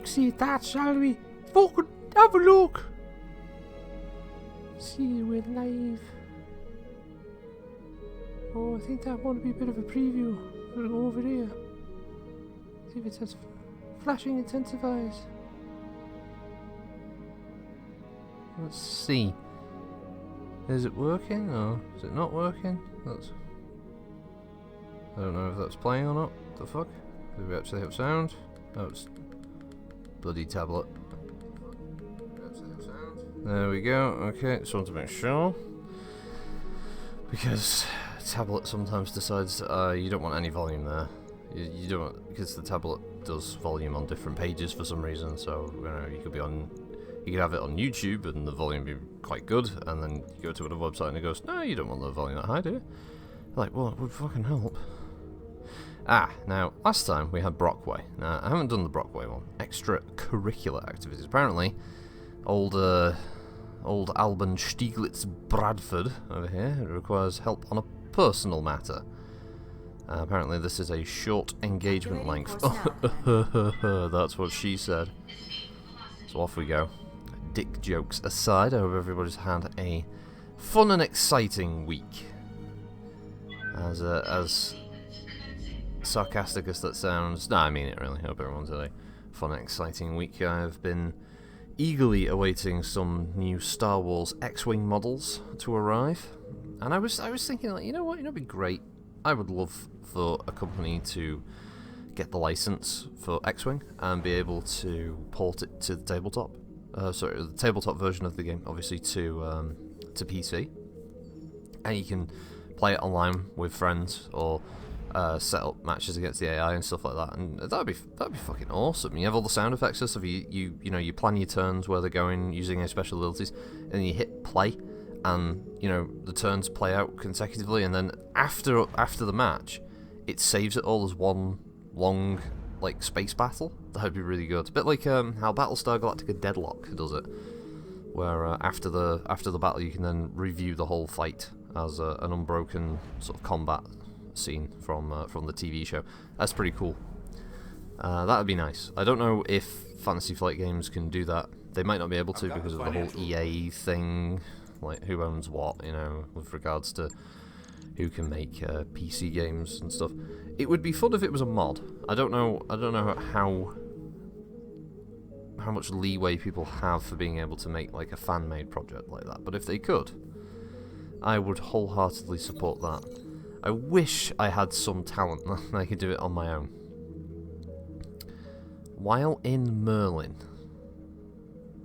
see at that, shall we? Fucking have a look. See, we're live. Oh, I think that might be a bit of a preview. We'll go over here. See if it says flashing intensifies. Let's see. Is it working or is it not working? I don't know if that's playing or not. What the fuck? Do we actually have sound? Oh, it's bloody tablet. There we go. Okay, just want to make sure. Because tablet sometimes decides you don't want any volume there. You don't, because the tablet does volume on different pages for some reason. So you could have it on YouTube and the volume be quite good, and then you go to a website and it goes, no, you don't want the volume that high, do you? Like, well, it would fucking help. Now, last time we had Brockway. Now, I haven't done the Brockway one. Extracurricular activities. Apparently, old Alban Stieglitz Bradford over here requires help on a personal matter. Apparently, this is a short engagement length. That's what she said. So off we go. Dick jokes aside, I hope everybody's had a fun and exciting week. As sarcastic as that sounds, no, I mean it really. I hope everyone's had a fun and exciting week. I've been eagerly awaiting some new Star Wars X-Wing models to arrive, and I was thinking, like, you know what, it'd be great. I would love for a company to get the license for X-Wing and be able to port it to the tabletop. The tabletop version of the game, obviously, to PC, and you can play it online with friends or set up matches against the AI and stuff like that, and that'd be fucking awesome. You have all the sound effects and stuff. You plan your turns where they're going using any special abilities, and then you hit play, and the turns play out consecutively, and then after the match, it saves it all as one long space battle. That'd be really good. A bit like how Battlestar Galactica Deadlock does it, where after the battle you can then review the whole fight as an unbroken sort of combat scene from the TV show. That's pretty cool. That would be nice. I don't know if Fantasy Flight Games can do that. They might not be able to because of the whole EA thing, like who owns what, with regards to who can make PC games and stuff. It would be fun if it was a mod. I don't know how much leeway people have for being able to make like a fan-made project like that, but if they could, I would wholeheartedly support that. I wish I had some talent and I could do it on my own. While in Merlin.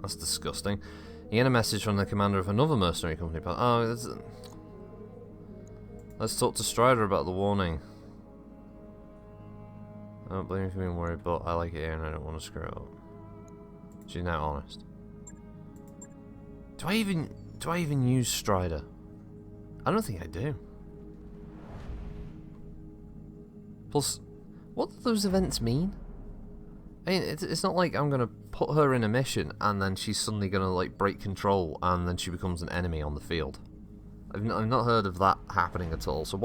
That's disgusting. You get a message from the commander of another mercenary company. Let's talk to Strider about the warning. I don't blame you for being worried, but I like it here and I don't want to screw it up. She's now honest. Do I even use Strider? I don't think I do. Plus, what do those events mean? I mean, it's not like I'm going to put her in a mission and then she's suddenly going to break control and then she becomes an enemy on the field. I've not heard of that happening at all. So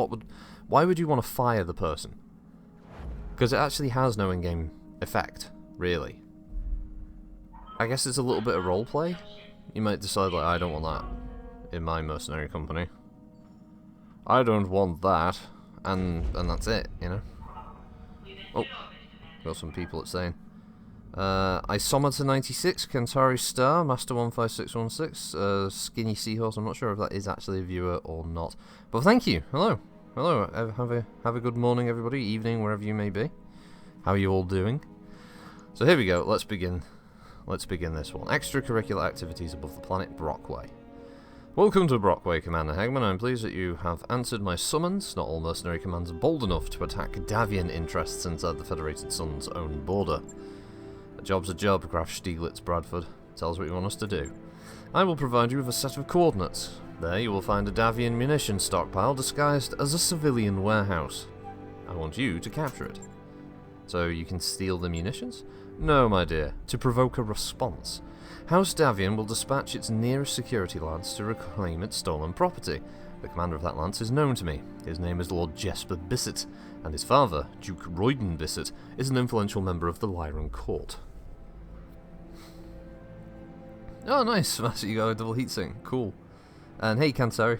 why would you want to fire the person? Because it actually has no in-game effect, really. I guess it's a little bit of roleplay. You might decide, I don't want that in my mercenary company. I don't want that, and that's it, Oh, got some people at saying. Isometer 96, Kentari Star, Master 15616, Skinny Seahorse. I'm not sure if that is actually a viewer or not. But thank you. Hello. Have a good morning, everybody. Evening, wherever you may be. How are you all doing? So here we go. Let's begin this one. Extracurricular activities above the planet Brockway. Welcome to Brockway, Commander Hegman. I'm pleased that you have answered my summons. Not all mercenary commands are bold enough to attack Davian interests inside the Federated Sun's own border. A job's a job, Graf Stieglitz Bradford. Tell us what you want us to do. I will provide you with a set of coordinates. There you will find a Davian munition stockpile disguised as a civilian warehouse. I want you to capture it. So you can steal the munitions? No, my dear, to provoke a response. House Davian will dispatch its nearest security lance to reclaim its stolen property. The commander of that lance is known to me. His name is Lord Jesper Bissett, and his father, Duke Royden Bissett, is an influential member of the Lyran court. Oh, nice. You got a double heatsink. Cool. And hey, Kansari.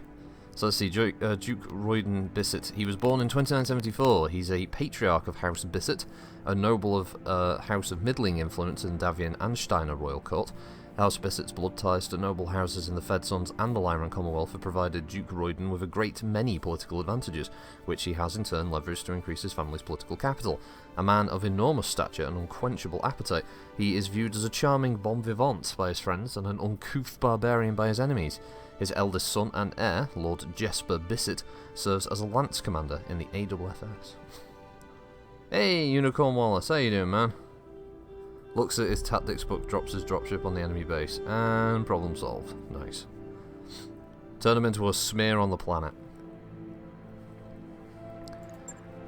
So let's see, Duke Royden Bissett. He was born in 2974. He's a patriarch of House Bissett, a noble of House of middling influence in Davian and Steiner royal court. House Bissett's blood ties to noble houses in the Fedsons and the Lyran Commonwealth have provided Duke Royden with a great many political advantages, which he has in turn leveraged to increase his family's political capital. A man of enormous stature and unquenchable appetite, he is viewed as a charming bon vivant by his friends and an uncouth barbarian by his enemies. His eldest son and heir, Lord Jesper Bissett, serves as a lance commander in the AWFS. Hey, Unicorn Wallace, how you doing, man? Looks at his tactics book, drops his dropship on the enemy base, and problem solved. Nice. Turn him into a smear on the planet.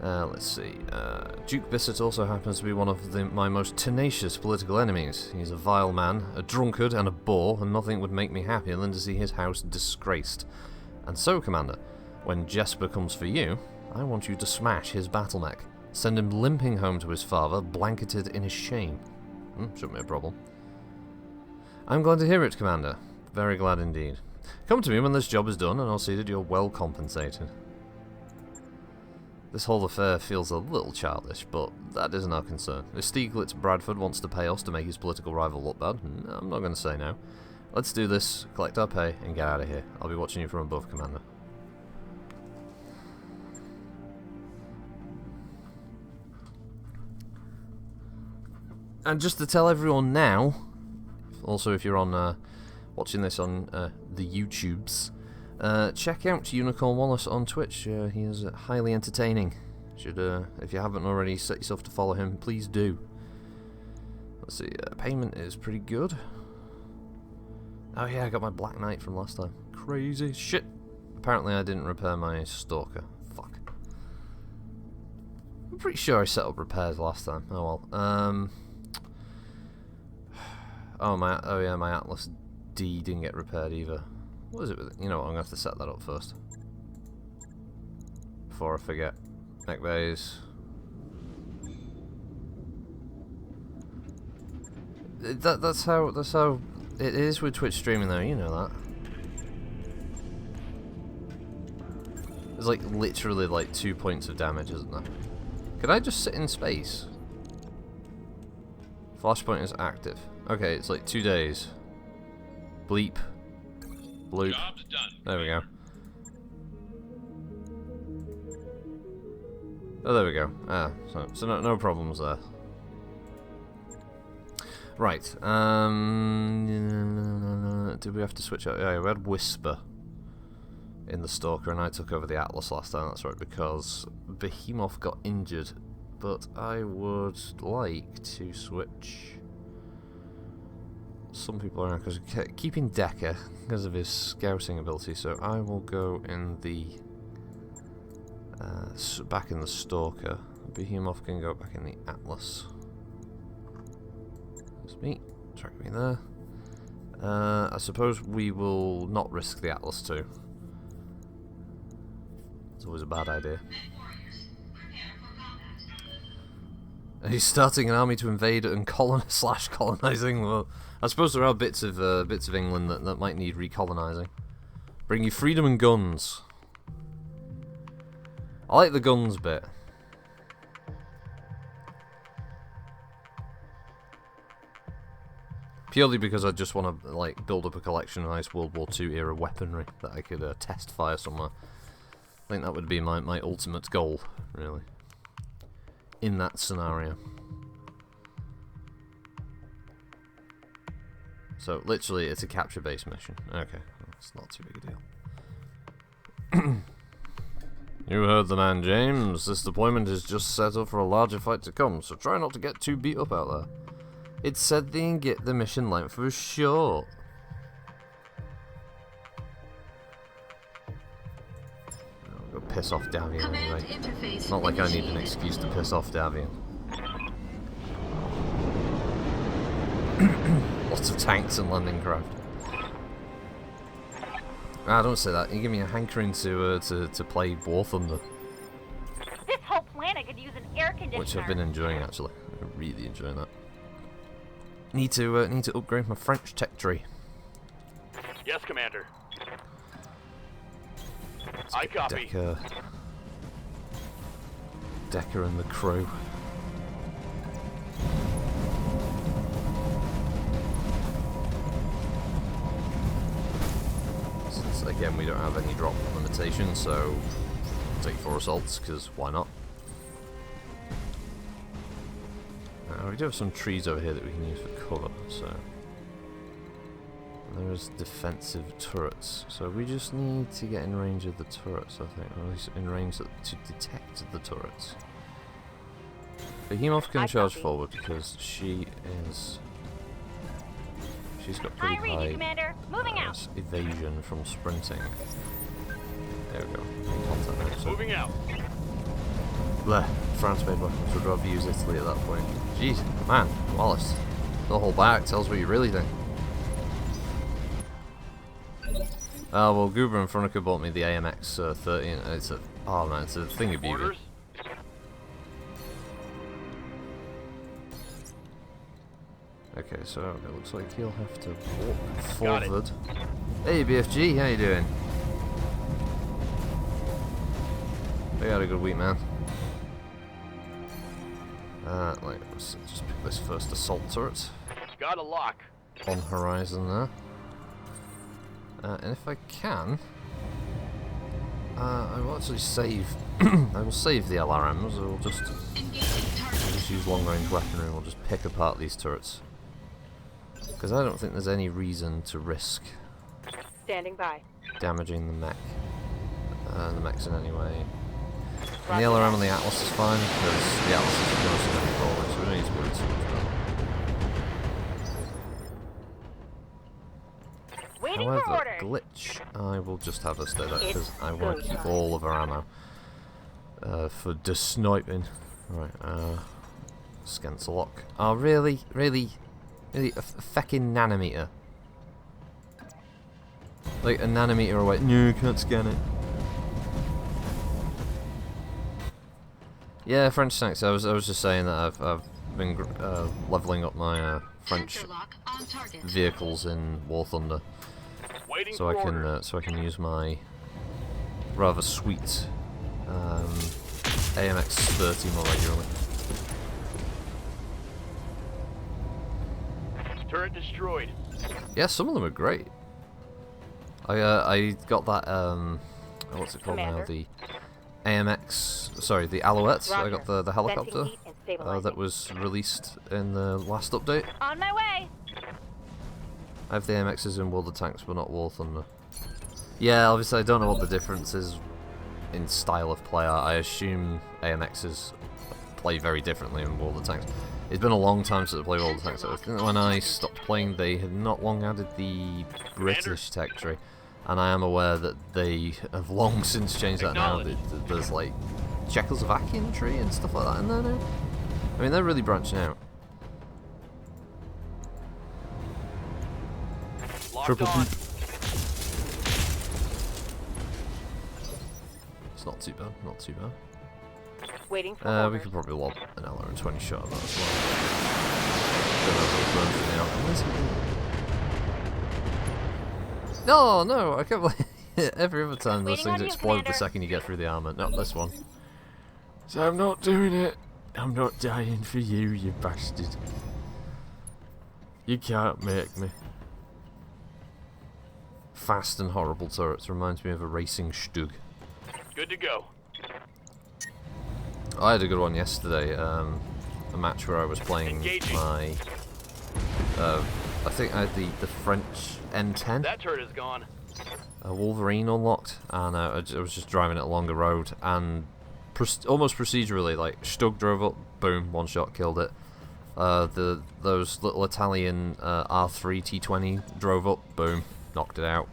Let's see. Duke Bissett also happens to be one of my most tenacious political enemies. He's a vile man, a drunkard, and a bore, and nothing would make me happier than to see his house disgraced. And so, Commander, when Jesper comes for you, I want you to smash his battle mech. Send him limping home to his father, blanketed in his shame. Shouldn't be a problem. I'm glad to hear it, Commander. Very glad indeed. Come to me when this job is done, and I'll see that you're well compensated. This whole affair feels a little childish, but that isn't our concern. If Stieglitz Bradford wants to pay us to make his political rival look bad, I'm not going to say no. Let's do this, collect our pay, and get out of here. I'll be watching you from above, Commander. And just to tell everyone now, also if you're on watching this on the YouTubes, check out Unicorn Wallace on Twitch. He is highly entertaining. Should if you haven't already set yourself to follow him, please do. Let's see, payment is pretty good. Oh yeah, I got my Black Knight from last time. Crazy shit. Apparently I didn't repair my Stalker. Fuck. I'm pretty sure I set up repairs last time. Oh well. Oh yeah, my Atlas D didn't get repaired either. What is it with it? You know what, I'm going to have to set that up first. Before I forget. Mech bays. That's how it is with Twitch streaming though, you know that. There's like literally like 2 points of damage, isn't there? Could I just sit in space? Flashpoint is active. Okay, it's like 2 days. Bleep. Bloop. There we go. Oh, there we go. Ah, so no problems there. Right. Did we have to switch out? Yeah, we had Whisper in the Stalker, and I took over the Atlas last time. That's right, because Behemoth got injured. But I would like to switch some people around, because keeping Decker because of his scouting ability, so I will go in the back in the Stalker. Behemoth can go back in the Atlas. There's me, track me there. I suppose we will not risk the Atlas too. It's always a bad idea. He's starting an army to invade and colonizing. Well, I suppose there are bits of England that might need recolonizing. Bring you freedom and guns. I like the guns bit. Purely because I just want to like build up a collection of nice World War II era weaponry that I could test fire somewhere. I think that would be my ultimate goal, really. In that scenario. So literally it's a capture base mission. Okay, it's not too big a deal. You heard the man, James. This deployment is just set up for a larger fight to come, so try not to get too beat up out there. It said the mission length was short. I'll go piss off Davian anyway. Not like I need an excuse to piss off Davian. Lots of tanks and landing craft. Ah, don't say that. You give me a hankering to play War Thunder. This whole planet could use an air conditioner. Which I've been enjoying actually. I'm really enjoying that. Need to upgrade my French tech tree. Yes, Commander. Let's I get copy. Decker and the crew. Since again we don't have any drop limitation, so we'll take 4 assaults, because why not? We do have some trees over here that we can use for cover, so there's defensive turrets. So we just need to get in range of the turrets, I think, or at least in range to detect the turrets. Behemoth can charge forward because she's got pretty high evasion from sprinting. There we go. Contact now, so. Moving out. Bleh, France made weapons, would rather use Italy at that point. Jeez, man, Wallace, don't hold back, tell us what you really think. Well, Goober and Fronica bought me the AMX 30, and it's a, oh man, it's a thing of beauty. Orders? Okay, so it looks like he'll have to walk forward. Hey BFG, how you doing? We had a good week, man. Let's just pick this first assault turret. Got a lock. On horizon there. And if I can, I will actually save. I will save the LRMs. We'll just use long-range weaponry. And we'll just pick apart these turrets because I don't think there's any reason to risk Standing by. damaging the mech. The mechs in any way. And the LRM and the Atlas is fine because the Atlas is going to be forward, so we don't need to worry too much about it. Waiting However, for orders. glitch, I will just have her stay there because I want to keep all of her ammo for de-sniping. Right, Skencelock. Oh, really? Really? Really? A feckin' nanometer? Like, a nanometer away. No, you can't scan it. Yeah, French tanks. I was just saying that I've been leveling up my French vehicles in War Thunder, so I can use my rather sweet AMX 30 more regularly. Turret destroyed. Yeah, some of them are great. I got that what's it called now, the AMX, sorry, the Alouette. I got the helicopter that was released in the last update. On my way. I have the AMXs in World of Tanks, but not War Thunder. Yeah, obviously I don't know what the difference is in style of play. I assume AMXs play very differently in World of Tanks. It's been a long time since I played World of Tanks. I think when I stopped playing, they had not long added the British tech tree. And I am aware that they have long since changed that now. There's like Czechoslovakian tree and stuff like that in there now. I mean, they're really branching out. Triple P. It's not too bad, not too bad. Waiting for we could probably lob an LR20 shot at that as well. Don't know if it'll burn for the outcome. No, no, I can't believe every other time those things explode the second you get through the armor. Not this one. So I'm not doing it. I'm not dying for you, you bastard. You can't make me. Fast and horrible turrets reminds me of a racing Stug. Good to go. I had a good one yesterday. A match where I was playing my. I think I had the French N10. That turret is gone. Wolverine unlocked, and I was just driving it along the road, and almost procedurally, like Stug drove up, boom, one shot killed it. Those little Italian R3 T20 drove up, boom, knocked it out.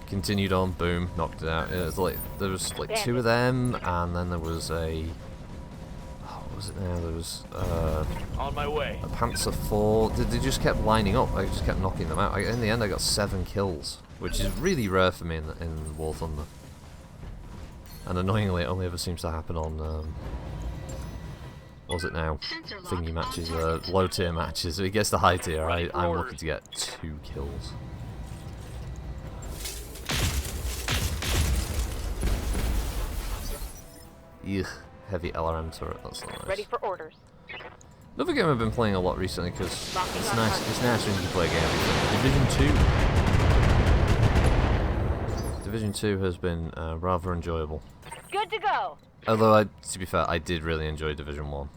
Continued on, boom, knocked it out. It was like there was like 2 of them, and then there was a. What was it now? There was on my way. A Panzer IV. They just kept lining up. I just kept knocking them out. In the end, I got 7 kills, which is really rare for me in War Thunder. And annoyingly, it only ever seems to happen on what was it now? Thingy matches, low tier matches. If it gets to high tier, I'm looking to get 2 kills. Ugh, heavy LRM turret, that's not nice. Ready for orders. Another game I've been playing a lot recently because it's nice when you can play a game. Division 2 has been rather enjoyable. Good to go. Although, to be fair, I did really enjoy Division 1.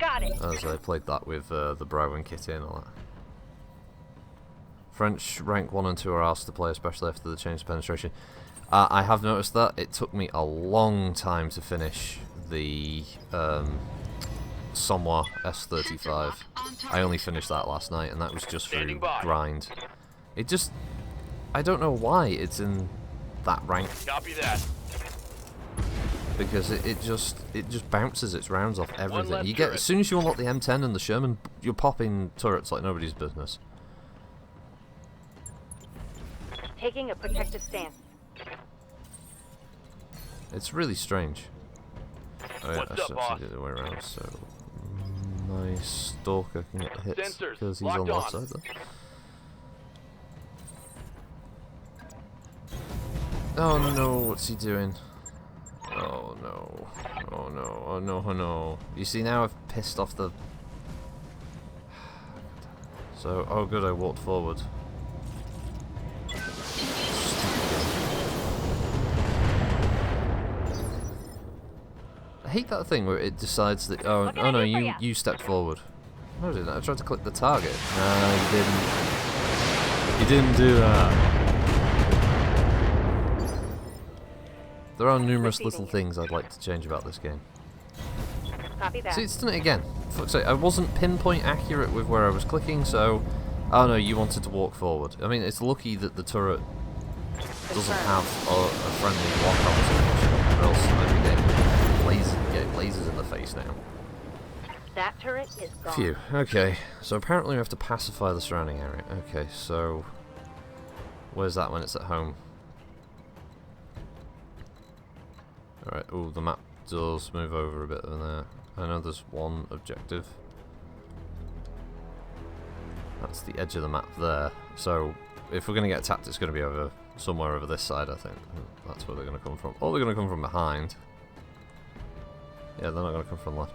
Got it. As I played that with the Bro and Kitty and all that. French rank 1 and 2 are asked to play, especially after the change to penetration. I have noticed that. It took me a long time to finish the Sommois S35. I only finished that last night, and that was just through grind. It just... I don't know why it's in that rank. Copy that. Because it just bounces its rounds off everything. You get turret. as soon as you unlock the M10 and the Sherman, you're popping turrets like nobody's business. Taking a protective stance. It's really strange. Oh yeah, What's I up, should boss? actually do the other way around. So my stalker can get hits Sensors because he's locked on the left on. side there. Oh no, what's he doing? Oh no. Oh no. Oh no, oh no. You see, now I've pissed off the... So, oh good, I walked forward. I hate that thing where it decides that... Oh, What can oh I no, do for you stepped forward. No, I didn't. I tried to click the target. No, you didn't. You didn't do that. There are numerous little things I'd like to change about this game. Copy that. See, it's done it again. Fuck's sake, I wasn't pinpoint accurate with where I was clicking, so... Oh no, you wanted to walk forward. I mean, it's lucky that the turret doesn't have a friendly walk-on situation, or else I'd be getting lasers in the face now. That turret is gone. Phew, okay. So apparently we have to pacify the surrounding area. Okay, so... Where's that when it's at home? Alright, oh, the map does move over a bit in there. I know there's one objective. That's the edge of the map there. So, if we're going to get attacked, it's going to be over somewhere over this side, I think. That's where they're going to come from. Oh, they're going to come from behind. Yeah, they're not going to come from left.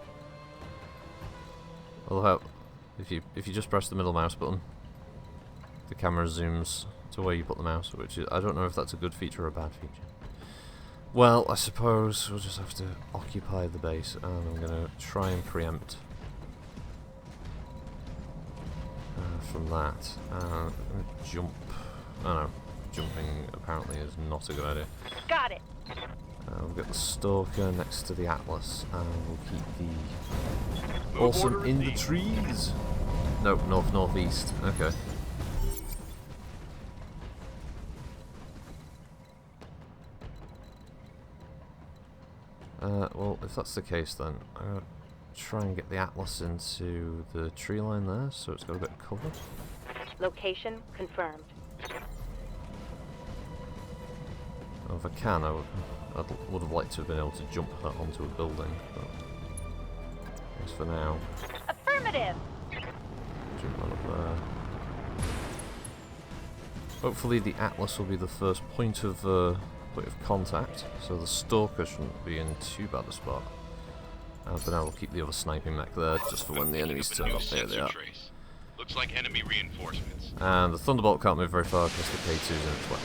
Although, if you just press the middle mouse button, the camera zooms to where you put the mouse, which is, I don't know if that's a good feature or a bad feature. Well, I suppose we'll just have to occupy the base, and I'm going to try and preempt from that. I'm going to jump. Oh no, jumping apparently is not a good idea. Got it. We'll get the Stalker next to the Atlas, and we'll keep the Move Awesome order in the received. trees. Nope, north-northeast. Okay. Well, if that's the case, then I'm going to try and get the Atlas into the tree line there, so it's got a bit of cover. Location confirmed. Well, if I can, I would have liked to have been able to jump that onto a building, but as for now, Affirmative. jump that up there. Hopefully the Atlas will be the first point of contact, so the Stalker shouldn't be in too bad a spot. But now we'll keep the other sniping mech there, just for when the enemies turn up. There they are. Looks like enemy reinforcements. And the Thunderbolt can't move very far because the K2's in its way.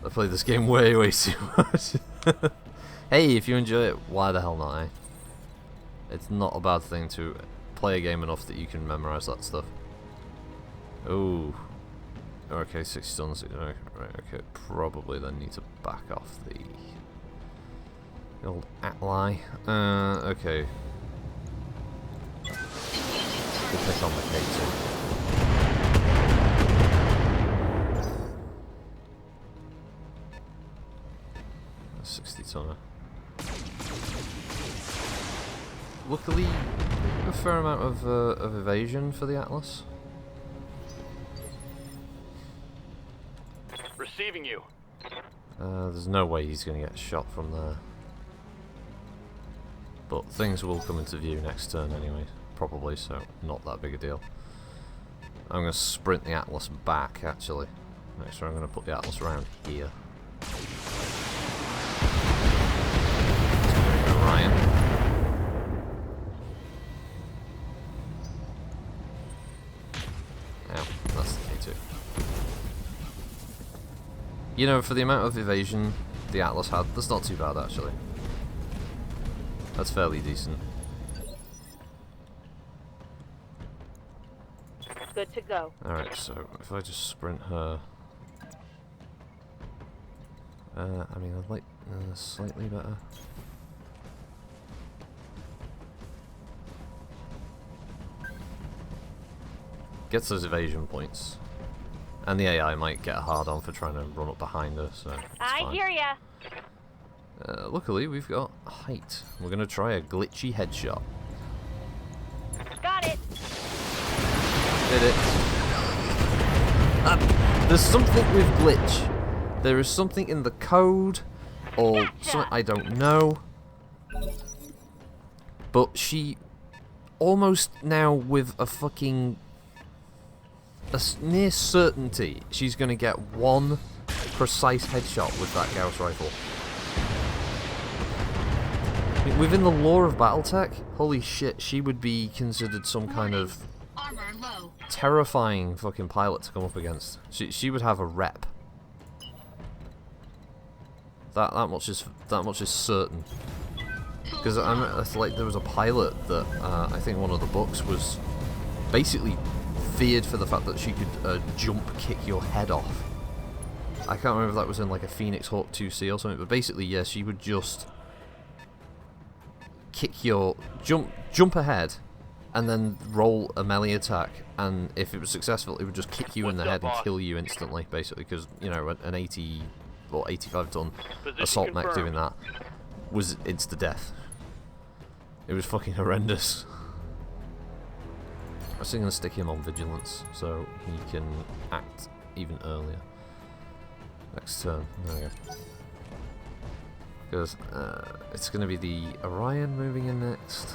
I played this game way too much. Hey, if you enjoy it, why the hell not, eh? It's not a bad thing to play a game enough that you can memorize that stuff. Oh. Okay, 6 stuns. Right, okay. Probably then need to back off the old Atli. Okay. Good pick on the K2. 60-tonner. Luckily, a fair amount of evasion for the Atlas. Receiving you. There's no way he's going to get shot from there. But things will come into view next turn anyway, probably, so not that big a deal. I'm going to sprint the Atlas back, actually. Right, so I'm going to put the Atlas around here. Orion. Ow, that's the K2. You know, for the amount of evasion the Atlas had, that's not too bad actually. That's fairly decent. Good to go. Alright, so if I just sprint her... I mean, I'd like slightly better. Gets those evasion points. And the AI might get a hard on for trying to run up behind her, so it's I fine. hear ya. Luckily, we've got height. We're going to try a glitchy headshot. Got it. Did it. There's something with glitch. There is something in the code, or something I don't know. But she almost now with a fucking near certainty she's going to get one precise headshot with that Gauss rifle. I mean, within the lore of Battletech, holy shit, she would be considered some kind of terrifying fucking pilot to come up against. She would have a rep. That much is certain. Because like there was a pilot that I think one of the books was basically feared for the fact that she could jump kick your head off. I can't remember if that was in like a Phoenix Hawk 2C or something, but basically yeah, she would just kick your jump ahead and then roll a melee attack, and if it was successful it would just kick you in the head and kill you instantly, basically, because you know an 80 or 85 ton assault mech doing that was insta death. It was fucking horrendous. I'm still going to stick him on vigilance so he can act even earlier. Next turn, there we go. Because it's going to be the Orion moving in next.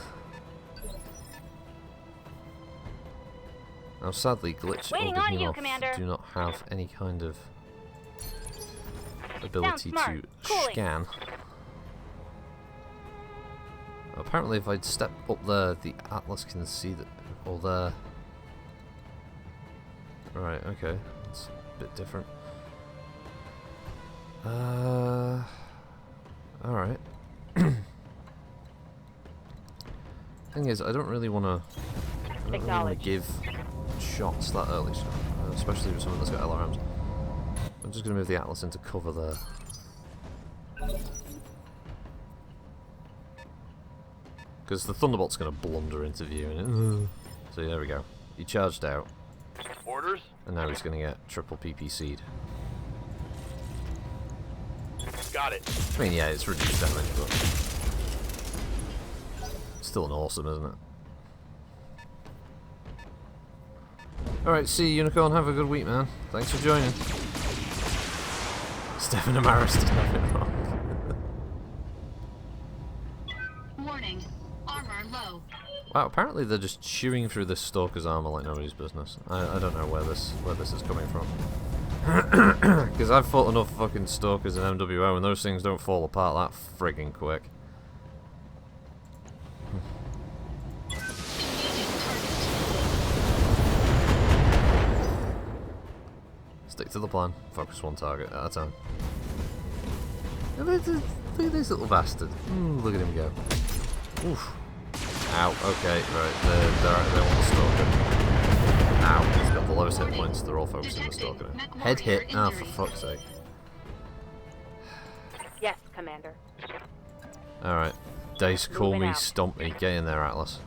Now sadly, Glitch or Behemoth do not have any kind of ability to scan. Apparently if I'd step up there, the Atlas can see that, or there. Right, okay, that's a bit different. Alright. Thing is, I don't really want to give shots that early, especially with someone that's got LRMs. I'm just going to move the Atlas into cover there. Because the Thunderbolt's going to blunder into view. And so there we go. He charged out. Orders? And now he's going to get triple PPC'd. Got it. I mean, yeah, it's reduced damage, but still an awesome, isn't it? Alright, see you, Unicorn. Have a good week, man. Thanks for joining. Stefan Amaris did nothing wrong. Warning. Armor low. Wow, apparently they're just chewing through this Stalker's armor like nobody's business. I don't know where this is coming from. Because I've fought enough fucking Stalkers in MWO and those things don't fall apart that friggin' quick. Stick to the plan. Focus one target at a time. Look at this little bastard. Look at him go. Oof. Ow, okay, right, they want the Stalker. Ow, he's got the lowest hit points, they're all focusing on the Stalker. Head hit? Ah, for fuck's sake. Yes, Commander. Alright. Dice, call me, stomp me, get in there, Atlas.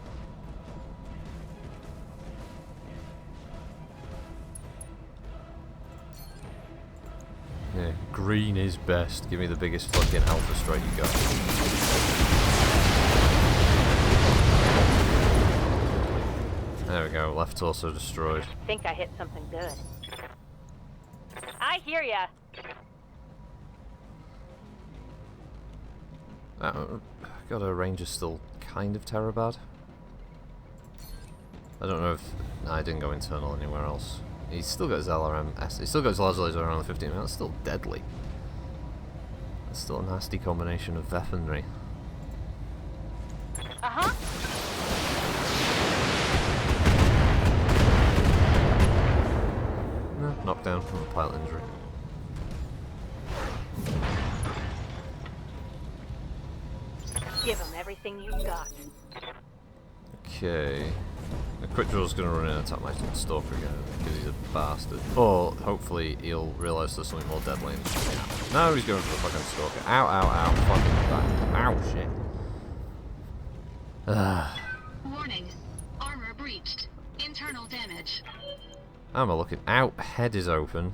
Yeah, green is best. Give me the biggest fucking alpha strike you got. There we go, left torso destroyed. Think I hit something good. I hear ya. God, her range is still kind of terror bad. I don't know if... No, I didn't go internal anywhere else. He's still got his LRM. He's still got his laser around the 15. That's still deadly. That's still a nasty combination of weaponry. Uh-huh. No, knocked down from a pilot injury. Give him everything you've got. Okay. The quick draw's gonna run in and attack my stalker again because he's a bastard. Or hopefully he'll realise there's something more deadly. No, he's going for the fucking stalker. Ow, ow, ow. Fucking back. Ow, shit. Warning. Armor breached. Internal damage. I'm looking out. Head is open.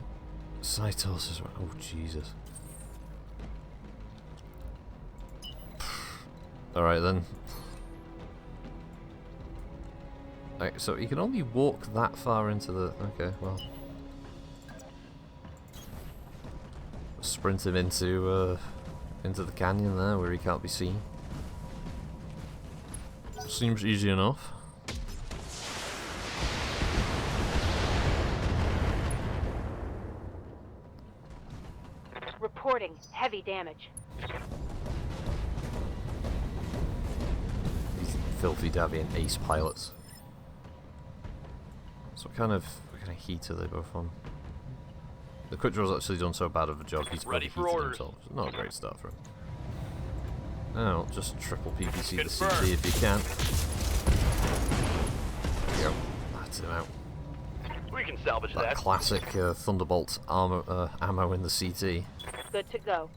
Cytos is. Oh, Jesus. Alright then. Right, so you can only walk that far into the... Okay, well. Sprint him into the canyon there where he can't be seen. Seems easy enough. Reporting heavy damage. These filthy Davian ace pilots. So what kind of heat are they both on? The quick draw's actually done so bad of a job, he's Ready for overheated orders. himself. It's not a great start for him. No, just triple PPC the Confirmed. CT if you can. There you go. That's him out. We can salvage That that. classic Thunderbolt armor, ammo in the CT. Good to go.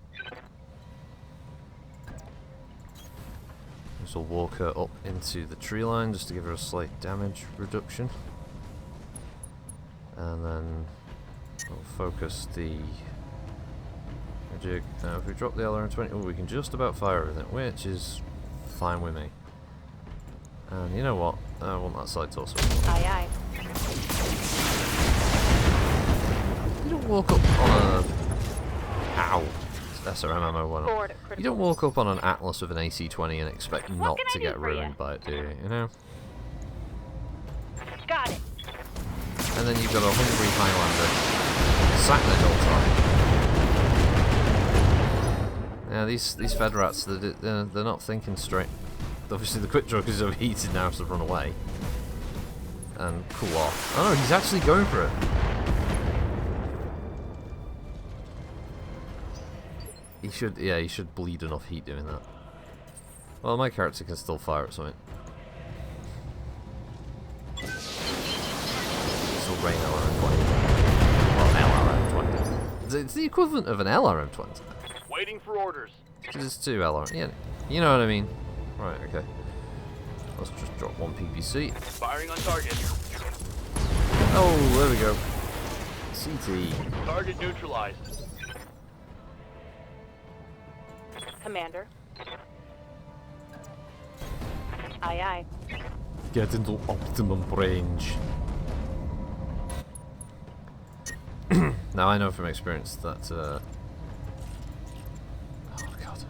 This will walk her up into the tree line just to give her a slight damage reduction. And then we'll focus the jig. Now if we drop the LRM-20, oh, we can just about fire everything, which is fine with me. And you know what? I want that side torso. Aye, aye. You don't walk up on a... Ow! SRM ammo went Forward up. at critical. You don't walk up on an Atlas with an AC-20 and expect not can I to do get for ya? ruined by it, do you? You know? Got it. And then you've got a hungry Highlander sat there the whole time. Yeah, these Fed rats, they're not thinking straight. Obviously the quick draw is overheated now, so run away. And cool off. Oh no, he's actually going for it. He should bleed enough heat doing that. Well, my character can still fire at something. Still rain LRM-20. Well, LRM-20. It's the equivalent of an LRM-20. Waiting for orders. It's two LRM. Yeah, you know what I mean. Right, okay. Let's just drop one PPC. Firing on target. Oh, there we go. CT. Target neutralized. Commander. Aye, aye. Get into optimum range. Now I know from experience that oh god.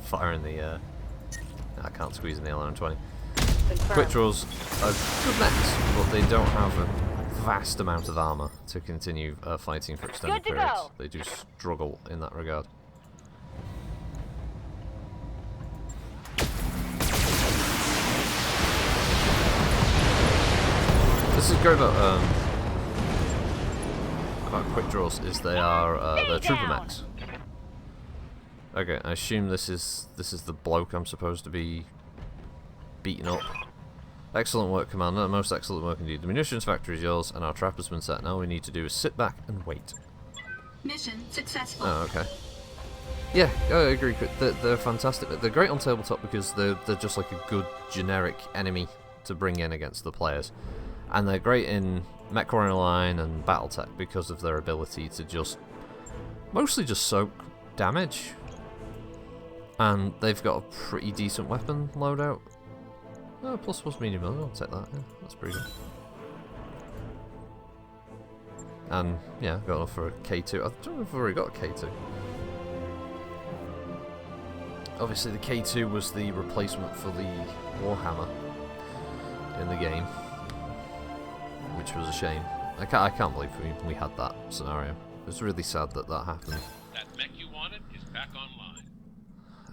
Firing the I can't squeeze in the LRM-20. Confirmed. Quick draws are good mechs, but they don't have a vast amount of armor to continue fighting for extended Good to periods. go. They do struggle in that regard. This is great about quick draws is they are they're trooper down. mechs. Okay, I assume this is the bloke I'm supposed to be beating up. Excellent work, Commander. Most excellent work indeed. The munitions factory is yours, and our trap has been set. Now all we need to do is sit back and wait. Mission successful. Oh, okay. Yeah, I agree. They're fantastic. They're great on tabletop because they're just like a good generic enemy to bring in against the players. And they're great in Mech Line and Battletech because of their ability to just mostly just soak damage. And they've got a pretty decent weapon loadout. Oh, plus medium, I'll take that. Yeah, that's pretty good. And yeah, got enough for a K2. I don't know if I've already got a K2. Obviously the K2 was the replacement for the Warhammer in the game. which was a shame. I can't believe we had that scenario. It was really sad that that happened. That mech you wanted is back online.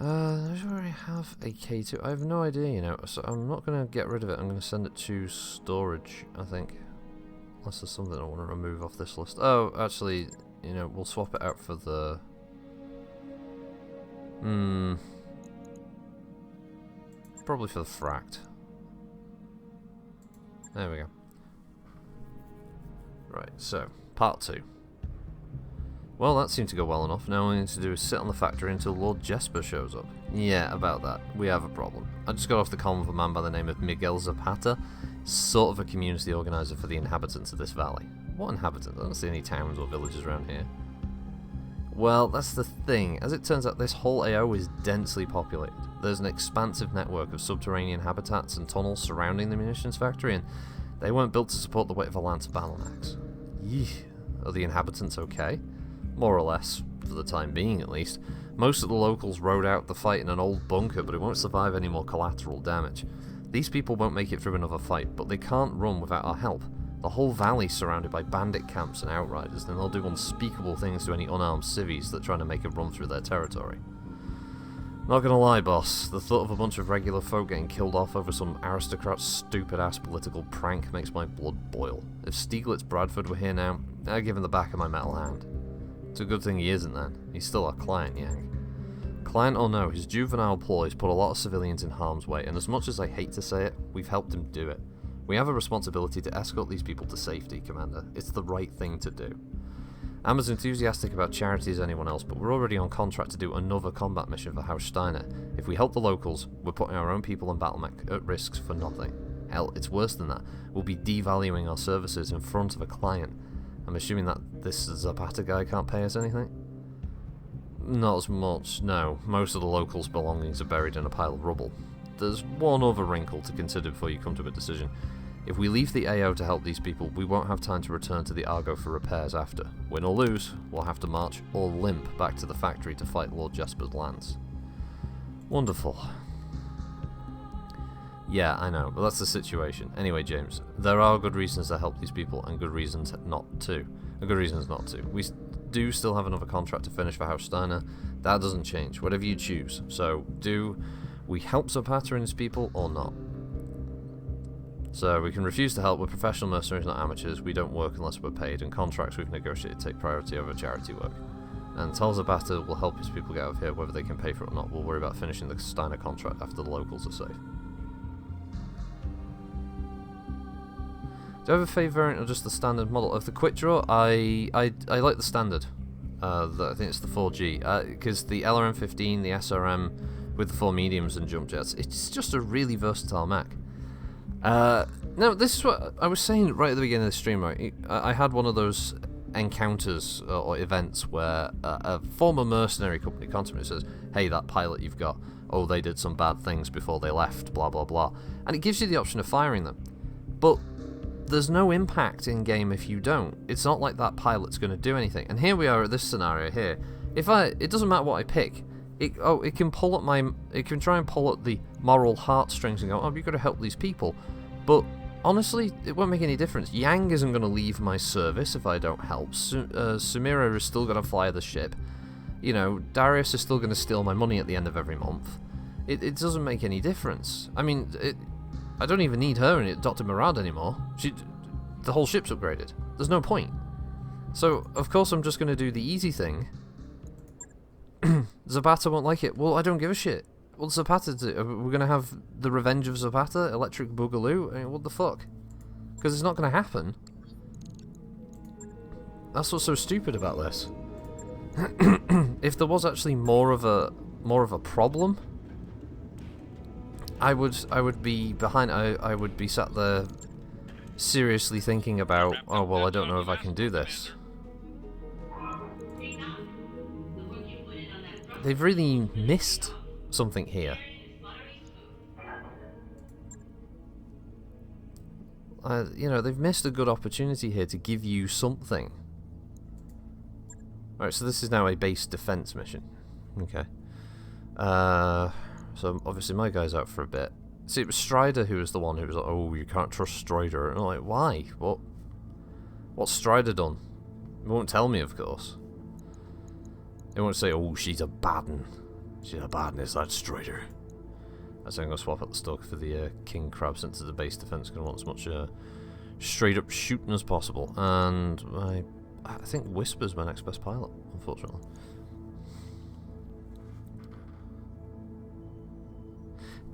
I already have a K2. I have no idea, you know, so I'm not going to get rid of it. I'm going to send it to storage, I think. Unless there's something I want to remove off this list. Oh, actually, you know, we'll swap it out for the... Probably for the fract. There we go. Right, so, part 2. Well, that seemed to go well enough. Now all we need to do is sit on the factory until Lord Jesper shows up. Yeah, about that. We have a problem. I just got off the call with a man by the name of Miguel Zapata, sort of a community organizer for the inhabitants of this valley. What inhabitants? I don't see any towns or villages around here. Well, that's the thing. As it turns out, this whole AO is densely populated. There's an expansive network of subterranean habitats and tunnels surrounding the munitions factory, and they weren't built to support the weight of a lance battle axe. Yee. Are the inhabitants okay? More or less, for the time being at least. Most of the locals rode out the fight in an old bunker, but it won't survive any more collateral damage. These people won't make it through another fight, but they can't run without our help. The whole valley's surrounded by bandit camps and outriders, and they'll do unspeakable things to any unarmed civvies that try to make a run through their territory. Not gonna lie, boss, the thought of a bunch of regular folk getting killed off over some aristocrat's stupid-ass political prank makes my blood boil. If Stieglitz Bradford were here now, I'd give him the back of my metal hand. It's a good thing he isn't then. He's still our client, Yang. Client or no, his juvenile ploys put a lot of civilians in harm's way, and as much as I hate to say it, we've helped him do it. We have a responsibility to escort these people to safety, Commander. It's the right thing to do. I'm as enthusiastic about charity as anyone else, but we're already on contract to do another combat mission for House Steiner. If we help the locals, we're putting our own people and Battletech at risks for nothing. Hell, it's worse than that. We'll be devaluing our services in front of a client. I'm assuming that this Zapata guy can't pay us anything? Not as much, no. Most of the locals' belongings are buried in a pile of rubble. There's one other wrinkle to consider before you come to a decision. If we leave the AO to help these people, we won't have time to return to the Argo for repairs after. Win or lose, we'll have to march or limp back to the factory to fight Lord Jesper's lance. Wonderful. Yeah, I know, but that's the situation. Anyway, James, there are good reasons to help these people and good reasons not to. And good reasons not to. We do still have another contract to finish for House Steiner. That doesn't change, whatever you choose. So, do we help Zapata and his people or not? So we can refuse to help. We're professional mercenaries, not amateurs. We don't work unless we're paid, and contracts we've negotiated take priority over charity work. And tell Zapata will help his people get out of here, whether they can pay for it or not. We'll worry about finishing the Steiner contract after the locals are safe. Do I have a favourite variant or just the standard model? Of the quick draw, I like the standard. I think it's the 4G. Because the LRM-15, the SRM, with the 4 mediums and jump jets, it's just a really versatile mech. Now, this is what I was saying right at the beginning of the stream, right? I had one of those encounters or events where a former mercenary company contacted me and says, hey, that pilot you've got, oh, they did some bad things before they left, blah, blah, blah. And it gives you the option of firing them. But there's no impact in-game if you don't. It's not like that pilot's going to do anything. And here we are at this scenario here. It doesn't matter what I pick. It can pull at it can try and pull at the moral heartstrings and go, oh, you've got to help these people. But honestly, it won't make any difference. Yang isn't going to leave my service if I don't help. Sumira is still going to fly the ship. You know, Darius is still going to steal my money at the end of every month. It doesn't make any difference. I mean, I don't even need her in Dr. Murad anymore. The whole ship's upgraded. There's no point. So, of course, I'm just going to do the easy thing. Zapata won't like it. Well, I don't give a shit. What's Zapata do? We're going to have the revenge of Zapata? Electric Boogaloo? I mean, what the fuck? Because it's not going to happen. That's what's so stupid about this. If there was actually more of a problem, I would be behind. I would be sat there seriously thinking about, oh well, I don't know if I can do this. They've really missed something here. You know, they've missed a good opportunity here to give you something. Alright, so this is now a base defense mission. Okay. So obviously my guy's out for a bit. See, it was Strider who was the one who was like, oh, you can't trust Strider. And I'm like, why? What What's Strider done? It won't tell me, of course. It won't say, oh, she's a bad one. She's a bad one, is that Strider? I'm going to swap out the Stalker for the King Crab since it's the base defense. Going to want as much straight up shooting as possible. And I think Whisper's my next best pilot, unfortunately.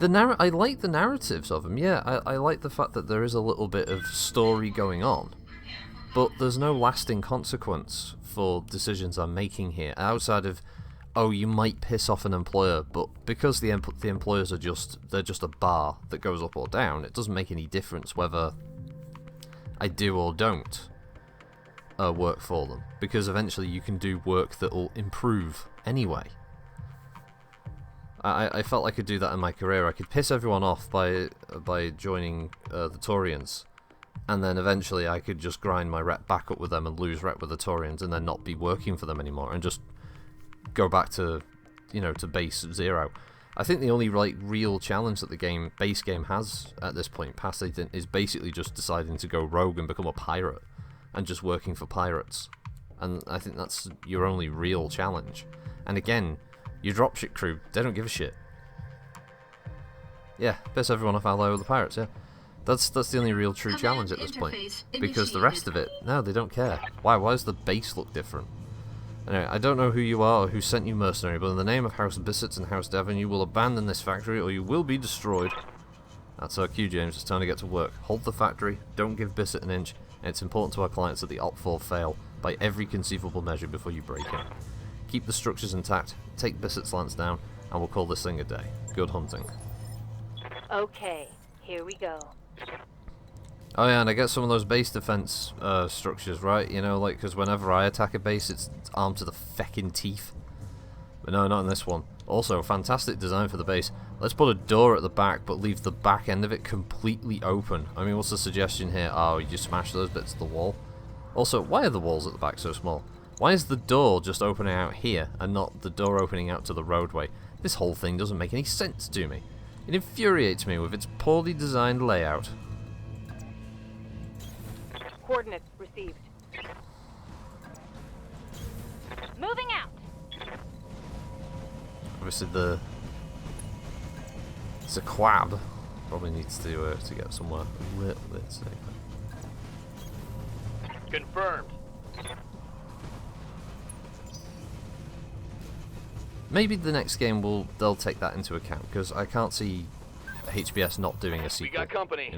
I like the narratives of them, yeah. I like the fact that there is a little bit of story going on. But there's no lasting consequence for decisions I'm making here, outside of, oh, you might piss off an employer, but because the employers are they're just a bar that goes up or down, it doesn't make any difference whether I do or don't work for them, because eventually you can do work that will improve anyway. I felt I could do that in my career. I could piss everyone off by joining the Taurians, and then eventually I could just grind my rep back up with them and lose rep with the Taurians, and then not be working for them anymore, and just go back to, to base 0. I think the only real challenge that the base game has at this point, past 18, is basically just deciding to go rogue and become a pirate, and just working for pirates. And I think that's your only real challenge. And again, your dropship crew, they don't give a shit. Yeah, piss everyone off ally with the pirates, yeah. That's the only real true challenge at this point. Because the rest of it, no, they don't care. Why does the base look different? Anyway, I don't know who you are or who sent you, mercenary, but in the name of House Bissett and House Devon, you will abandon this factory or you will be destroyed. That's our cue, James. It's time to get to work. Hold the factory, don't give Bissett an inch, and it's important to our clients that the Op-4 fail by every conceivable measure before you break it. Keep the structures intact, take Bissett's lance down, and we'll call this thing a day. Good hunting. Okay, here we go. Oh yeah, and I get some of those base defense structures, right? Because whenever I attack a base, it's armed to the feckin' teeth. But no, not in this one. Also, fantastic design for the base. Let's put a door at the back, but leave the back end of it completely open. I mean, what's the suggestion here? Oh, you just smash those bits of the wall. Also, why are the walls at the back so small? Why is the door just opening out here, and not the door opening out to the roadway? This whole thing doesn't make any sense to me. It infuriates me with its poorly designed layout. Coordinates received. Moving out. Obviously it's a quab. Probably needs to get somewhere a little bit safer. Confirmed. Maybe the next game they'll take that into account, because I can't see HBS not doing a sequel. We got company.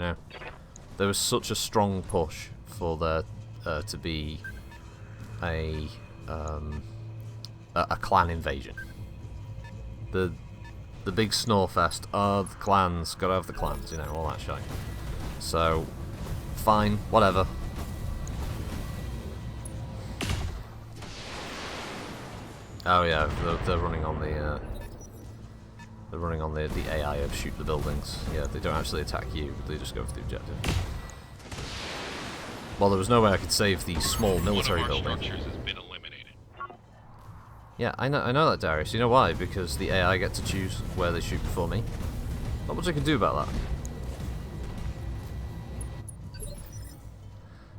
There was such a strong push for there to be a clan invasion. The big snorefest of the clans, gotta have the clans, all that shit. So, fine, whatever. Oh yeah, they're running on the AI of shoot the buildings. Yeah, they don't actually attack you; they just go for the objective. Well, there was no way I could save the small military building. One of our structures has been eliminated. Yeah, I know that, Darius. You know why? Because the AI get to choose where they shoot before me. Not much I can do about that.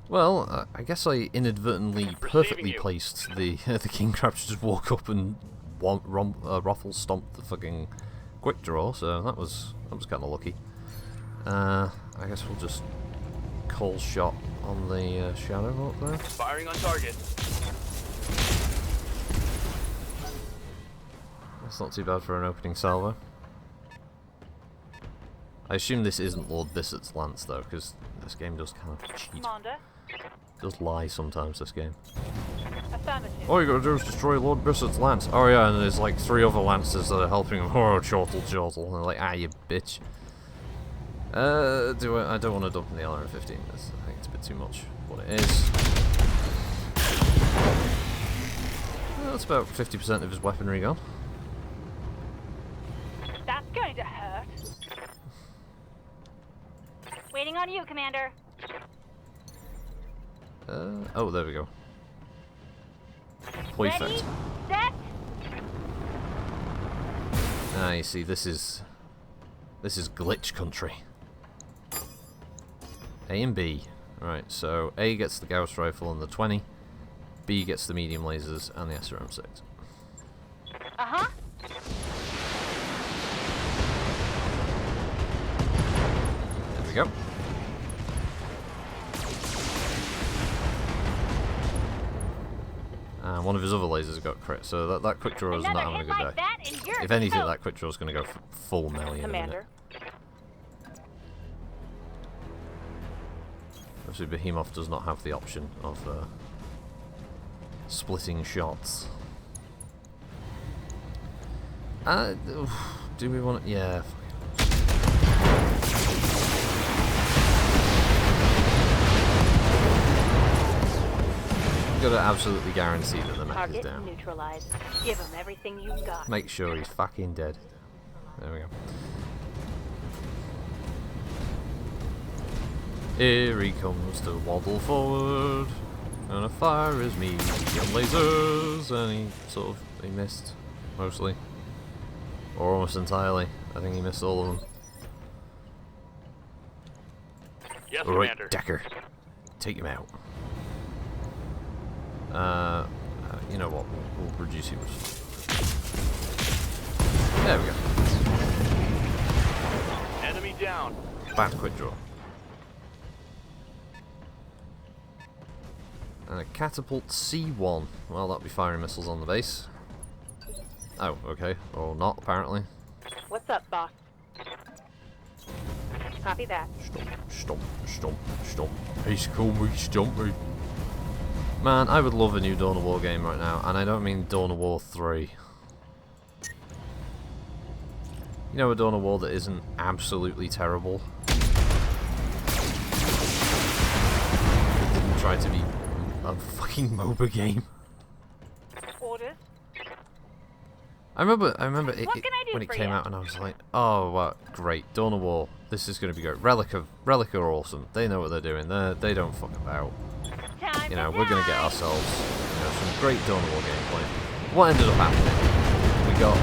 Well, I guess I inadvertently perfectly placed the king crab to just walk up and ruffle stomp the fucking quick draw. So that was kind of lucky. I guess we'll just call shot on the shadow up there. Firing on target. That's not too bad for an opening salvo. I assume this isn't Lord Bissett's lance though, because this game does kind of cheat. Commander. Does lie sometimes, this game. Affirmative. All you gotta do is destroy Lord Bissett's lance. Oh yeah, and there's like 3 other lances that are helping him. Oh, chortle. And they're like, ah, you bitch. I don't want to dump in the LR-15. I think it's a bit too much what it is. Well, that's about 50% of his weaponry gone. That's going to hurt. Waiting on you, Commander. Oh, there we go. Ready, Perfect. set. Ah, you see, this is glitch country. A and B. Right, so A gets the Gauss rifle and the 20. B gets the medium lasers and the SRM-6. Uh-huh. There we go. And one of his other lasers got crit, so that quick draw is not Another having a hit good like day. that and you're If anything, toast. that quick draw is going to go full melee in a minute. Commander. Obviously, Behemoth does not have the option of splitting shots. Do we want to? Yeah. Got to absolutely guarantee that the mech is Target down. neutralized. Give him everything you've got. Make sure he's fucking dead. There we go. Here he comes to waddle forward, and fire his medium lasers, and he missed, mostly. Or almost entirely. I think he missed all of them. Yes, Alright, Commander. Decker. Take him out. You know what? We'll reduce him. There we go. Enemy down. Bad quick draw. And a catapult C1. Well, that'll be firing missiles on the base. Oh, okay. Or not, apparently. What's up, boss? Copy that. Stomp, stomp, stomp. He's call me Stumpy. Man, I would love a new Dawn of War game right now, and I don't mean Dawn of War 3. You know, a Dawn of War that isn't absolutely terrible. It didn't try to be a fucking MOBA game. Orders. I remember What can I do when it for came ya? out, and I was like, oh, wow, great, Dawn of War. This is going to be great. Relic are awesome. They know what they're doing. They don't fuck about. Time You know, to we're going to get die. ourselves, some great Dawn of War gameplay. What ended up happening? We got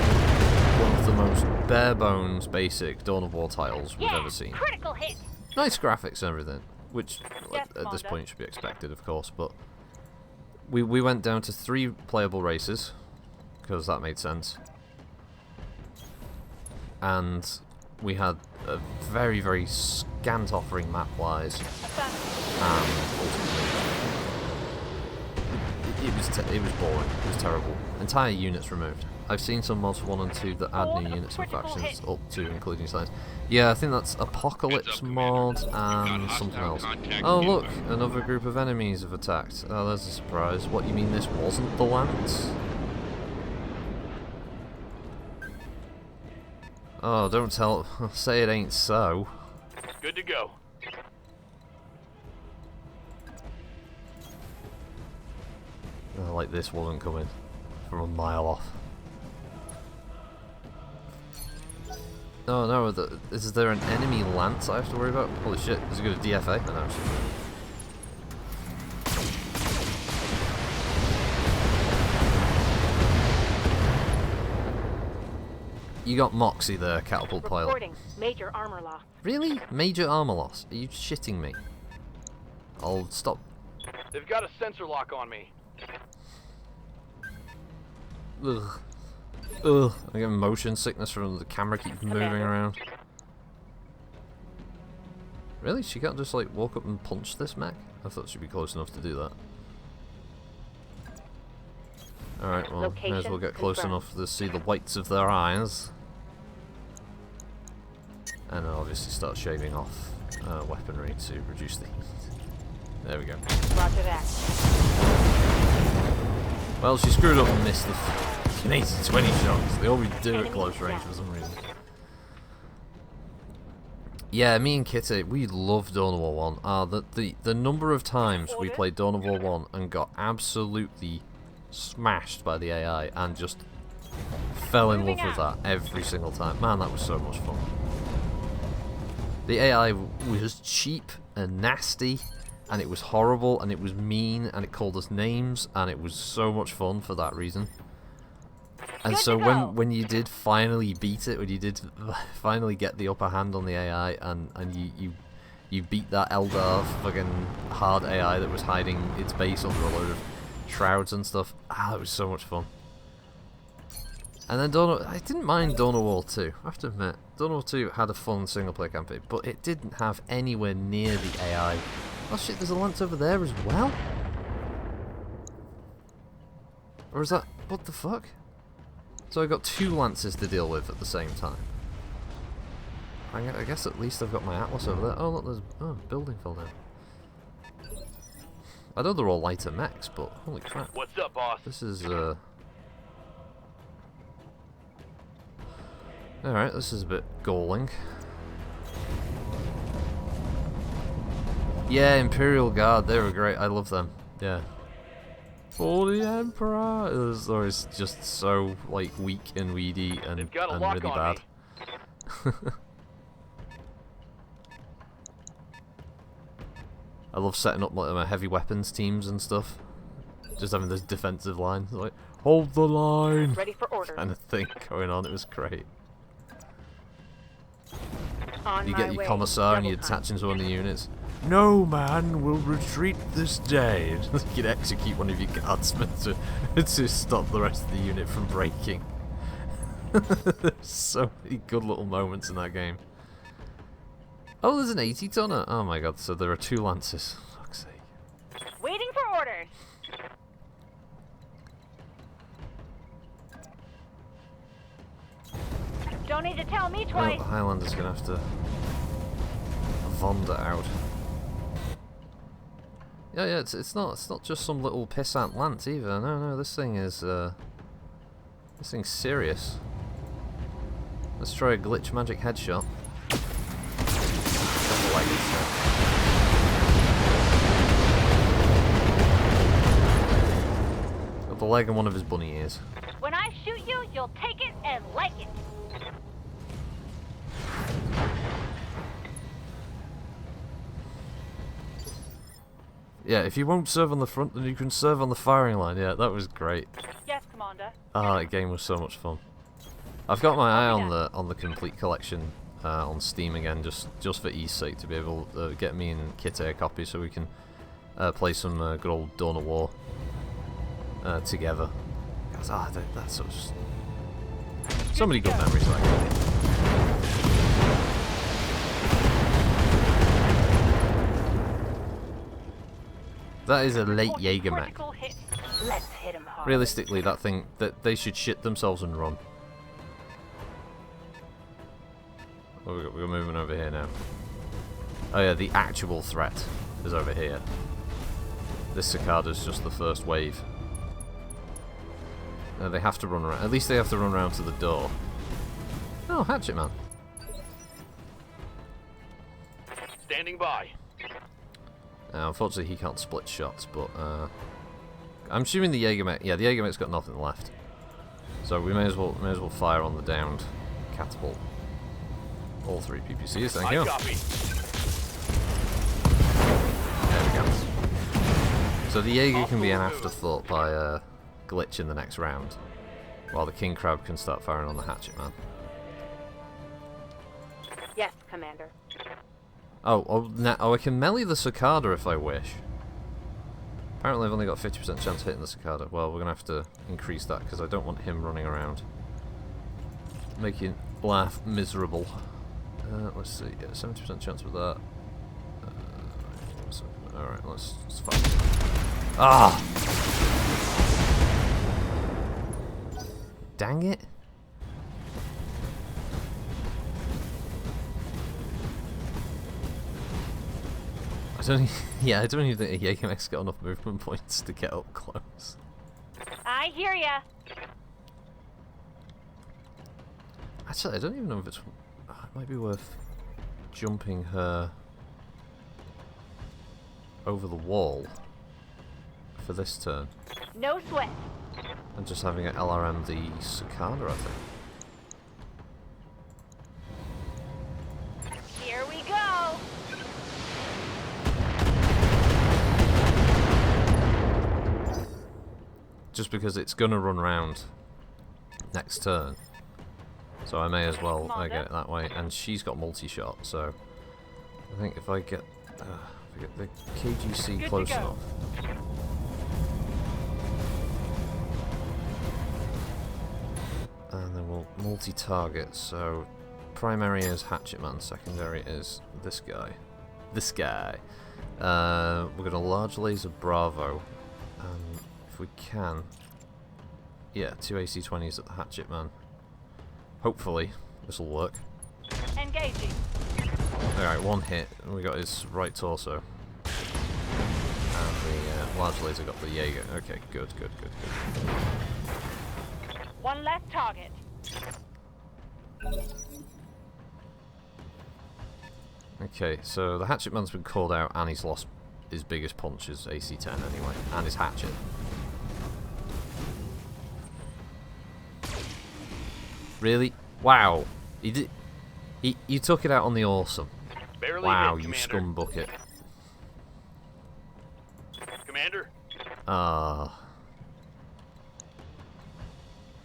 one of the most bare bones, basic Dawn of War titles we've Yeah, ever seen. critical hit. Nice graphics and everything, which Yes, at this Commander. point should be expected, of course. But we went down to 3 playable races because that made sense, and we had a very, very scant offering map-wise. It was boring. It was terrible. Entire units removed. I've seen some mods for 1 and 2 that add new units and factions up to including science. Yeah, I think that's Apocalypse mod and something else. Oh look, another group of enemies have attacked. Oh, there's a surprise. What, you mean this wasn't the Lance? Oh, don't tell. Say it ain't so. Good to go. Oh, like this wasn't coming from a mile off. Oh no, is there an enemy Lance I have to worry about? Holy shit, is it going to DFA? I know. You got Moxie there, catapult pilot. Reporting. Major armor loss. Really? Major armor loss? Are you shitting me? I'll stop. They've got a sensor lock on me. Ugh. Ugh. I get motion sickness from the camera keeps moving Commander. around. Really? She can't just like walk up and punch this mech? I thought she'd be close enough to do that. Alright, well, may as well Location get close confirmed. enough to see the whites of their eyes. And then obviously start shaving off weaponry to reduce the heat. There we go. Roger that. Well, she screwed up and missed the fucking 80-20 shots. They always do at Enemy close range down. for some reason. Yeah, me and Kitty, we love Dawn of War 1. The number of times we Order. played Dawn of War 1 and got absolutely smashed by the AI and just fell in love Moving with that every single time. Man, that was so much fun. The AI was cheap and nasty, and it was horrible, and it was mean, and it called us names, and it was so much fun for that reason. And Good so to go. when you did finally beat it, when you did finally get the upper hand on the AI, and you beat that Eldar fucking hard AI that was hiding its base under a load of shrouds and stuff. Ah, it was so much fun. And then I didn't mind Dawn of War 2, I have to admit. Dawn of War 2 had a fun single player campaign, but it didn't have anywhere near the AI. Oh shit, there's a lance over there as well? Or is that... what the fuck? So I got 2 lances to deal with at the same time. I guess at least I've got my Atlas over there. Oh look, there's... oh, building fell down. I know they're all lighter mechs, but holy crap. What's up, boss? This is, alright, this is a bit galling. Yeah, Imperial Guard, they were great. I love them. Yeah. For the Emperor! It was always just so, like, weak and weedy and really bad. I love setting up like, my heavy weapons teams and stuff. Just having this defensive line. Like, hold the line! Ready for orders. Kind of thing going on. It was great. On You my get your way. commissar and you Double attach him to one of the units. No man will retreat this day. You'd execute one of your guardsmen to stop the rest of the unit from breaking. There's so many good little moments in that game. Oh, there's an 80 tonner. Oh my god, so there are 2 lances. Fuck's sake. Waiting for orders. Don't need to tell me Oh, twice. the Highlander's gonna have to wander out. Yeah, it's not just some little pissant lance either. No, this thing is this thing's serious. Let's try a glitch magic headshot. Got the leg and one of his bunny ears. When I shoot you, you'll take it and like it. Yeah, if you won't serve on the front, then you can serve on the firing line. Yeah, that was great. Yes, Commander. Ah, that game was so much fun. I've got my eye on the complete collection on Steam again, just for ease sake, to be able to get me and Kit a copy so we can play some good old Dawn of War together. That's so many good memories of that game. That is a late Jaeger mech. Critical hit. Let's hit him hard. Realistically, that thing, that they should shit themselves and run. Oh, we're moving over here now. Oh yeah, the actual threat is over here. This cicada's just the first wave. They have to run around. At least they have to run around to the door. Oh, Hatchet Man. Standing by. Unfortunately, he can't split shots, but I'm assuming the Jaegermech. Yeah, the Jaegermech's got nothing left, so we may as well fire on the downed catapult. All 3 PPCs. Thank you. Copy. There we go. So the Jaeger can be an afterthought by glitch in the next round, while the King Crab can start firing on the Hatchet Man. Yes, Commander. I can melee the cicada if I wish. Apparently I've only got 50% chance of hitting the cicada. Well, we're going to have to increase that because I don't want him running around making life miserable. Let's see, yeah, 70% chance with that. Alright, let's fight. Ah! Dang it! I don't even think a Jaegermech's got enough movement points to get up close. I hear ya. Actually, I don't even know if it's... it might be worth jumping her over the wall for this turn. No sweat. And just having an LRM the cicada, I think. Here we go. Just because it's going to run round next turn. So I may as well get it that way. And she's got multi-shot, so I think if I get the KGC Good close to go. enough. And then we'll multi-target, so primary is Hatchet Man, secondary is this guy. This guy. We're going to large laser Bravo, and if we can, yeah, 2 AC-20s at the Hatchet Man. Hopefully, this will work. Engaging. Alright, one hit, and we got his right torso. And the large laser got the Jaeger. Okay, good. One less target. Okay, so the Hatchet Man's been called out, and he's lost his biggest punch, his AC-10 anyway, and his hatchet. Really? Wow. He did. You took it out on the awesome. Barely Wow, hit, you Commander. scum bucket. Commander,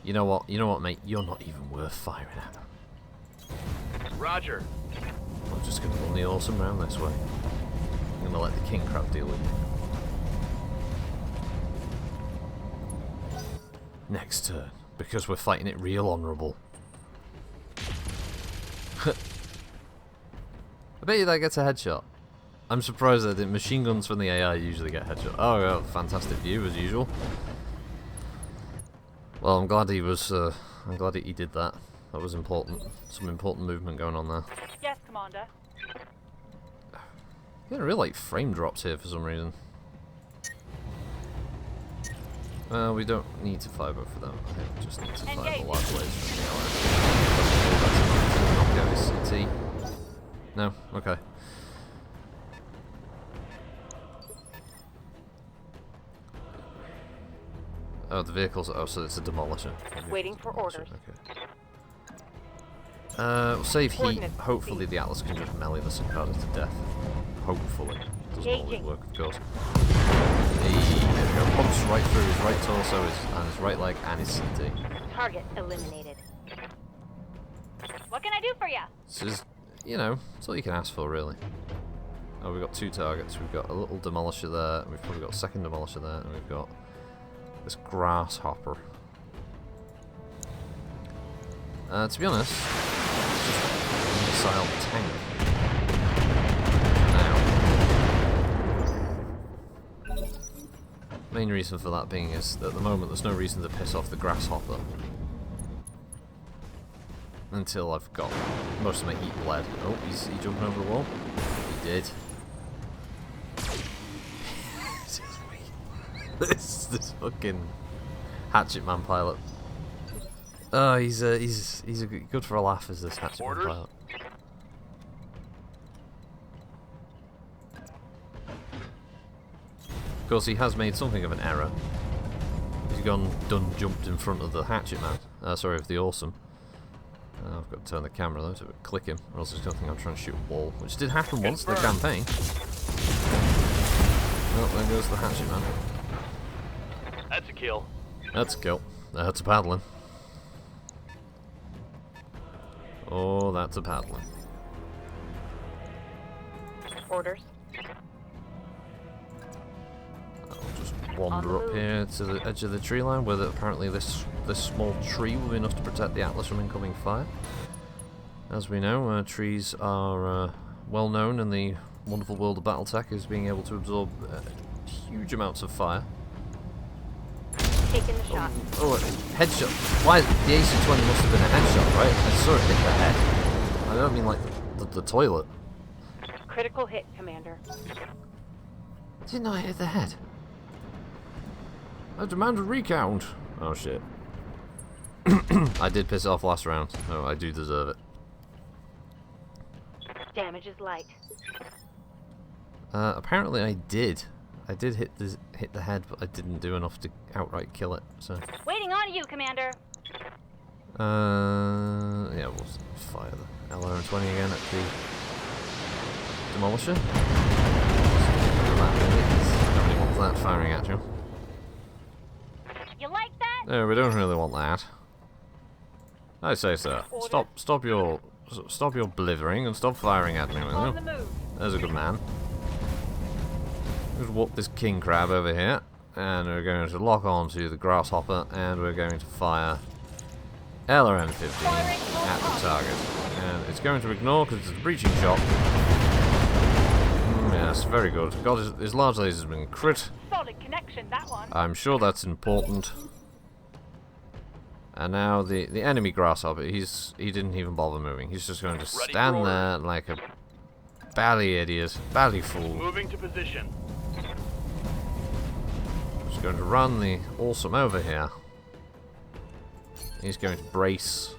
You know what, mate? You're not even worth firing at. Roger. I'm just gonna run the awesome round this way. I'm gonna let the king crab deal with you. Next turn, because we're fighting it real honourable. I bet you that gets a headshot. I'm surprised that machine guns from the AI usually get headshot. Oh, yeah, fantastic view as usual. Well, I'm glad he was. I'm glad he did that. That was important. Some important movement going on there. Yes, Commander. Getting real like frame drops here for some reason. We don't need to fire both of them. I think we just need to fire the large lasers from the LR. Knock out his CT. No? Okay. Oh, the vehicles. Oh, so it's a demolisher. Waiting for orders. Okay. We'll save heat. Coordinates, Hopefully, the Atlas can just melee the Cicada to death. Hopefully. Doesn't always Engaging. work, of course. There we go. Punch right through his right torso and his right leg and his CT. Target eliminated. What can I do for you? This is, you know, it's all you can ask for, really. Oh, we've got two targets. We've got a little demolisher there. We've probably got a second demolisher there. And we've got this grasshopper. To be honest, it's just a missile tank. Now, main reason for that being is that at the moment there's no reason to piss off the grasshopper until I've got most of my heat bled. Oh, is he jumping over the wall? He did. this fucking Hatchet Man pilot. Oh, he's good for a laugh as this Hatchet Man pilot. Of course, he has made something of an error. He's jumped in front of the Hatchet Man. Sorry, of the awesome. I've got to turn the camera though to click him, or else he's going to think I'm trying to shoot a wall, which did happen once in the campaign. Well, there goes the Hatchet Man. That's a kill. That's a kill. That's a paddling. Oh, that's a paddling. Orders. I'll just wander up here to the edge of the tree line, where apparently this small tree will be enough to protect the Atlas from incoming fire. As we know, trees are well known in the wonderful world of Battletech as being able to absorb huge amounts of fire. Taking the shot. Oh, headshot. Why? The AC-20 must have been a headshot, right? I saw it hit the head. I don't mean like the toilet. Critical hit, Commander. Didn't I hit the head? I demand a recount. Oh shit. I did piss it off last round. Oh, I do deserve it. Damage is light. Apparently I did. I did hit the head, but I didn't do enough to outright kill it. So. Waiting on you, Commander. Yeah, we'll fire the LR-20 again at the demolisher. Nobody wants that firing at you. You like that? No, we don't really want that. I say, sir, stop your blithering and stop firing at me with On you. the move. There's a good man. Let's whoop this king crab over here. And we're going to lock on to the grasshopper, and we're going to fire LRM-15 at the target. And it's going to ignore because it's a breaching shot. Yes, very good. God, his large laser's been crit. Solid connection, that one. I'm sure that's important. And now the enemy grasshopper, he didn't even bother moving. He's just going to stand there like a bally idiot, bally fool. Moving to position. Just going to run the awesome over here. He's going to brace,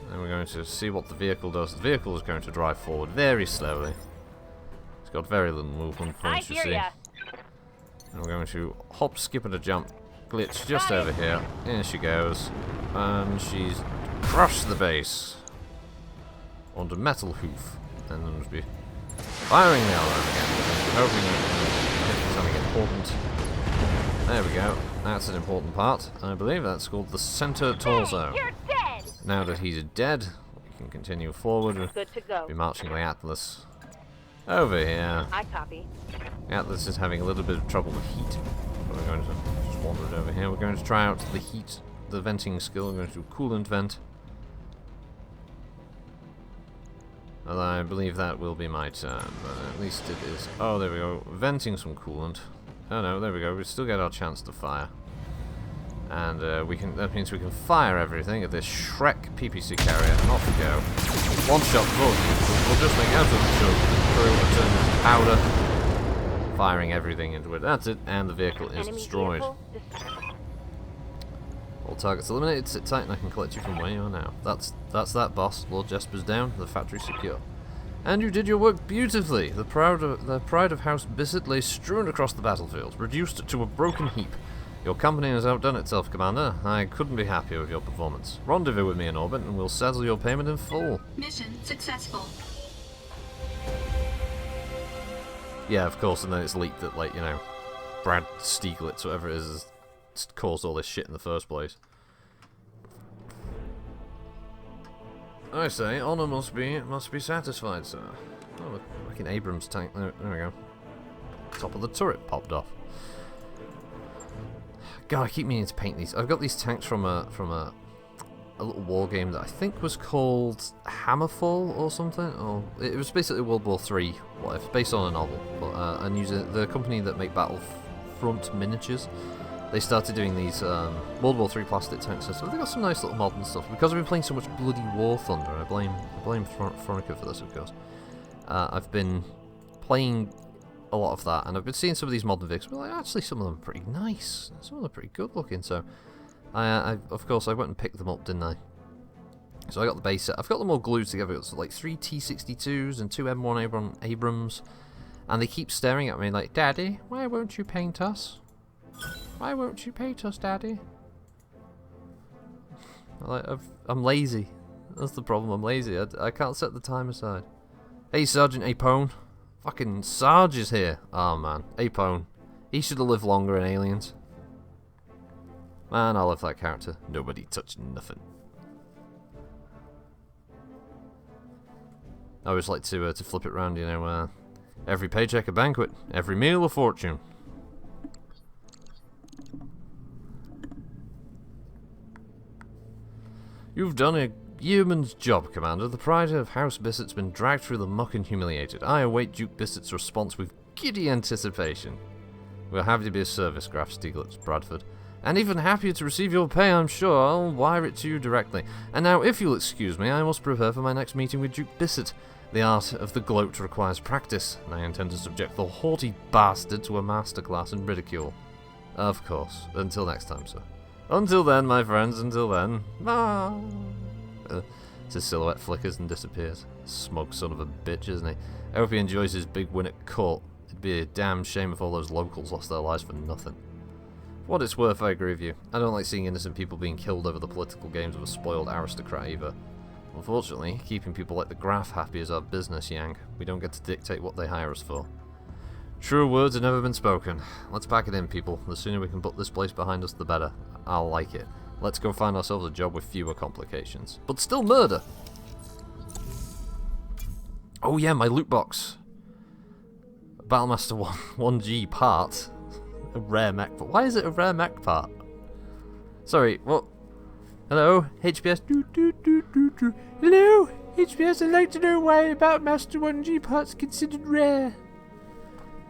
and we're going to see what the vehicle does. The vehicle is going to drive forward very slowly. It's got very little movement points, you see. And we're going to hop, skip, and a jump. Glitch just over here. In she goes. And she's crushed the base onto metal hoof. And then we'll be firing the alarm again. Hoping that it's something important. There we go. That's an important part. I believe that's called the center torso. You're dead. Now that he's dead, we can continue forward. Good to go. Be marching the Atlas over here. I copy. The Atlas is having a little bit of trouble with heat. But we're going to just wander it over here. We're going to try out the heat, the venting skill. We're going to do coolant vent. Well, I believe that will be my turn, but at least it is. Oh, there we go. Venting some coolant. Oh no, there we go. We still get our chance to fire. And we can. That means we can fire everything at this Shrek PPC carrier, and off we go. One shot bullet. We'll just make out of the crew and turn into powder. Firing everything into it. That's it, and the vehicle is destroyed. All targets eliminated. Sit tight and I can collect you from where you are now. That's that, boss. Lord Jesper's down. The factory's secure. And you did your work beautifully. The pride of House Bissett lay strewn across the battlefield, reduced to a broken heap. Your company has outdone itself, Commander. I couldn't be happier with your performance. Rendezvous with me in orbit and we'll settle your payment in full. Mission successful. Yeah, of course, and then it's leaked that, like, you know, Brad Stieglitz, whatever it is, has caused all this shit in the first place. I say, honor must be satisfied, sir. Oh, look, like an Abrams tank. There we go. Top of the turret popped off. God, I keep meaning to paint these. I've got these tanks from a little war game that I think was called Hammerfall or something. Or it was basically World War III, whatever, based on a novel. But and using the company that make Battlefront miniatures. They started doing these World War III plastic tanks and stuff. They've got some nice little modern stuff. Because I've been playing so much bloody War Thunder, I blame Veronica for this, of course. I've been playing a lot of that, and I've been seeing some of these modern vehicles. But like, actually, some of them are pretty nice. Some of them are pretty good looking. So, of course, I went and picked them up, didn't I? So I got the base set. I've got them all glued together. It's like 3 T-62s and 2 M1 Abrams, and they keep staring at me like, "Daddy, why won't you paint us? Why won't you paint us, Daddy?" I'm lazy. That's the problem. I'm lazy. I can't set the time aside. Hey, Sergeant Apone. Fucking Sarge is here. Oh, man. Apone. He should have lived longer in Aliens. Man, I love that character. Nobody touched nothing. I always like to flip it around, you know, every paycheck a banquet, every meal a fortune. You've done a yeoman's job, Commander. The pride of House Bissett's been dragged through the muck and humiliated. I await Duke Bissett's response with giddy anticipation. We're happy to be of service, Graf Stieglitz, Bradford. And even happier to receive your pay, I'm sure. I'll wire it to you directly. And now, if you'll excuse me, I must prepare for my next meeting with Duke Bissett. The art of the gloat requires practice, and I intend to subject the haughty bastard to a masterclass in ridicule. Of course. Until next time, sir. Until then, my friends, until then. Ah. His silhouette flickers and disappears. Smug son of a bitch, isn't he? I hope he enjoys his big win at court. It'd be a damn shame if all those locals lost their lives for nothing. For what it's worth, I agree with you. I don't like seeing innocent people being killed over the political games of a spoiled aristocrat either. Unfortunately, keeping people like the Graf happy is our business, Yang. We don't get to dictate what they hire us for. Truer words have never been spoken. Let's pack it in, people. The sooner we can put this place behind us, the better. I'll like it. Let's go find ourselves a job with fewer complications. But still murder! Oh yeah, my loot box. Battlemaster 1G part. A rare mech part. Why is it a rare mech part? Sorry, what? Hello, HPS. Hello, HPS. I'd like to know why Battlemaster 1G part's considered rare.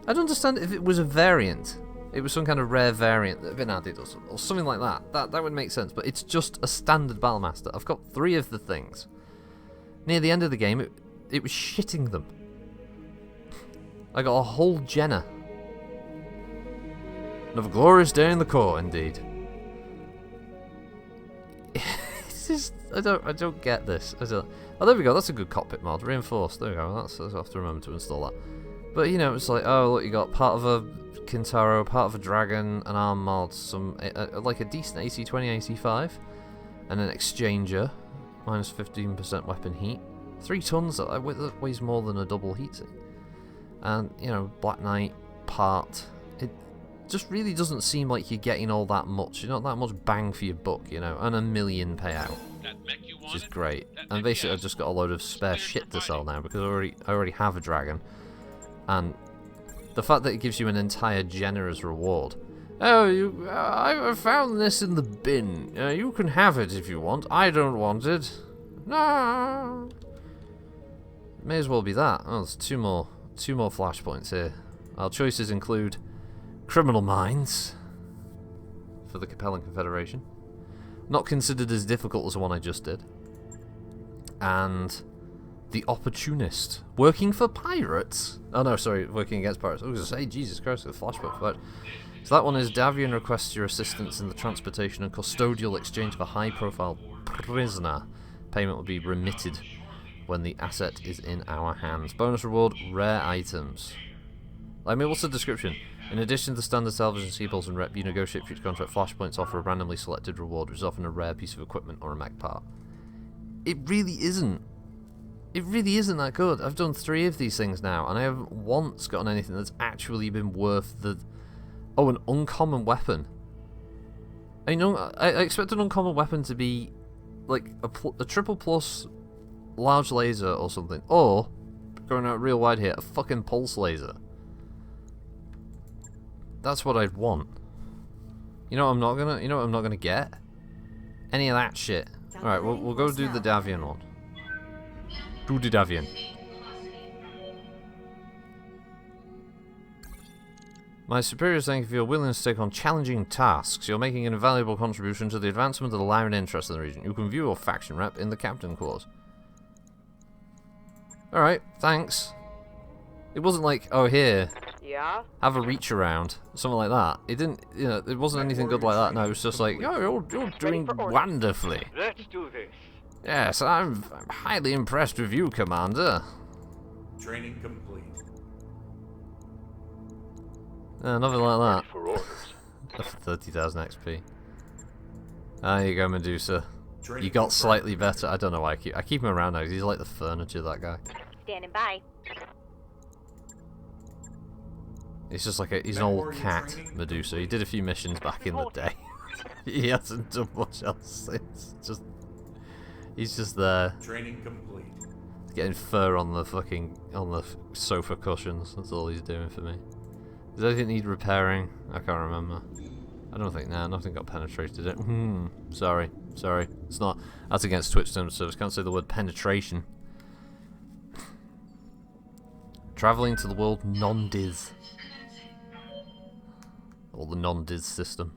I'd understand if it was a variant. It was some kind of rare variant that had been added or something like that. That would make sense, but it's just a standard Battlemaster. I've got 3 of the things. Near the end of the game, it was shitting them. I got a whole Jenner. Another glorious day in the Corps, indeed. It's just, I don't get this. Oh, there we go. That's a good cockpit mod. Reinforced. There we go. I'll have to remember to install that. But you know, it's like, oh look, you got part of a Kintaro, part of a Dragon, an ARM mod, some like a decent AC-20, AC-5, and an Exchanger, minus 15% weapon heat, 3 tons that weighs more than a double heatsink, and you know, Black Knight part. It just really doesn't seem like you're getting all that much. You're not that much bang for your buck, you know, and $1 million payout, which is great. And basically, I've just got a load of spare shit to sell now because I already have a Dragon. And the fact that it gives you an entire Jenner as reward. Oh, I found this in the bin. You can have it if you want. I don't want it. No. May as well be that. Oh, there's two more flashpoints here. Our choices include Criminal Minds for the Capellan Confederation. Not considered as difficult as the one I just did. And the Opportunist. Working for pirates? Oh no, sorry, working against pirates. I was going to say, Jesus Christ, the flashback for that. So that one is Davian requests your assistance in the transportation and custodial exchange of a high-profile prisoner. Payment will be remitted when the asset is in our hands. Bonus reward, rare items. I mean, what's the description? In addition to the standard salvage and seaballs and rep, you negotiate future contract flashpoints, offer a randomly selected reward, which is often a rare piece of equipment or a mech part. It really isn't. It really isn't that good. I've done 3 of these things now, and I haven't once gotten anything that's actually been worth the... Oh, an uncommon weapon. I know. I expect an uncommon weapon to be like a triple plus large laser or something, or going out real wide here, a fucking pulse laser. That's what I'd want. You know what I'm not gonna. You know what I'm not gonna get? Any of that shit. All right, we'll go do the Davian one. Do the Davian. My superiors thank you for your willingness to take on challenging tasks. You're making an invaluable contribution to the advancement of the Lyran interest in the region. You can view your faction rep in the Captain Clause. Alright, thanks. It wasn't like, oh here, Yeah? have a reach around, something like that. It didn't, you know, it wasn't anything good like that. No, it was just like, oh, you're doing wonderfully. Let's do this. Yes, I'm highly impressed with you, Commander. Training complete. Nothing like For orders. that. 30,000 XP. There you go, Medusa. Training You got confirmed. slightly better. I don't know why I keep him around now, 'cause he's like the furniture, that guy. Standing by. He's just like he's an old cat, Medusa. He did a few missions back in the day. He hasn't done much else. It's just... He's just there, Training complete. getting fur on the sofa cushions. That's all he's doing for me. Does anything need repairing? I can't remember. I don't think. Nah, nothing got penetrated. Sorry. It's not. That's against Twitch terms of service. Can't say the word penetration. Traveling to the world non-Diz. Or the non-Diz system.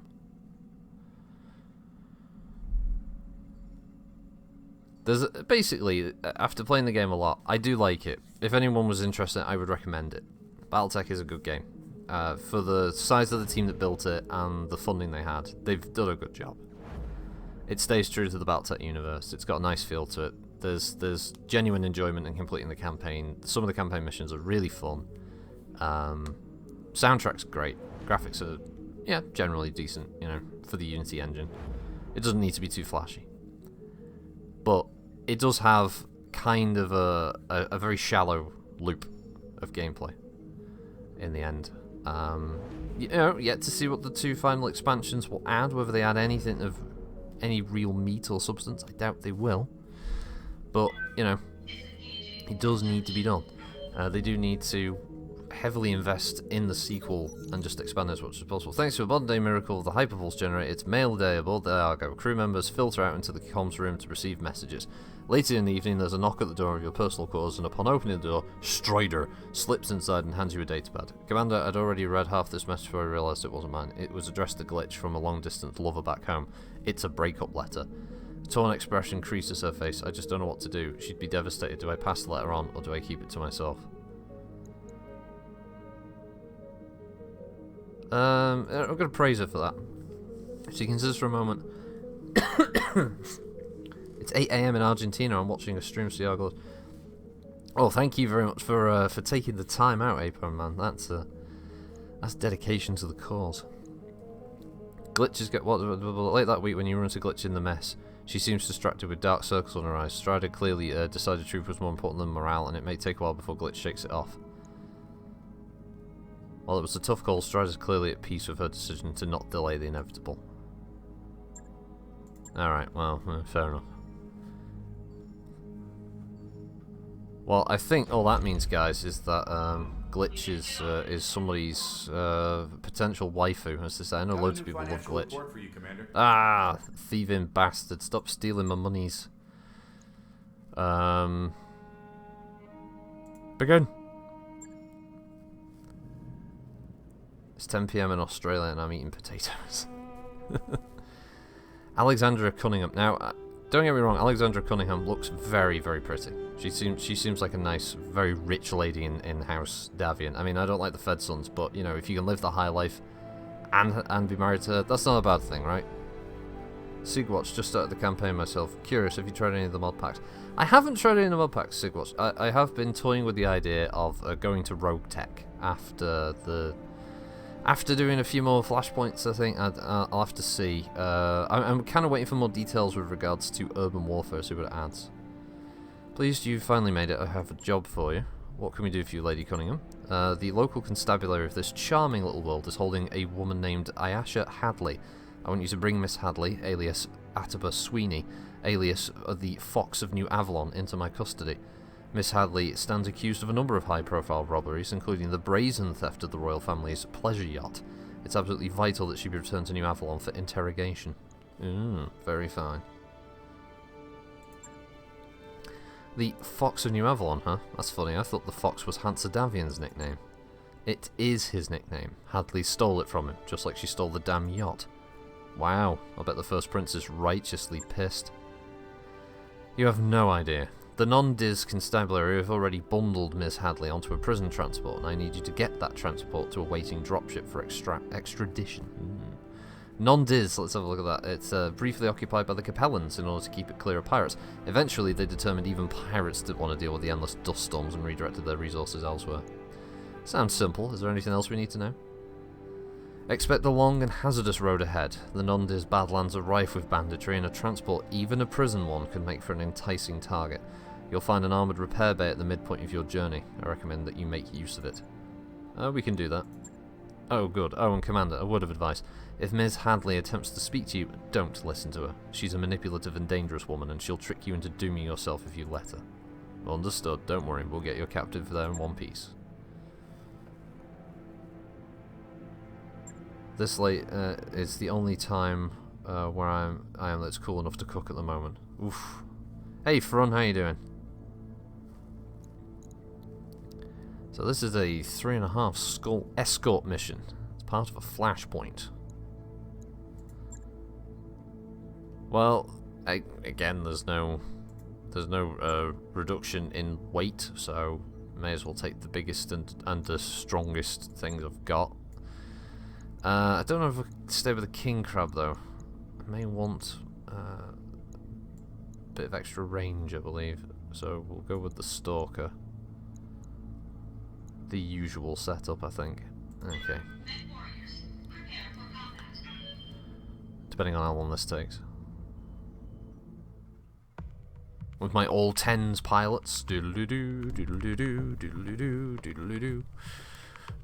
There's basically, after playing the game a lot, I do like it. If anyone was interested, I would recommend it. Battletech is a good game. For the size of the team that built it and the funding they had, they've done a good job. It stays true to the Battletech universe. It's got a nice feel to it. There's genuine enjoyment in completing the campaign. Some of the campaign missions are really fun. Soundtrack's great. Graphics are, yeah, generally decent, you know, for the Unity engine. It doesn't need to be too flashy. But it does have kind of a very shallow loop of gameplay in the end. You know, yet to see what the 2 final expansions will add, whether they add anything of any real meat or substance. I doubt they will. But, you know, it does need to be done. They do need to heavily invest in the sequel and just expand as much as possible. Thanks to a modern day miracle of the hyperpulse generator, it's mail day aboard the Argo. Crew members filter out into the comms room to receive messages. Later in the evening, there's a knock at the door of your personal quarters, and upon opening the door, Strider slips inside and hands you a datapad. Commander, I'd already read half this message before I realised it wasn't mine. It was addressed to Glitch from a long-distance lover back home. It's a breakup letter. A torn expression creases her face. I just don't know what to do. She'd be devastated. Do I pass the letter on, or do I keep it to myself? I'm going to praise her for that. She considers for a moment. It's 8 AM in Argentina. I'm watching a stream. See how good. Oh, thank you very much for taking the time out, Apo man. That's dedication to the cause. Glitches get what late that week when you run into Glitch in the mess. She seems distracted with dark circles on her eyes. Strider clearly decided truth was more important than morale, and it may take a while before Glitch shakes it off. While it was a tough call, Strider's clearly at peace with her decision to not delay the inevitable. Alright, well, fair enough. Well, I think all that means, guys, is that Glitch is somebody's potential waifu, as they say. I know loads of people love Glitch. For you, Commander. Ah, thieving bastard! Stop stealing my monies. Begin. It's 10 PM in Australia, and I'm eating potatoes. Alexandra Cunningham. Now, don't get me wrong. Alexandra Cunningham looks very, very pretty. She seems like a nice, very rich lady in House Davian. I mean, I don't like the Fed Sons, but you know, if you can live the high life and be married to her, that's not a bad thing, right? Sigwatch, just started the campaign myself. Curious, have you tried any of the mod packs? I haven't tried any of the mod packs, Sigwatch. I have been toying with the idea of going to Rogue Tech after doing a few more flashpoints. I think I'll have to see. I'm kind of waiting for more details with regards to urban warfare, see what it adds. Pleased you finally made it. I have a job for you. What can we do for you, Lady Cunningham? The local constabulary of this charming little world is holding a woman named Ayasha Hadley. I want you to bring Miss Hadley, alias Ataba Sweeney, alias the Fox of New Avalon, into my custody. Miss Hadley stands accused of a number of high-profile robberies, including the brazen theft of the royal family's pleasure yacht. It's absolutely vital that she be returned to New Avalon for interrogation. Very fine. The Fox of New Avalon, huh? That's funny. I thought the Fox was Hansa Davian's nickname. It is his nickname. Hadley stole it from him, just like she stole the damn yacht. Wow, I bet the First Prince is righteously pissed. You have no idea. The non-Diz constabulary have already bundled Miss Hadley onto a prison transport, and I need you to get that transport to a waiting dropship for extradition. Non-Diz, let's have a look at that. It's briefly occupied by the Capellans in order to keep it clear of pirates. Eventually, they determined even pirates didn't want to deal with the endless dust storms and redirected their resources elsewhere. Sounds simple. Is there anything else we need to know? Expect a long and hazardous road ahead. The non-Diz badlands are rife with banditry, and a transport, even a prison one, could make for an enticing target. You'll find an armoured repair bay at the midpoint of your journey. I recommend that you make use of it. We can do that. Oh, good. Oh, and Commander, a word of advice. If Ms. Hadley attempts to speak to you, don't listen to her. She's a manipulative and dangerous woman, and she'll trick you into dooming yourself if you let her. Understood. Don't worry. We'll get your captive there in one piece. This late is the only time where I am that's cool enough to cook at the moment. Oof. Hey, Fron, how you doing? So this is a 3.5 skull escort mission. It's part of a flashpoint. Well, again, there's no reduction in weight, so may as well take the biggest and the strongest things I've got. I don't know if I can stay with the king crab though. I may want a bit of extra range, I believe. So we'll go with the stalker. The usual setup, I think. Okay. Depending on how long this takes. With my all tens pilots. Doodle-doo-doo, doodle-doo-doo, doodle-doo-doo, doodle-doo-doo.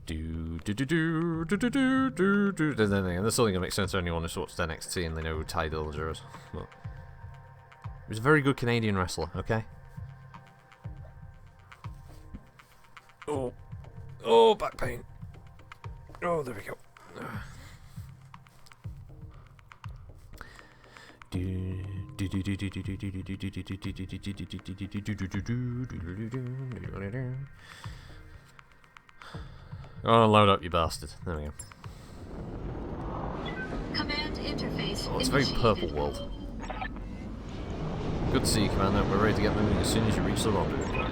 Do-do-do-do-do-do-do-do. This only gonna make sense to anyone who's watched NXT and they know who Ty Dillinger is. But he was a very good Canadian wrestler, okay? Oh. Oh, back pain. Oh, there we go. Oh, load up, you bastard. There we go. Command interface Oh, it's a very initiated. purple world. Good to see you, Commander. We're ready to get moving as soon as you reach the rendezvous point.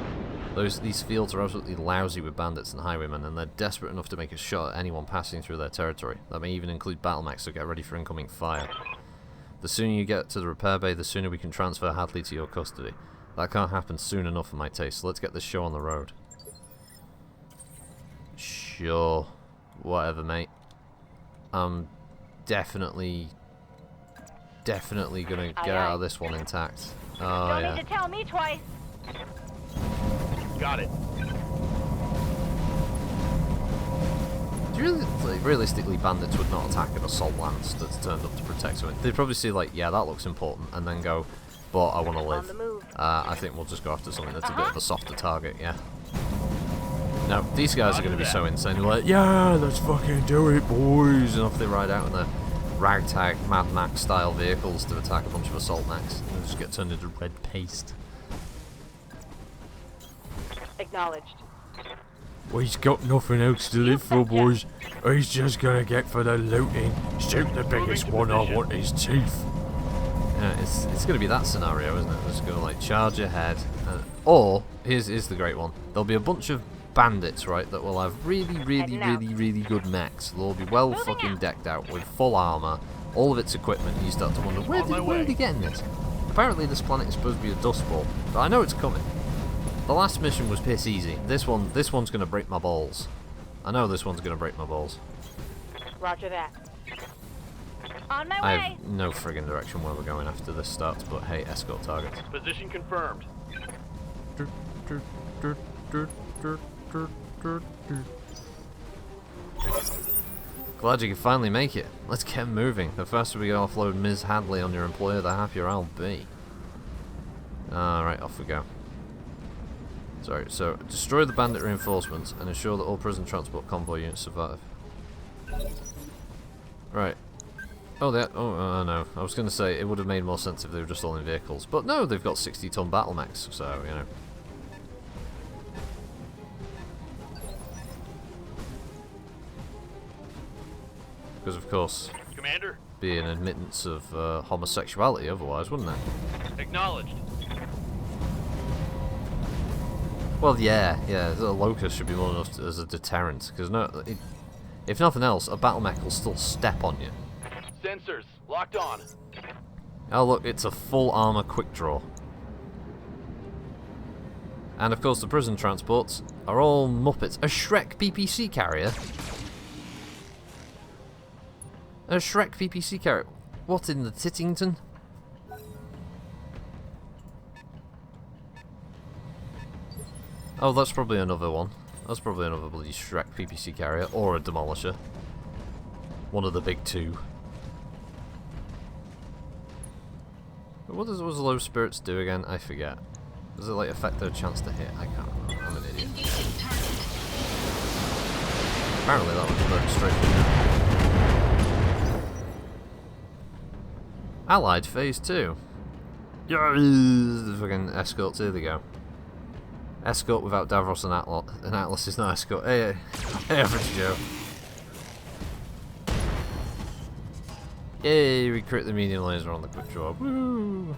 These fields are absolutely lousy with bandits and highwaymen, and they're desperate enough to make a shot at anyone passing through their territory. That may even include Battletech, so get ready for incoming fire. The sooner you get to the repair bay, the sooner we can transfer Hadley to your custody. That can't happen soon enough for my taste, so let's get this show on the road. Sure. Whatever, mate. I'm definitely gonna get out of this one intact. Oh, Don't yeah. need to tell me twice. Got it. Do you really, like, realistically, bandits would not attack an assault lance that's turned up to protect something? They'd probably see, like, yeah, that looks important, and then go, but I want to On live. the move. I think we'll just go after something that's a bit of a softer target, yeah. No, these guys are going to be so insane. They're like, yeah, let's fucking do it, boys! And off they ride out in their ragtag Mad Max style vehicles to attack a bunch of assault mechs. And they just get turned into red paste. Acknowledged. Well, he's got nothing else to live for, boys. He's just gonna get for the looting. Shoot the biggest one, I want his teeth. Yeah, it's gonna be that scenario, isn't it? They're just gonna like charge ahead, or here's the great one. There'll be a bunch of bandits, right, that will have really good mechs. They'll all be well fucking decked out with full armor, all of its equipment, and you start to wonder where are they getting this? Apparently, this planet is supposed to be a dust bowl, but I know it's coming. The last mission was piss easy. This one's gonna break my balls. I know this one's gonna break my balls. Roger that. On my I way. have no friggin' direction where we're going after this starts, but hey, escort targets. Position confirmed. Glad you can finally make it. Let's get moving. The faster we can offload Ms. Hadley on your employer, the happier I'll be. Alright, off we go. Sorry, so destroy the bandit reinforcements and ensure that all prison transport convoy units survive. Right. Oh, no. I was going to say it would have made more sense if they were just all in vehicles. But no, they've got 60-ton battle mechs, so, you know. Because, of course, Commander, be an admittance of homosexuality otherwise, wouldn't it? acknowledged. Well, yeah, the locust should be more enough as a deterrent, because if nothing else, a battle mech will still step on you. Sensors locked on. Oh look, it's a full armor quick draw. And of course the prison transports are all Muppets. A Shrek PPC carrier? A Shrek PPC carrier? What in the Tittington? Oh, that's probably another one. That's probably another bloody Shrek PPC carrier, or a Demolisher. One of the big two. What does low spirits do again? I forget. Does it like affect their chance to hit? I can't remember. I'm an idiot. Engaging target. Apparently that was blown straight from there. Allied Phase 2. Yes! The fucking escorts, here they go. Escort without Davros and Atlas is not escort. Hey, average Joe. Yay, we crit the medium laser on the quick draw. Woo!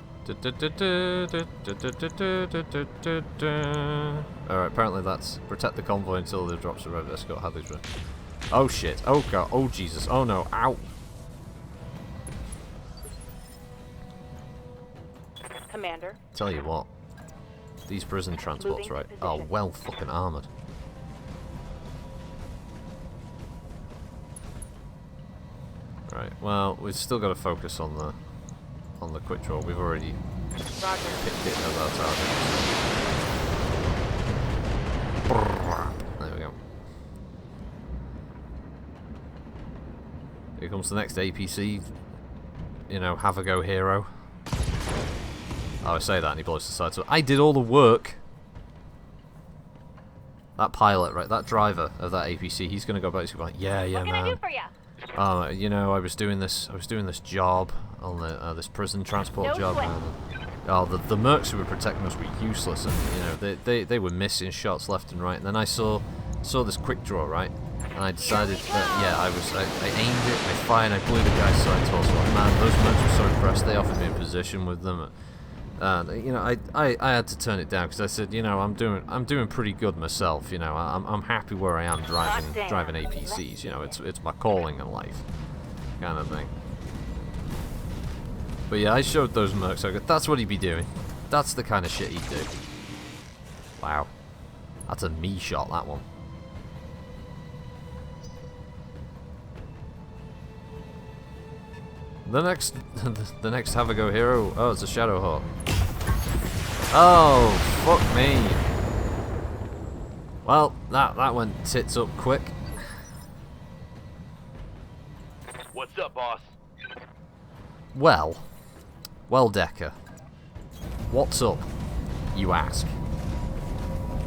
Alright, apparently that's protect the convoy until the drops arrive. Escort Hadley's run. Oh shit. Oh god. Oh Jesus. Oh no. Ow. Commander. Tell you what. These prison transports, Moving right, to are position. well fucking armoured. Right, well, we've still got to focus on the quick draw. We've already Roger. picked it as our target. There we go. Here comes the next APC. You know, have a go hero. Oh, I say that and he blows the side. So I did all the work. that pilot, right, that driver of that APC, he's gonna go back to like, yeah, What can I do man. for you? You know, I was doing this job on the this prison transport No job. sweat. Oh, the mercs who were protecting us were useless, and you know they were missing shots left and right. And then I saw this quick draw, right, and I decided that yeah, I aimed it, I fired, I blew the guy's side torso off. Man, those mercs were so impressed. They offered me a position with them. And you know, I had to turn it down because I said, you know, I'm doing pretty good myself. You know, I'm happy where I am driving APCs. You know, it's my calling in life, kind of thing. But yeah, I showed those mercs. I go, that's what he'd be doing. That's the kind of shit he'd do. Wow, that's a me shot, that one. The next have a go hero. Oh, it's a Shadowhawk. Oh, fuck me. Well, that went tits up quick. What's up, boss? Well, Decker. What's up, you ask?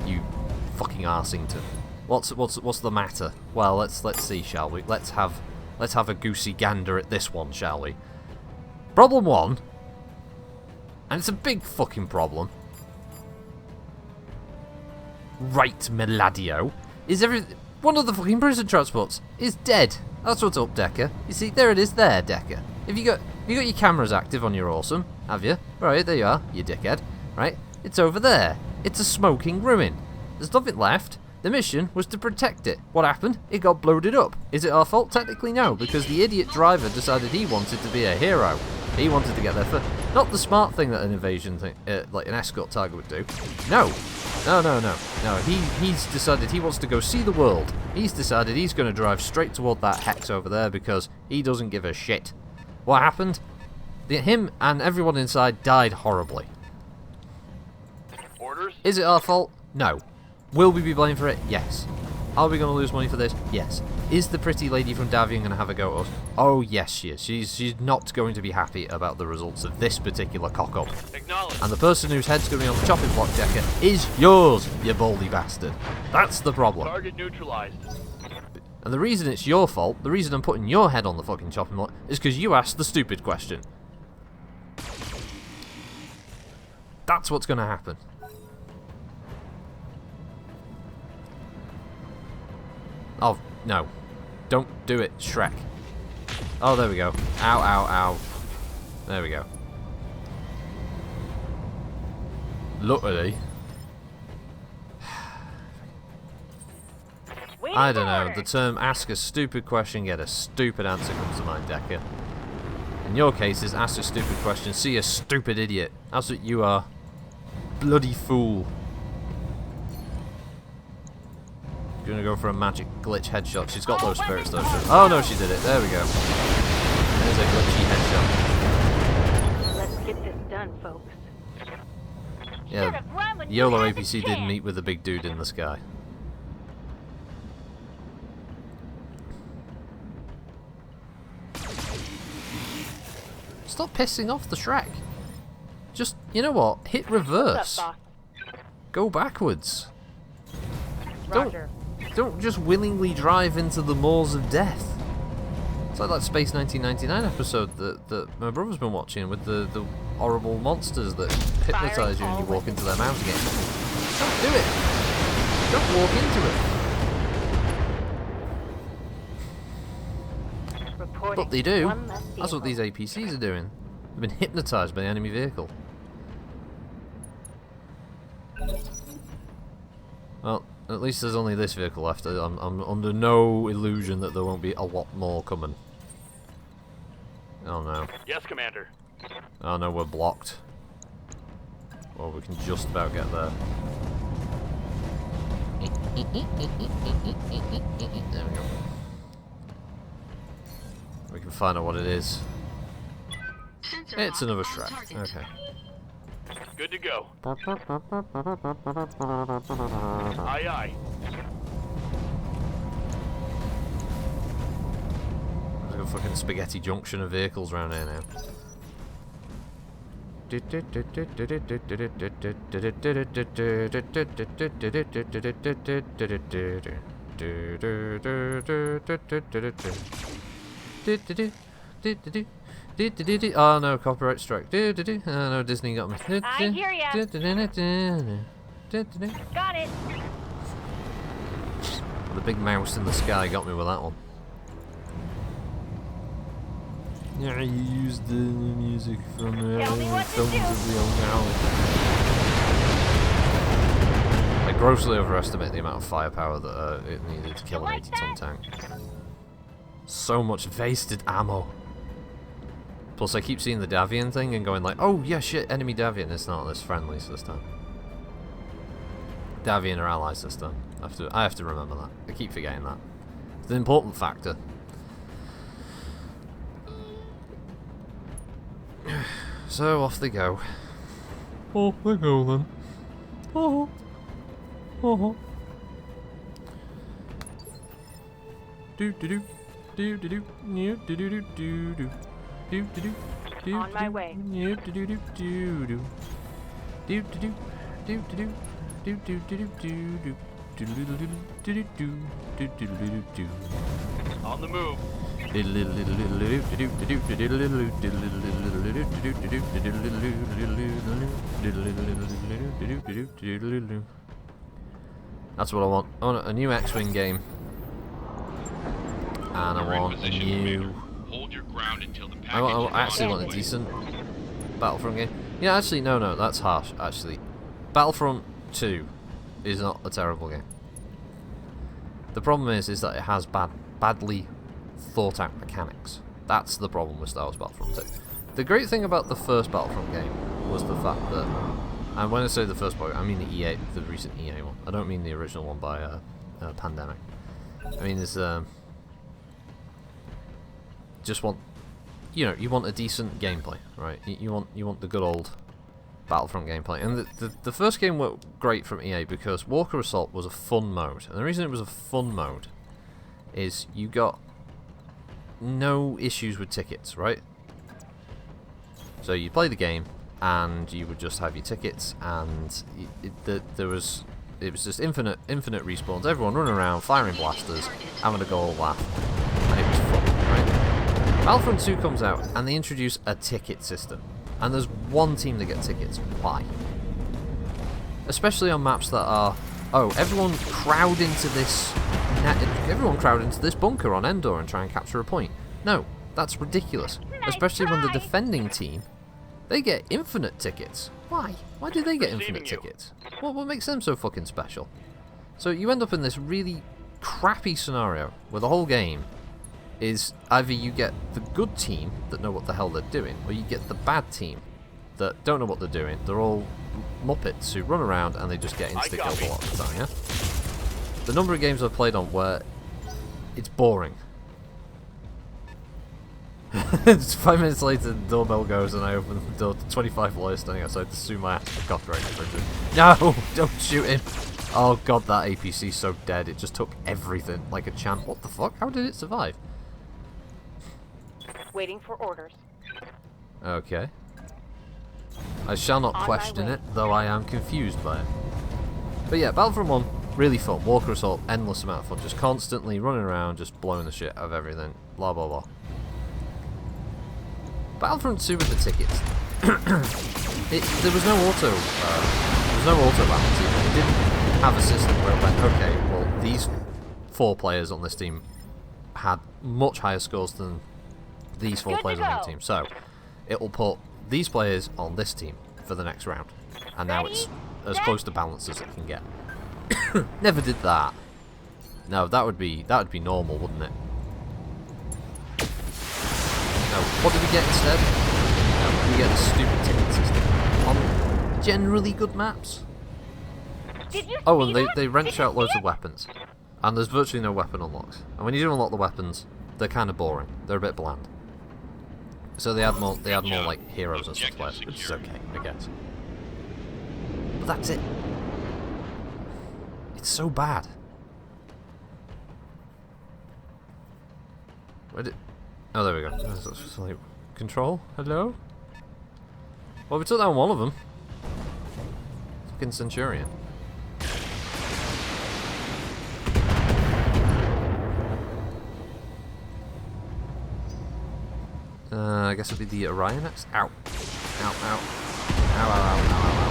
You fucking Arsington. What's the matter? Well, let's see, shall we? Let's have a goosey gander at this one, shall we? Problem one, and it's a big fucking problem. Right, Meladio, is one of the fucking prison transports is dead. That's what's up, Decker. You see, there it is, there, Decker. Have you got your cameras active on your awesome? Have you? Right, there you are, you dickhead. Right, it's over there. It's a smoking ruin. There's nothing left. The mission was to protect it. What happened? It got bloated up. Is it our fault? Technically no, because the idiot driver decided he wanted to be a hero. He wanted to get there first. Not the smart thing that an invasion thing, like an escort target would do. No. He's decided he wants to go see the world. He's decided he's going to drive straight toward that hex over there because he doesn't give a shit. What happened? Him and everyone inside died horribly. Orders? Is it our fault? No. Will we be blamed for it? Yes. Are we going to lose money for this? Yes. Is the pretty lady from Davian going to have a go at us? Oh, yes, she is. She's not going to be happy about the results of this particular cock-up. Acknowledge. And the person whose head's going to be on the chopping block, Decker, is yours, you baldy bastard. That's the problem. Target neutralized. And the reason it's your fault, the reason I'm putting your head on the fucking chopping block, is because you asked the stupid question. That's what's going to happen. Oh, no. Don't do it, Shrek. Oh, there we go. Ow, ow, ow. There we go. Luckily. I don't know. The term ask a stupid question, get a stupid answer comes to mind, Decker. In your case, it's ask a stupid question, see a stupid idiot. That's what you are. Bloody fool. Gonna go for a magic glitch headshot. She's got those spirits though. Oh no, she did it. There we go. There's a glitchy headshot. Let's get this done, folks. Yeah, Should've run when you YOLO had the APC did chance. meet with the big dude in the sky. Stop pissing off the Shrek. Just, you know what? Hit reverse. What's up, Go backwards. boss? Roger. Don't just willingly drive into the maws of death. It's like that Space 1999 episode that my brother's been watching with the horrible monsters that hypnotise you and you walk into their mouth again. Don't do it. Don't walk into it. Reporting. But they do. One less That's what these vehicle. APCs are doing. They've been hypnotised by the enemy vehicle. Well, at least there's only this vehicle left. I'm under no illusion that there won't be a lot more coming. Oh no. Yes, Commander. Oh no, we're blocked. Well, we can just about get there. There we go. We can find out what it is. Sensor It's lock another on Shrek. target. Okay. Good to go. Aye, aye. There's a fucking spaghetti junction of vehicles around here now. Oh no, copyright strike. Oh no, Disney got me. I hear ya. Got it. The big mouse in the sky got me with that one. Yeah, you used the music from Tell me what to films do. of the old now. I grossly overestimate the amount of firepower that it needed to kill You an like 80-ton tank. So much wasted ammo. Plus, I keep seeing the Davian thing and going like, oh yeah, shit, enemy Davian. It's not. It's friendlies this time. Davian are allies this time. I have to remember that. I keep forgetting that. It's an important factor. So off they go. Off they go then. Oh. Oh. Do do do do do do do do do do do do do do. On my way. Do do do do do do do do do do do do do do. On the move. That's what I want. I want a new X-Wing game. And I want a new... Hold your ground until the package I actually want a decent Battlefront game. Yeah, actually, no, that's harsh, actually. Battlefront 2 is not a terrible game. The problem is that it has badly thought out mechanics. That's the problem with Star Wars Battlefront 2. The great thing about the first Battlefront game was the fact that, and when I say the first part, I mean the recent EA one. I don't mean the original one by Pandemic. I mean there's just want, you want a decent gameplay, right? You want the good old Battlefront gameplay. And the first game worked great from EA because Walker Assault was a fun mode. And the reason it was a fun mode is you got no issues with tickets, right? So you play the game and you would just have your tickets, and it was just infinite respawns, everyone running around, firing blasters, having a go all laugh, and it was fun, right? Battlefront 2 comes out and they introduce a ticket system, and there's one team that get tickets. Why? Especially on maps that are, oh, everyone crowd into this bunker on Endor and try and capture a point. No, that's ridiculous. Especially when the defending team, they get infinite tickets. Why? Why do they get infinite tickets? What makes them so fucking special? So you end up in this really crappy scenario where the whole game is either you get the good team that know what the hell they're doing, or you get the bad team that don't know what they're doing. They're all muppets who run around and they just get insta-killed a lot of the time, yeah? The number of games I've played on where it's boring. It's 5 minutes later, the doorbell goes and I open the door to 25 lawyers standing outside to sue my ass for copyright infringement. No! Don't shoot him! Oh god, that APC's so dead. It just took everything like a champ. What the fuck? How did it survive? Waiting for orders. Okay. I shall not question it, though I am confused by it. But yeah, Battlefront 1, really fun. Walker Assault, endless amount of fun. Just constantly running around, just blowing the shit out of everything. Blah, blah, blah. Battlefront 2 with the tickets. There was no auto balance. It didn't have a system where it went, okay, well, these 4 players on this team had much higher scores than these 4 players on the other team. So, it will put these players on this team for the next round. And now it's as close to balance as it can get. Never did that. No, that would be normal, wouldn't it? No, what did we get instead? No, we get a stupid ticket system on generally good maps. Did you Oh, see and that? they wrench Did you out loads see of it? weapons. And there's virtually no weapon unlocks. And when you do unlock the weapons, they're kind of boring. They're a bit bland. So they add more like heroes and stuff like that, which is okay, I guess. But that's it. It's so bad. Where did... Oh, there we go. That's like, control? Hello? Well, we took down one of them. Fucking Centurion. I guess it'll be the Orion next. Ow. Ow, ow. Ow, ow, ow, ow, ow,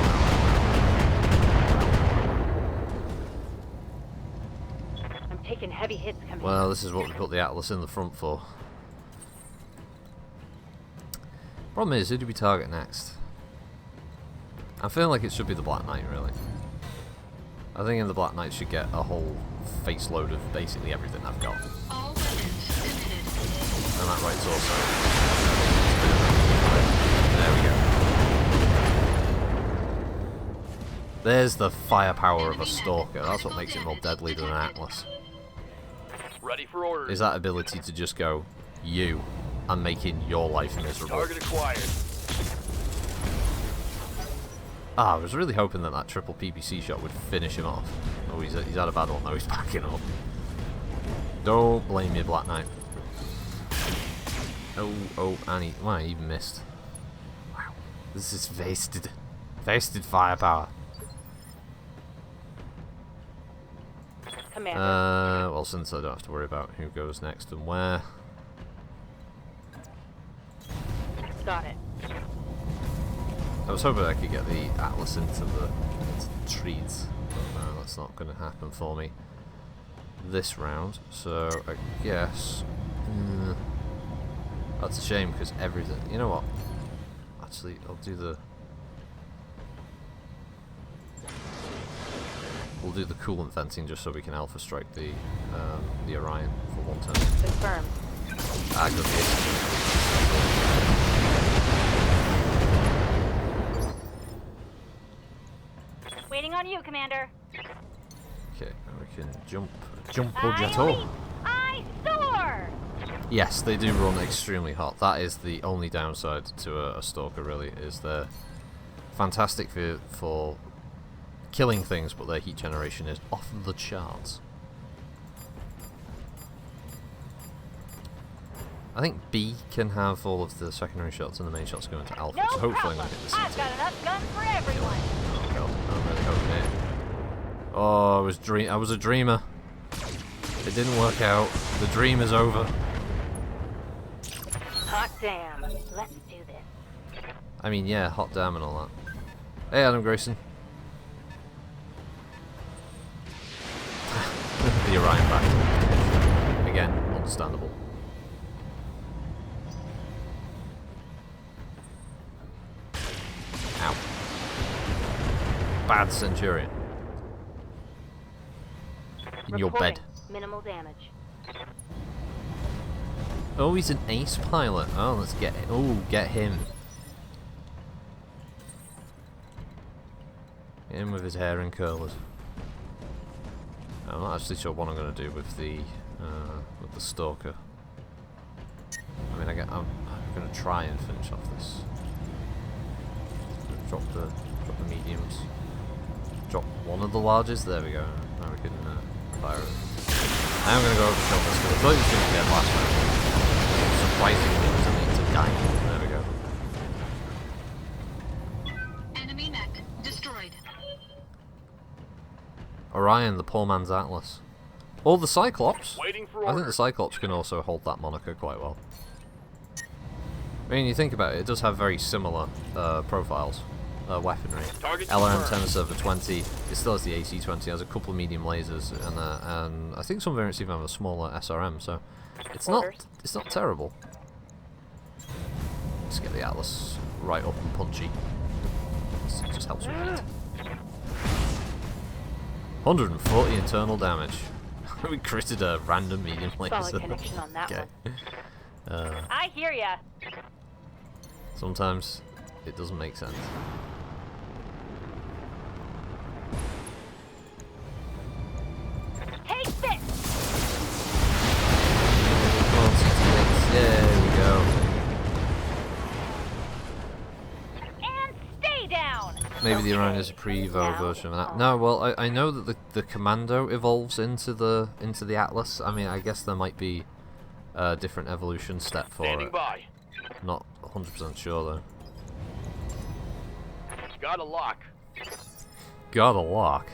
ow. I'm taking heavy hits, Commander. Well, this is what we put the Atlas in the front for. Problem is, who do we target next? I'm feeling like it should be the Black Knight, really. I think the Black Knight should get a whole face load of basically everything I've got. All weapons committed. And that right's also. There we go. There's the firepower of a Stalker. That's what makes it more deadly than an Atlas. Ready for orders. Is that ability to just go, you, and making your life miserable. Target acquired. I was really hoping that that triple PPC shot would finish him off. Oh, he's had a bad one though, he's backing up. Don't blame me, Black Knight. Oh, and he even missed. Wow, this is wasted firepower. Commander. Well, since I don't have to worry about who goes next and where. Got it. I was hoping I could get the Atlas into the trees, but no, that's not going to happen for me this round. So I guess that's a shame because everything. You know what? Actually, I'll do the. We'll do the coolant venting just so we can alpha strike the Orion for one turn. Confirmed. Ah, good hit. Waiting on you, Commander. Okay, and we can jump I Budgetto. leap, I soar! Yes, they do run extremely hot. That is the only downside to a Stalker, really, is they're fantastic for killing things, but their heat generation is off the charts. I think B can have all of the secondary shots and the main shots go into Alpha, No so hopefully I'm problem. going to hit the I've CT. got enough guns for everyone. Oh god, I'm really hoping it. Oh, I was a dreamer. It didn't work out. The dream is over. Hot damn. Let's do this. I mean, yeah, hot damn and all that. Hey, Adam Grayson. The Orion back. Again, understandable. Ow. Bad Centurion. In your bed. Minimal damage. Oh, he's an ace pilot. Oh, let's get it. Oh, get him. Get him with his hair in curlers. I'm not actually sure what I'm going to do with the Stalker. I mean, I'm going to try and finish off this. Drop the mediums. Drop one of the larges. There we go. Now we can fire it. Now I'm going to go over the shot this because I thought he was going to get last round. Surprisingly, it was only to diamond. There we go. Enemy mech destroyed. Orion, the poor man's Atlas. Or the Cyclops. Waiting for I think the orders. Cyclops can also hold that moniker quite well. I mean, you think about it, it does have very similar profiles, weaponry. Target LRM confirmed. 10 server 20, it still has the AC-20, has a couple of medium lasers, and I think some variants even have a smaller SRM, so it's not terrible. Let's get the Atlas right up and punchy. It just helps with heat. 140 internal damage. We critted a random medium laser. Solid connection on that Okay. one. I hear ya. Sometimes it doesn't make sense. Take this! Come on, 66. There we go. And stay down! Maybe the Orion Okay, is a pre-Evo now version of that. on. No, well, I know that the Commando evolves into the Atlas. I mean, I guess there might be a different evolution step for Standing it. by. Not 100% sure though. Got a lock. Got a lock.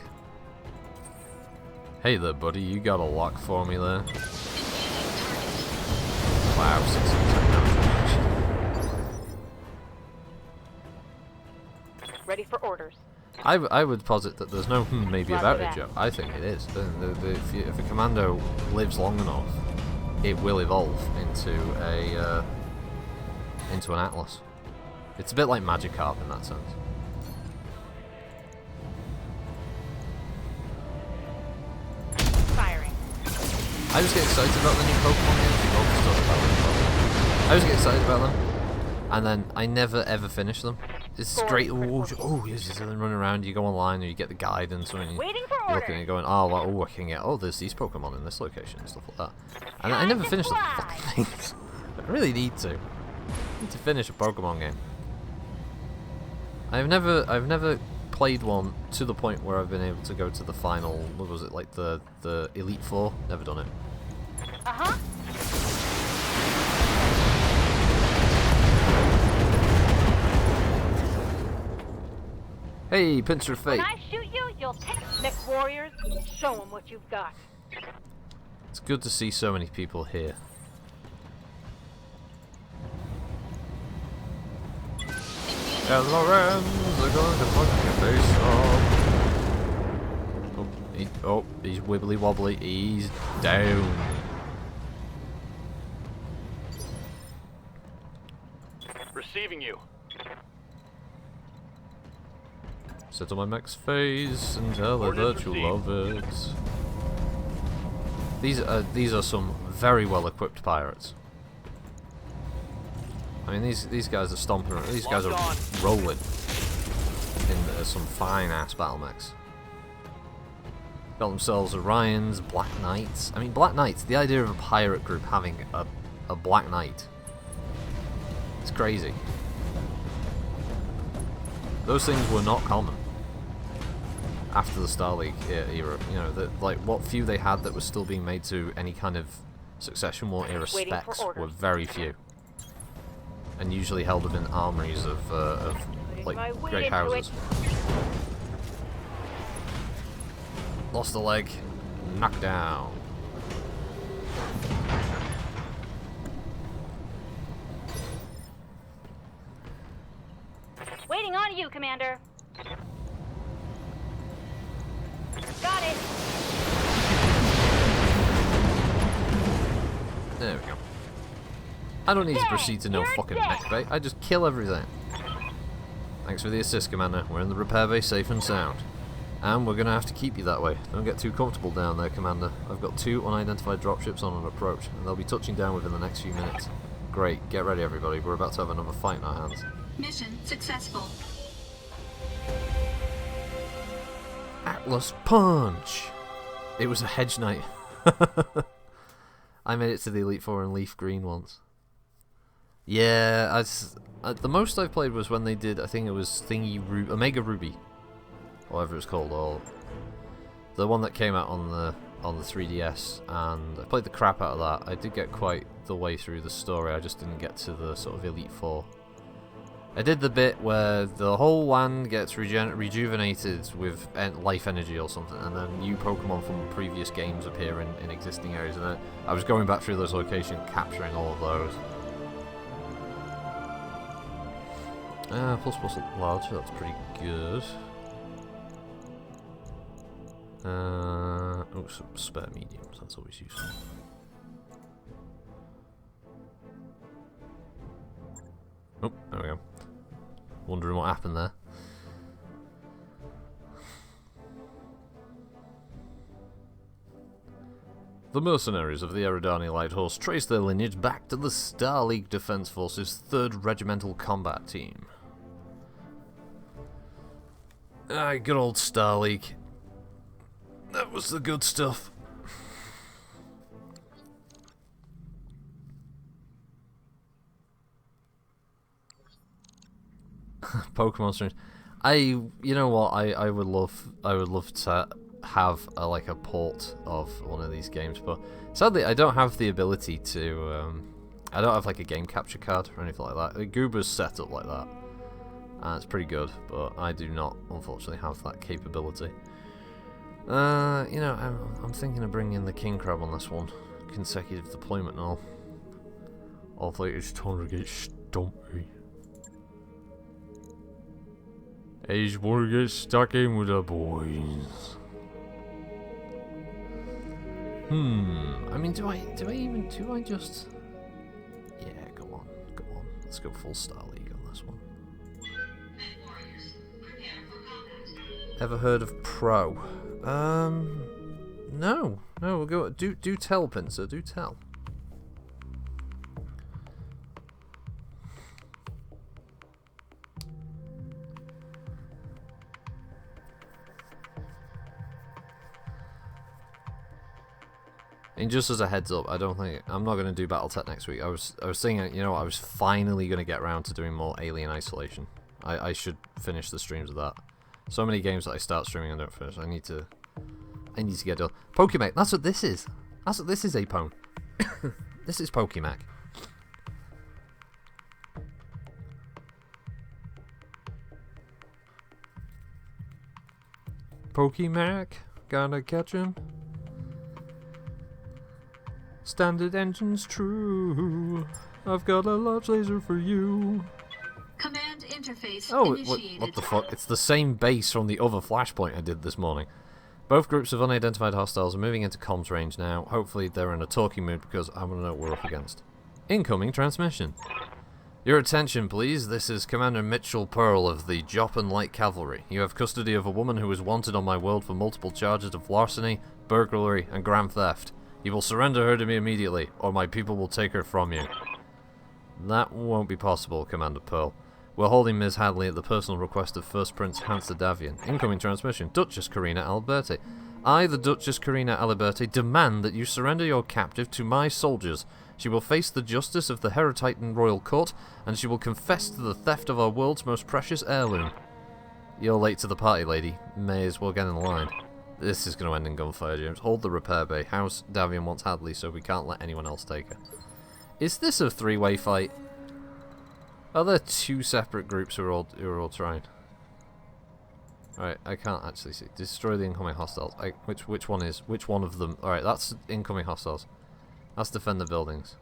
Hey there, buddy. You got a lock for me there? Wow, 16% damage. Ready for orders. I would posit that there's no maybe Roger about it, that. Joe. I think it is. If a commando lives long enough, it will evolve into an atlas. It's a bit like Magikarp in that sense. Firing. I just get excited about the new Pokemon games. We both talked about them. I just get excited about them, and then I never ever finish them. It's straight. Oh, you're just running around. You go online, or you get the guide and something. Waiting for You're looking orders. and going, oh, well, oh, I can get. Oh, there's these Pokemon in this location and stuff like that. And I never finish the fucking things. I really need to. I need to finish a Pokemon game. I've never played one to the point where I've been able to go to the final. What was it, like the Elite Four? Never done it. Uh-huh. Hey, Pincer of Fate. When I shoot you, you'll take Next Warriors. Show them what you've got. It's good to see so many people here. And Lorenz are going to fuck your face off. He's wibbly wobbly. He's down. Receiving you. Sit on my max face and tell her that you love it. These are some very well equipped pirates. I mean, these guys are stomping. These guys are rolling in some fine ass battle mechs. Got themselves Orions, Black Knights. I mean, Black Knights. The idea of a pirate group having a Black Knight. It's crazy. Those things were not common after the Star League era. You know, like what few they had that was still being made to any kind of Succession War era Waiting for specs orders. were very few, and usually held up in armories of Putting my like weight great into houses. Lost a leg, knocked down. Waiting on you, Commander. Got it. There we go. I don't need to Dead. proceed to no You're fucking dead. mech bay. I just kill everything. Thanks for the assist, Commander. We're in the repair bay safe and sound. And we're going to have to keep you that way. Don't get too comfortable down there, Commander. I've got 2 unidentified dropships on an approach, and they'll be touching down within the next few minutes. Great. Get ready, everybody. We're about to have another fight in our hands. Mission successful. Atlas Punch! It was a hedge knight. I made it to the Elite Four in Leaf Green once. Yeah, the most I've played was when they did, I think it was Omega Ruby, whatever it's called, or the one that came out on the 3DS, and I played the crap out of that. I did get quite the way through the story, I just didn't get to the sort of Elite Four. I did the bit where the whole land gets rejuvenated with life energy or something, and then new Pokemon from previous games appear in existing areas, and I was going back through those locations, capturing all of those. Plus large, that's pretty good. Oh, some spare mediums, that's always useful. Oh, there we go. Wondering what happened there. The mercenaries of the Eridani Light Horse trace their lineage back to the Star League Defense Force's 3rd Regimental Combat Team. Aye, good old Star League. That was the good stuff. Pokemon streams. You know what? I would love to have like a port of one of these games, but sadly I don't have the ability to. I don't have like a game capture card or anything like that. Goober's set up like that, It's pretty good, but I do not, unfortunately, have that capability. You know, I'm thinking of bringing the king crab on this one. Consecutive deployment and all. Although it's time to get stumpy. I just want to get stuck in with the boys. I mean, do I just... Yeah, go on. Let's go full Star League on this one. Ever heard of Pro? No, we'll go. Do tell, Pincer. Do tell. And just as a heads up, I'm not going to do Battletech next week. I was thinking, you know what, I was finally going to get around to doing more Alien Isolation. I should finish the streams of that. So many games that I start streaming and don't finish. I need to get done. Pokemake, that's what this is. That's what this is, Apone. This is Pokemake. Pokemake, gotta catch him. Standard engines true. I've got a large laser for you. Command interface initiated. What the fuck? It's the same base from the other flashpoint I did this morning. Both groups of unidentified hostiles are moving into comms range now. Hopefully they're in a talking mood because I want to know what we're up against. Incoming transmission. Your attention, please. This is Commander Mitchell Pearl of the Joppen Light Cavalry. You have custody of a woman who is wanted on my world for multiple charges of larceny, burglary, and grand theft. You will surrender her to me immediately, or my people will take her from you. That won't be possible, Commander Pearl. We're holding Ms. Hadley at the personal request of First Prince Hans Davian. Incoming transmission. Duchess Karina Alberti. I, the Duchess Karina Alberti, demand that you surrender your captive to my soldiers. She will face the justice of the Heretitan Royal Court, and she will confess to the theft of our world's most precious heirloom. You're late to the party, lady. May as well get in line. This is going to end in gunfire, James. Hold the repair bay. House Davian wants Hadley, so we can't let anyone else take her. Is this a three-way fight? Are there two separate groups who are all trying? Alright, I can't actually see. Destroy the incoming hostiles. Which one of them? Alright, that's incoming hostiles. Let's defend the buildings.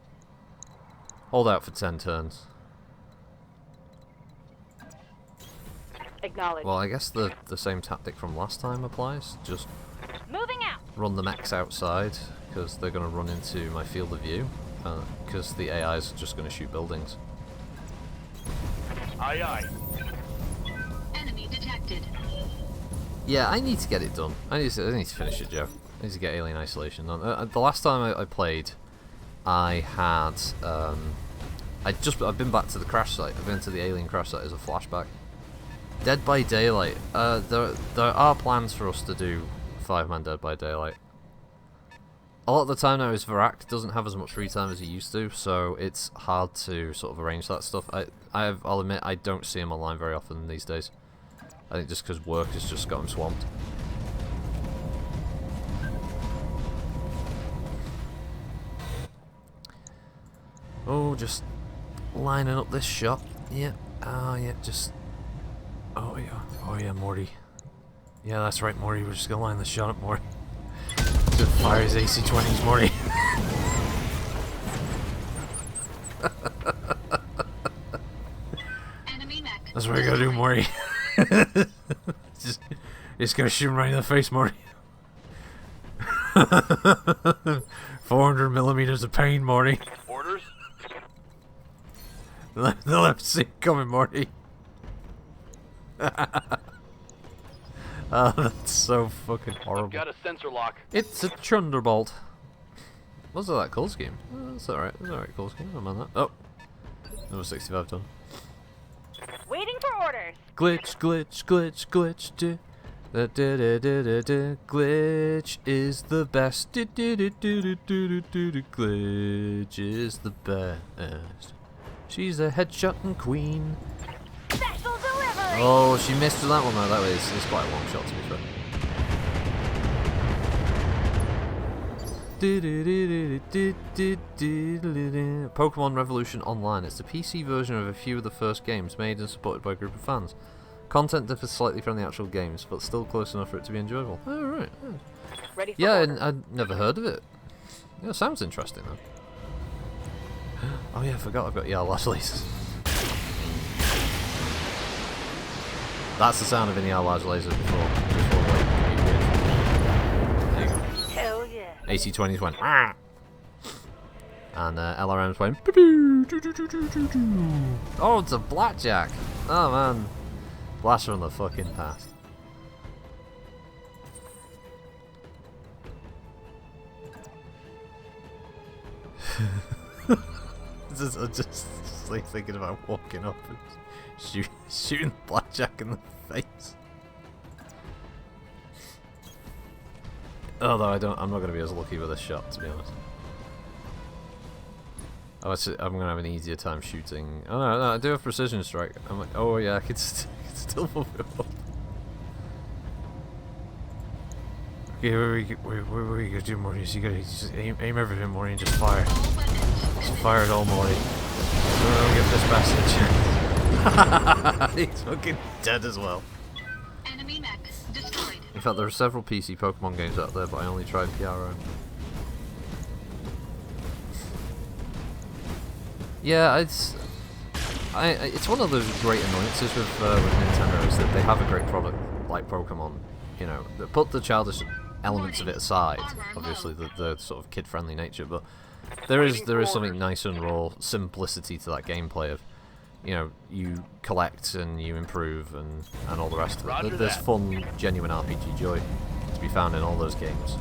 Hold out for 10 turns. Acknowledge. Well, I guess the same tactic from last time applies. Just Moving out. run the mechs outside, because they're going to run into my field of view. Because the AIs are just going to shoot buildings. Aye, aye. Enemy detected. Yeah, I need to get it done. I need to finish it, Joe. I need to get Alien Isolation done. The last time I played, I had I've been back to the crash site. I've been to the Alien crash site as a flashback. Dead by Daylight. There are plans for us to do 5-man Dead by Daylight. A lot of the time now is Varak doesn't have as much free time as he used to, so it's hard to sort of arrange that stuff. I'll admit I don't see him online very often these days. I think just because work has just got him swamped. Oh, just lining up this shot. Yeah. Oh, yeah, just... Oh, yeah. Oh, yeah, Morty. Yeah, that's right, Morty. We're just gonna line the shot up, Morty. Just fire his AC-20s, Morty. Enemy mech. That's what I gotta do, Morty. just gotta shoot him right in the face, Morty. 400 millimeters of pain, Morty. Orders? The left seat coming, Morty. Oh, that's so fucking horrible. I've got a sensor lock. It's a Chunderbolt. What's that cool scheme? Oh, that's alright. That's alright, cool scheme. I'm on that. Oh. Number 65 done. Waiting for orders. Glitch, glitch, glitch, glitch. Glitch is the best. Glitch is the best. She's a headshotting queen. Special delivery. Oh, she missed with that one though. That was it's quite a long shot to be fair. Pokemon Revolution Online. It's the PC version of a few of the first games made and supported by a group of fans. Content differs slightly from the actual games, but still close enough for it to be enjoyable. Oh, right. Ready for Yeah, orders. I'd never heard of it. Yeah, sounds interesting though. Oh yeah, I forgot I've got ER-Lash lasers. That's the sound of an ER-Lash laser before like, there you go. Hell yeah. AC-20s went "Ah!" And LRMs went oh, it's a blackjack. Oh man, blast from the fucking past. I'm just like thinking about walking up and shooting blackjack in the face. Although I'm not going to be as lucky with this shot, to be honest. Oh, I'm going to have an easier time shooting. Oh no, I do have precision strike. I'm like, oh yeah, I could still move it up. Okay, where you gonna do, Maurice? You gotta just aim everything, Maureen, just fire. Just fire it all, Maureen. Don't give this bastard a chance. He's fucking dead as well. Enemy mech destroyed. In fact, there are several PC Pokemon games out there, but I only tried PRO. Yeah, it's one of those great annoyances with Nintendo is that they have a great product like Pokemon. You know, they put the childish elements of it aside, obviously the sort of kid-friendly nature, but there is something nice and raw simplicity to that gameplay of, you know, you collect and you improve and all the rest of it. There's fun, genuine RPG joy to be found in all those games.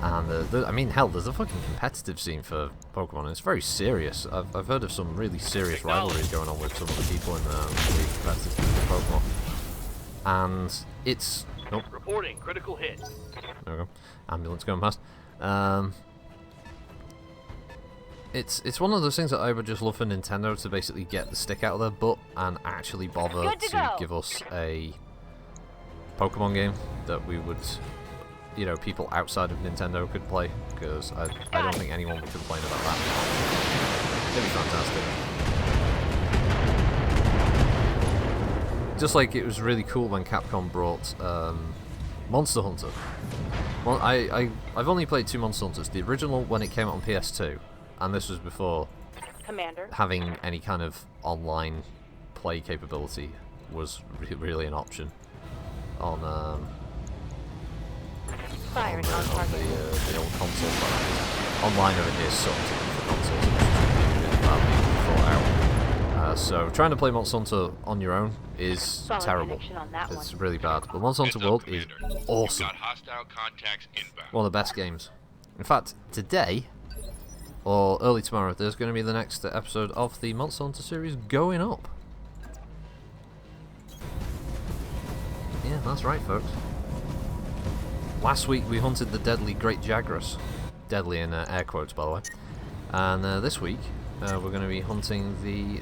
And I mean, hell, there's a fucking competitive scene for Pokemon, and it's very serious. I've heard of some really serious rivalries going on with some of the people in the competitive scene for Pokemon. And it's... Nope. Reporting critical hit. There we go. Ambulance going past. It's one of those things that I would just love for Nintendo to basically get the stick out of their butt and actually bother to give us a Pokemon game that we would, you know, people outside of Nintendo could play, because I don't think anyone would complain about that. It'd be fantastic. Just like it was really cool when Capcom brought Monster Hunter. Well, I've only played 2 Monster Hunters. The original when it came out on PS2, and this was before Commander. having any kind of online play capability was really an option on Firing on the target. old console. But online over here sucked for consoles. It was really badly thought out. So trying to play Monster Hunter on your own is Solid terrible. connection on that It's one. really bad. But Monster Hunter World is awesome. Got hostile contacts inbound. One of the best games. In fact, today, or early tomorrow, there's going to be the next episode of the Monster Hunter series going up. Yeah, that's right, folks. Last week we hunted the deadly Great Jagras. Deadly in air quotes, by the way. And this week, we're going to be hunting the...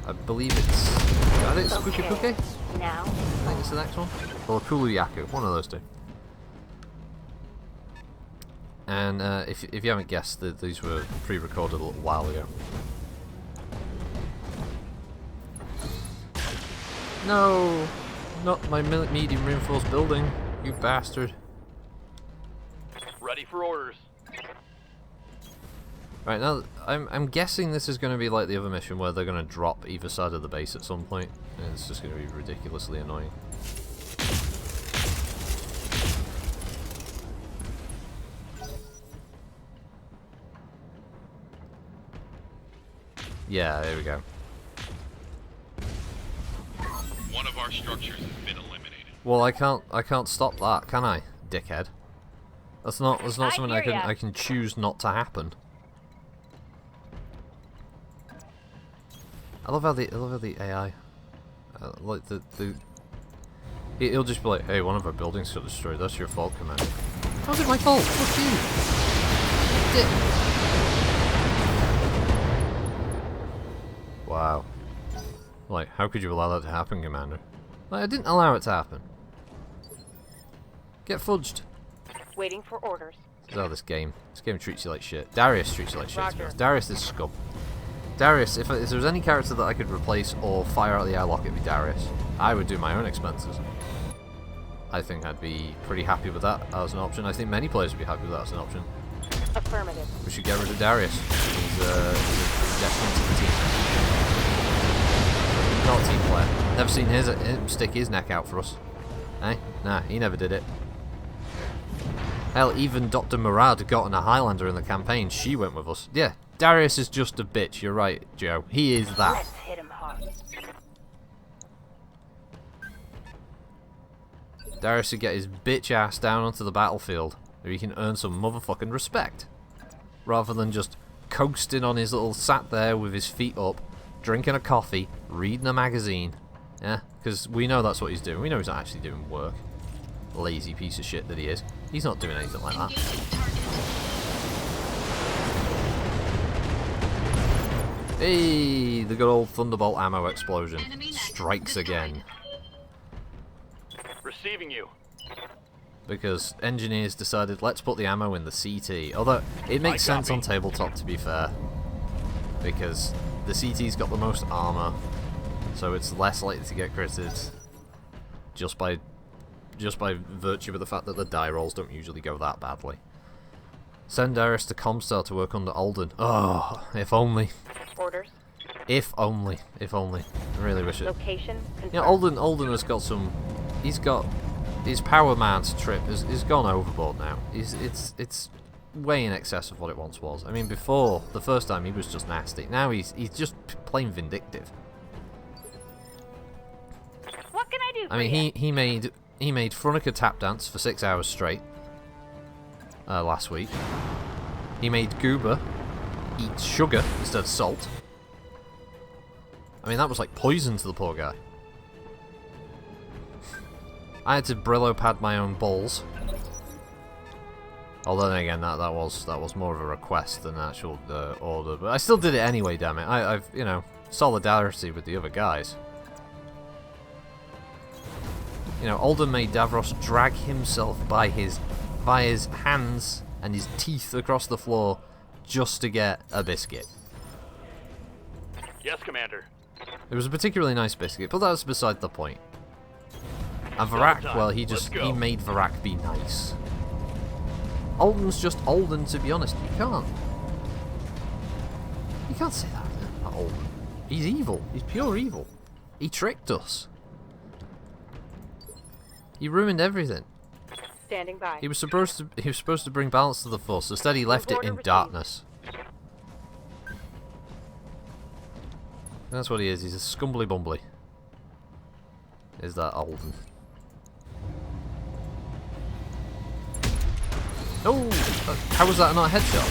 I believe it's... I think it's Squeaky Pookie? Now. I think it's the next one. Or Kuluyaku, one of those two. And if you haven't guessed, these were pre-recorded a little while ago. No! Not my medium reinforced building, you bastard. Ready for orders. Right, now, I'm guessing this is going to be like the other mission where they're going to drop either side of the base at some point, and it's just going to be ridiculously annoying. Yeah, there we go. One of our structures has been eliminated. Well, I can't stop that, can I, dickhead? That's not something hear ya. I can choose not to happen. I love how the AI, like he'll just be like, hey, one of our buildings got destroyed. That's your fault, Commander. How's it my fault? Fuck you. Dick. Wow. Like, how could you allow that to happen, Commander? Like, I didn't allow it to happen. Get fudged. Waiting for orders. Oh, this game. This game treats you like shit. Darius treats you like shit, to be Roger. honest. Darius is scum. Darius, if there was any character that I could replace or fire out the airlock, it'd be Darius. I would do my own expenses. I think I'd be pretty happy with that as an option. I think many players would be happy with that as an option. Affirmative. We should get rid of Darius. He's a detriment to the team. Not a team player. Never seen him stick his neck out for us. Eh? Nah, he never did it. Hell, even Dr. Murad got in a Highlander in the campaign. She went with us. Yeah, Darius is just a bitch. You're right, Joe. He is that. Let's hit him hard. Darius should get his bitch ass down onto the battlefield where he can earn some motherfucking respect. Rather than just coasting on his little sat there with his feet up, drinking a coffee, reading a magazine. Yeah, because we know that's what he's doing. We know he's not actually doing work. Lazy piece of shit that he is. He's not doing anything like that. Hey, the good old Thunderbolt ammo explosion strikes again. Receiving you. Because engineers decided, let's put the ammo in the CT. Although, it makes sense on tabletop, to be fair. Because the CT's got the most armor, so it's less likely to get critted just by virtue of the fact that the die rolls don't usually go that badly. Send Darius to Comstar to work under Alden. Oh, if only. Orders. If only. If only. I really wish it. Location confirmed. You know, Alden has got some... He's got... His power mount trip is gone overboard now. It's way in excess of what it once was. I mean, before, the first time, he was just nasty. Now he's just plain vindictive. What can I do for I mean, you? he made Frunica tap dance for 6 hours straight last week. He made Goober eat sugar instead of salt. I mean, that was like poison to the poor guy. I had to Brillo pad my own balls. Although then again, that was more of a request than an actual order. But I still did it anyway. Damn it! I've you know, solidarity with the other guys. You know, Alden made Davros drag himself by his hands and his teeth across the floor just to get a biscuit. Yes, Commander. It was a particularly nice biscuit, but that's beside the point. And Varak, well, he made Varak be nice. Alden's just Alden, to be honest. You can't say that about Alden. He's evil. He's pure evil. He tricked us. He ruined everything. Standing by. He was supposed to bring balance to the Force. Instead, he left it in darkness. That's what he is. He's a scumbly bumbly. Is that Alden? Oh, how was that not a headshot?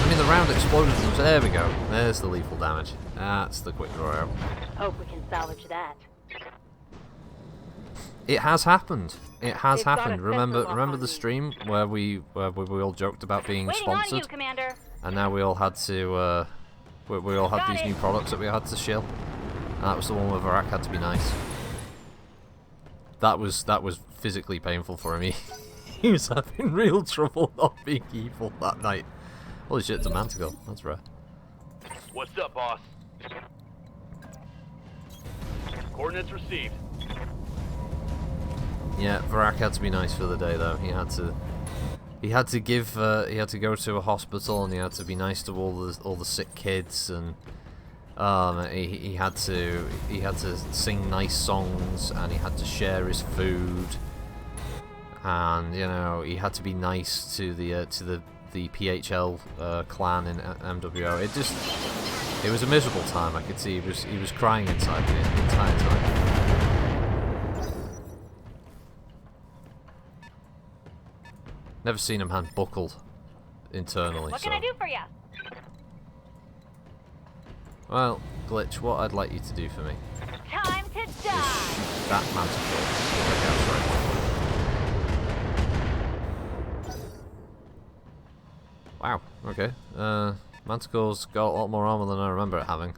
I mean, the round exploded. There we go. There's the lethal damage. That's the quick draw out. Hope we can salvage that. It has happened. It has They've got happened. a Remember festival on the me. stream where we all joked about being Waiting on you, sponsored, Commander. and now we all had to we all had Got these it. new products that we had to shill. And that was the one where Varak had to be nice. That was physically painful for him. He was having real trouble not being evil that night. Holy shit, it's a Manticore. That's rare. What's up, boss? Coordinates received. Yeah, Varak had to be nice for the day though. He had to go to a hospital and he had to be nice to all the sick kids, and he had to sing nice songs, and he had to share his food, and you know, he had to be nice to the PHL clan in MWO. It was a miserable time. I could see he was crying inside the entire time. Never seen him hand buckled internally. What so. can I do for you? Well, Glitch, what I'd like you to do for me Time to is die. shoot that Manticore. Wow, okay. Manticore's got a lot more armor than I remember it having.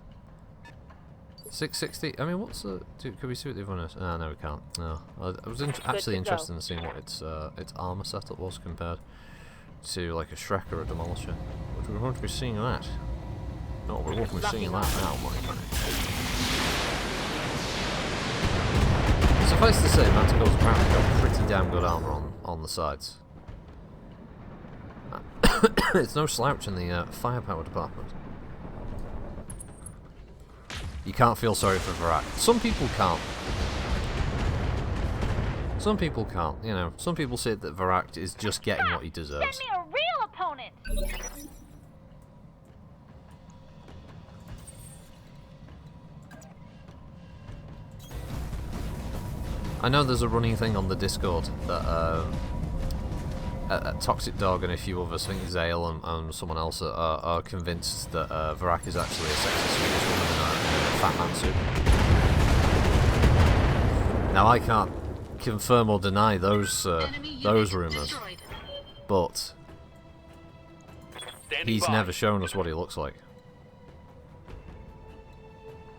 660. I mean, what's the? Can we see what the other one is? No, we can't. No, I was actually interested in seeing what its armor setup was compared to like a Shrek or a Demolisher. But we won't be seeing that. No, we won't be seeing that now, my friend. Suffice to say, Manticore's apparently got pretty damn good armor on the sides. It's no slouch in the firepower department. You can't feel sorry for Varak. Some people can't. Some people can't, you know. Some people say that Varak is just getting what he deserves. Send me a real opponent! I know there's a running thing on the Discord that Toxic Dog and a few others, I think Zale and someone else are convinced that Varak is actually a sexy Swedish woman in a fat man suit. Now I can't confirm or deny those rumours, but he's never shown us what he looks like,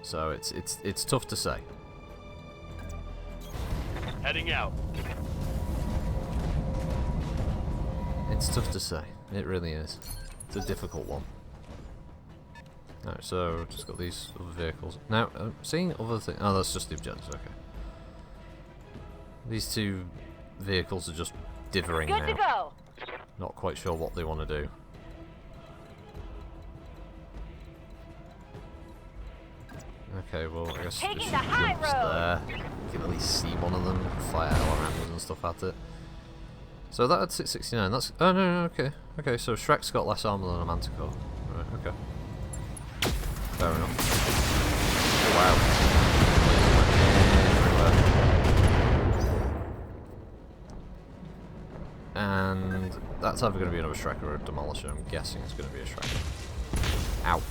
so it's tough to say. Heading out. It's tough to say. It really is. It's a difficult one. Alright, so just got these other vehicles. Now, seeing other things. Oh, that's just the objectives. Okay. These two vehicles are just dithering Good now. to go. Not quite sure what they want to do. Okay, well, I guess Taking just the high jumps road. there. You can at least see one of them fire LRMs and stuff at it. So that had 669. That's no, okay, okay. So Shrek's got less armor than a Manticore. Right, okay. Fair enough. Oh, wow. And that's either going to be another Shrek or a Demolisher. I'm guessing it's going to be a Shrek. Ow.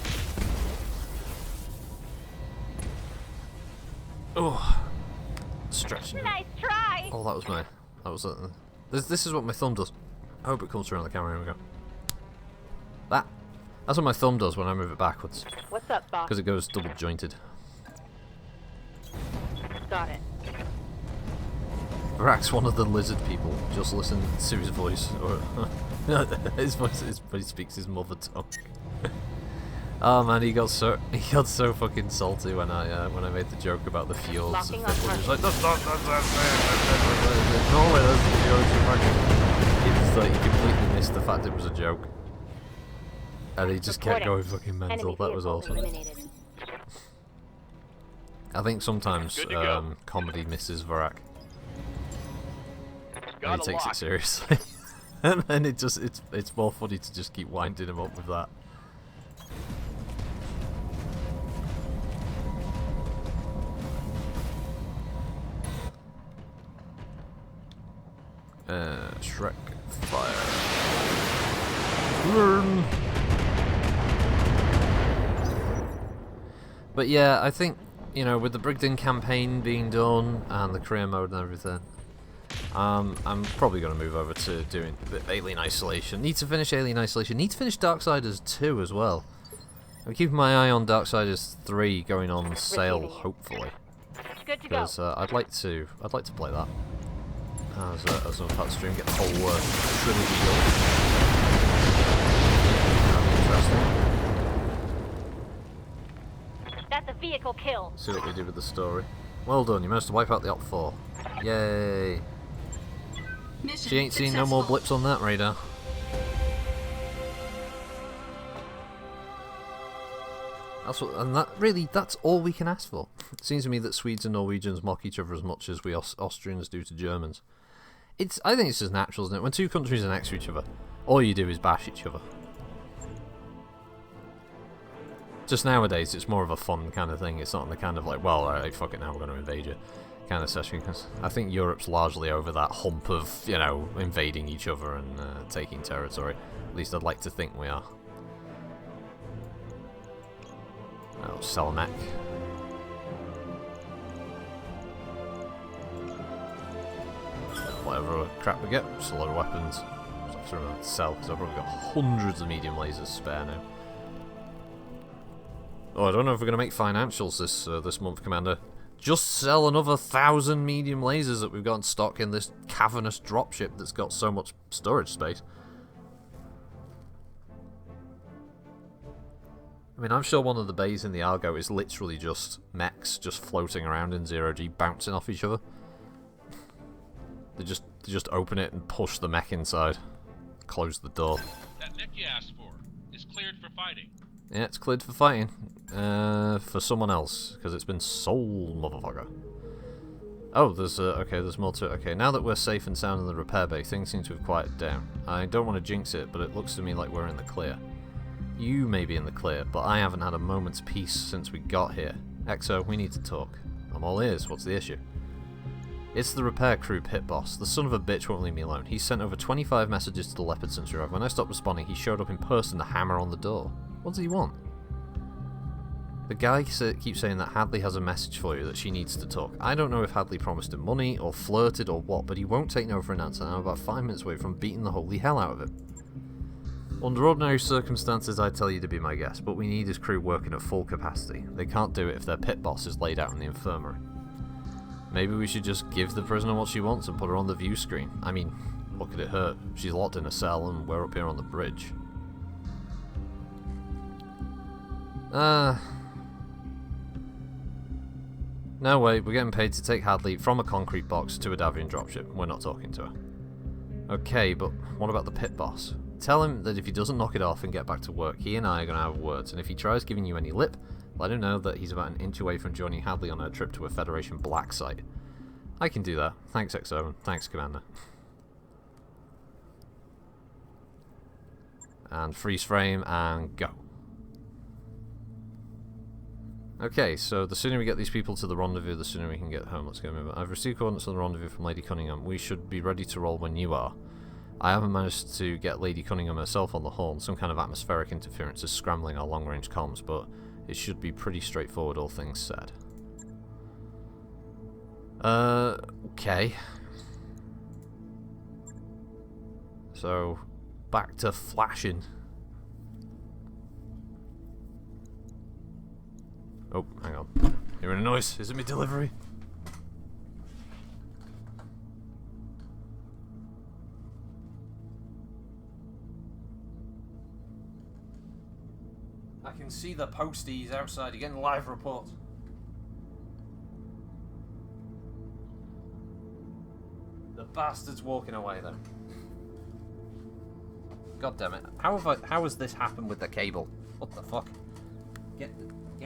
Oh, stretching. Nice try. Oh, that was this is what my thumb does. I hope it comes through on the camera. Here we go. That's what my thumb does when I move it backwards. What's up, boss? Because it goes double jointed. Got it. Varak's one of the lizard people. Just listen to his voice, or his voice is when he speaks his mother tongue. Oh man, he got so fucking salty when I made the joke about the fjords of Locking on Finland. He was like, target. Norway, that's the fjords of fucking. It's like he completely missed the fact it was a joke, and he just kept going fucking mental. Enemy That was vehicle awesome. eliminated. I think sometimes Good to go. comedy misses Varak, and Got he a takes lock. it seriously, and then it's more funny to just keep winding him up with that. Shrek fire. Learn. But yeah, I think, you know, with the Brigden campaign being done and the career mode and everything, I'm probably going to move over to doing the Alien Isolation. Need to finish Alien Isolation. Need to finish Darksiders 2 as well. I'm keeping my eye on Darksiders 3 going on sale, hopefully, Good to go. because I'd like to play that as an part stream, get the whole trilogy going. That'd be interesting. That's a vehicle kill. See what we do with the story. Well done, you managed to wipe out the Op 4. Yay! Mission She ain't seen no more successful. blips on that radar. That's all we can ask for. It seems to me that Swedes and Norwegians mock each other as much as we Austrians do to Germans. I think it's just natural, isn't it? When two countries are next to each other, all you do is bash each other. Just nowadays, it's more of a fun kind of thing. It's not the kind of like, well, alright, fuck it, now we're going to invade you kind of session. Because I think Europe's largely over that hump of, you know, invading each other and taking territory. At least I'd like to think we are. Oh, Salamek. Whatever crap we get, just a lot of weapons. Just have to remember to sell, because I've probably got hundreds of medium lasers spare now. Oh, I don't know if we're going to make financials this month, Commander. Just sell another 1,000 medium lasers that we've got in stock in this cavernous dropship that's got so much storage space. I mean, I'm sure one of the bays in the Argo is literally just mechs just floating around in zero-G, bouncing off each other. They just open it and push the mech inside. Close the door. That mech you asked for is cleared for fighting. Yeah, it's cleared for fighting. For someone else, because it's been sold, motherfucker. Oh, there's more to it. Okay, now that we're safe and sound in the repair bay, things seem to have quieted down. I don't want to jinx it, but it looks to me like we're in the clear. You may be in the clear, but I haven't had a moment's peace since we got here. Exo, we need to talk. I'm all ears. What's the issue? It's the repair crew pit boss. The son of a bitch won't leave me alone. He's sent over 25 messages to the Leopard since we arrived. When I stopped responding, he showed up in person to hammer on the door. What does he want? The guy keeps saying that Hadley has a message for you, that she needs to talk. I don't know if Hadley promised him money, or flirted, or what, but he won't take no for an answer, and I'm about 5 minutes away from beating the holy hell out of him. Under ordinary circumstances, I'd tell you to be my guest, but we need his crew working at full capacity. They can't do it if their pit boss is laid out in the infirmary. Maybe we should just give the prisoner what she wants and put her on the view screen. I mean, look at it hurt. She's locked in a cell, and we're up here on the bridge. No way, we're getting paid to take Hadley from a concrete box to a Davian dropship. We're not talking to her. Okay, but what about the pit boss? Tell him that if he doesn't knock it off and get back to work, he and I are going to have words, and if he tries giving you any lip, let him know that he's about an inch away from joining Hadley on her trip to a Federation black site. I can do that. Thanks, XO, and thanks, Commander. And freeze frame, and go. Okay, so the sooner we get these people to the rendezvous, the sooner we can get home. Let's go move. I've received coordinates on the rendezvous from Lady Cunningham. We should be ready to roll when you are. I haven't managed to get Lady Cunningham herself on the horn. Some kind of atmospheric interference is scrambling our long-range comms, but it should be pretty straightforward, all things said. Okay. So, back to flashing. Oh, hang on. Hearing a noise. Is it me delivery? I can see the posties outside. You're getting live reports. The bastard's walking away though. God damn it. How has this happened with the cable? What the fuck? Get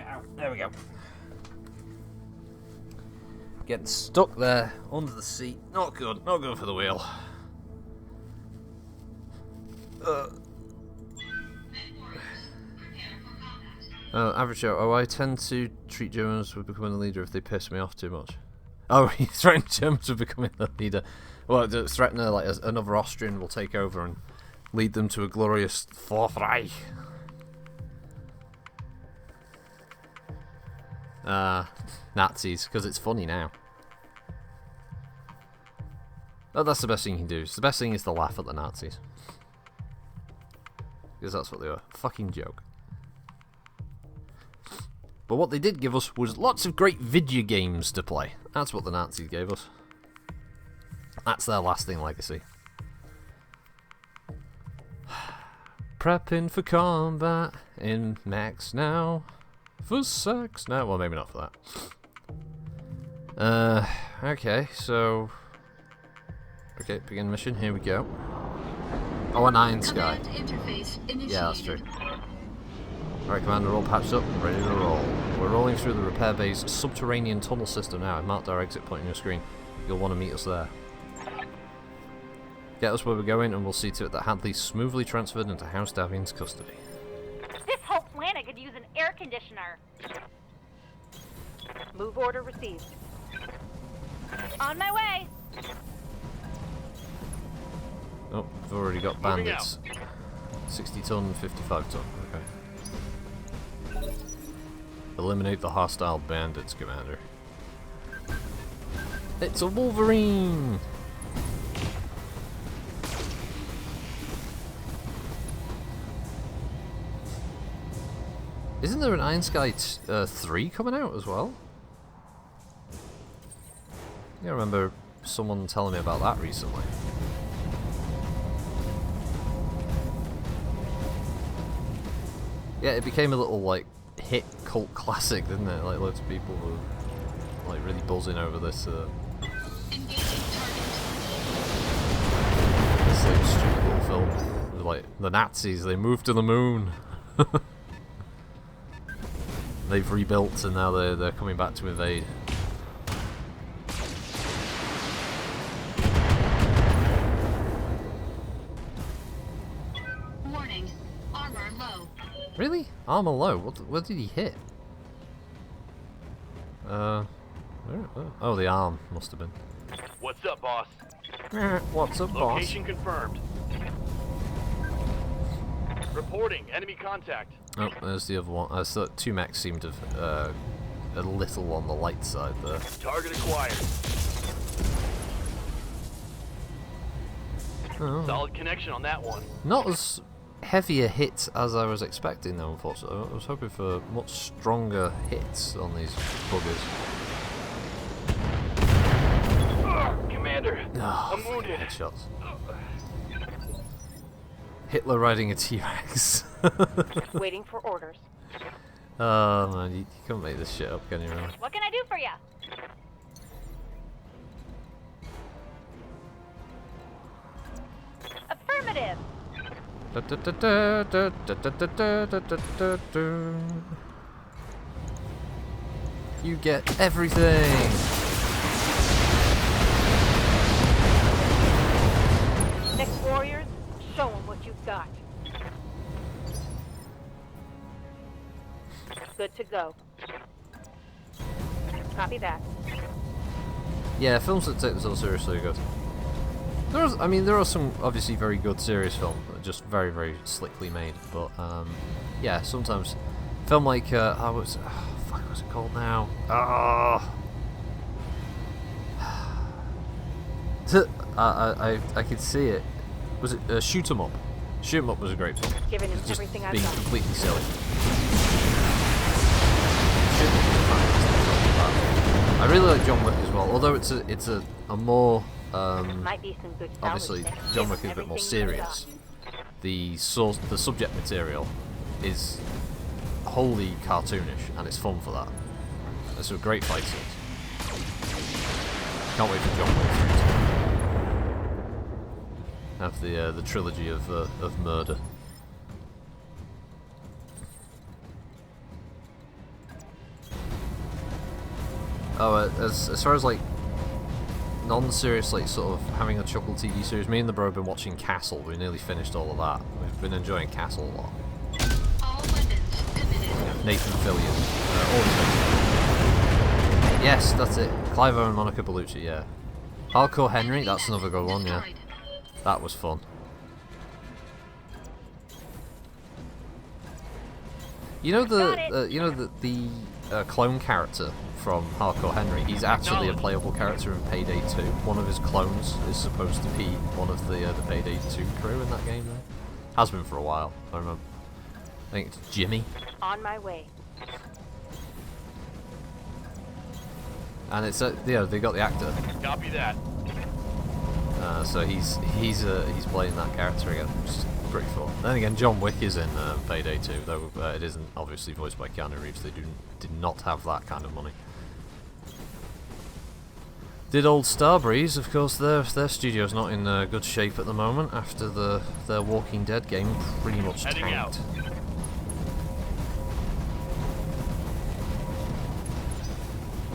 out. There we go. Getting stuck there under the seat. Not good. Not good for the wheel. Average Joe. Oh, I tend to treat Germans with becoming the leader if they piss me off too much. Oh, he threatened Germans with becoming the leader. Well, threaten her like another Austrian will take over and lead them to a glorious Fourth Reich. Nazis, because it's funny now. Oh, that's the best thing you can do. The best thing is to laugh at the Nazis. Because that's what they were. Fucking joke. But what they did give us was lots of great video games to play. That's what the Nazis gave us. That's their lasting legacy. Prepping for combat in mechs now. For sex now. Well, maybe not for that. Okay, so... Okay, begin mission. Here we go. Oh, an Iron Sky. Yeah, that's true. Alright, Commander, all patched up and ready to roll. We're rolling through the repair bay's subterranean tunnel system now. I've marked our exit point on your screen. You'll want to meet us there. Get us where we're going, and we'll see to it that Hadley's smoothly transferred into House Davian's custody. This whole planet could use an air conditioner. Move order received. On my way. Oh, we've already got bandits. 60 ton, 55 ton. Okay. Eliminate the hostile bandits, Commander. It's a Wolverine! Isn't there an Iron Sky 3 coming out as well? I remember someone telling me about that recently. Yeah, it became a little like hit cult classic, didn't it? Like loads of people were like really buzzing over this. This like stupid little film. It was like the Nazis, they moved to the moon. They've rebuilt and now they're coming back to invade. Warning. Armor low. Really? Armor low? What did he hit? Where? Oh, the arm must have been. What's up, boss? What's up, boss? Location confirmed. Reporting enemy contact. Oh, there's the other one. I thought two mechs seemed to have, a little on the light side there. Target acquired. Oh. Solid connection on that one. Not as heavy a hit as I was expecting, though, unfortunately. I was hoping for much stronger hits on these buggers. Commander, Oh, I'm wounded. headshots. Hitler riding a T-Rex. Waiting for orders. Oh man, you can't make this shit up, can you, really? What can I do for you? Affirmative. You get everything! Next warriors, show them what you've got. Good to go. Copy that. Yeah, films that take themselves seriously are good. There are some obviously very good serious films that are just very, very slickly made, but yeah, sometimes film like what's it called now? I could see it. Was it Shoot 'Em Up? Shoot 'Em Up was a great film. Giving him It's just everything I've being got. completely silly. Shoot 'Em Up was a fantastic film. I really like John Wick as well, although it's a more Might be some good obviously salvage there. John Give Wick is a him bit more everything you've serious. The subject material is wholly cartoonish, and it's fun for that. There's some great fight scenes. Can't wait for John Wick 3 to have the trilogy of murder. Oh, as far as like non-serious, like sort of having a chuckle TV series, me and the bro have been watching Castle. We nearly finished all of that. We've been enjoying Castle a lot. All weapons committed. Nathan Fillion. Always Nathan. Yes, that's it. Clive Owen, Monica Bellucci, yeah. Hardcore Henry, that's another good one, yeah. Destroyed. That was fun. You know the clone character from Hardcore Henry. He's actually a playable character in Payday 2. One of his clones is supposed to be one of the Payday 2 crew in that game. Though. Has been for a while. I remember. I think it's Jimmy. On my way. And it's they got the actor. Copy that. So he's playing that character again, which is pretty fun. Then again, John Wick is in Payday 2, though it isn't obviously voiced by Keanu Reeves. They did not have that kind of money. Did old Starbreeze, of course, their studio's not in good shape at the moment after their Walking Dead game pretty much Heading tanked. out.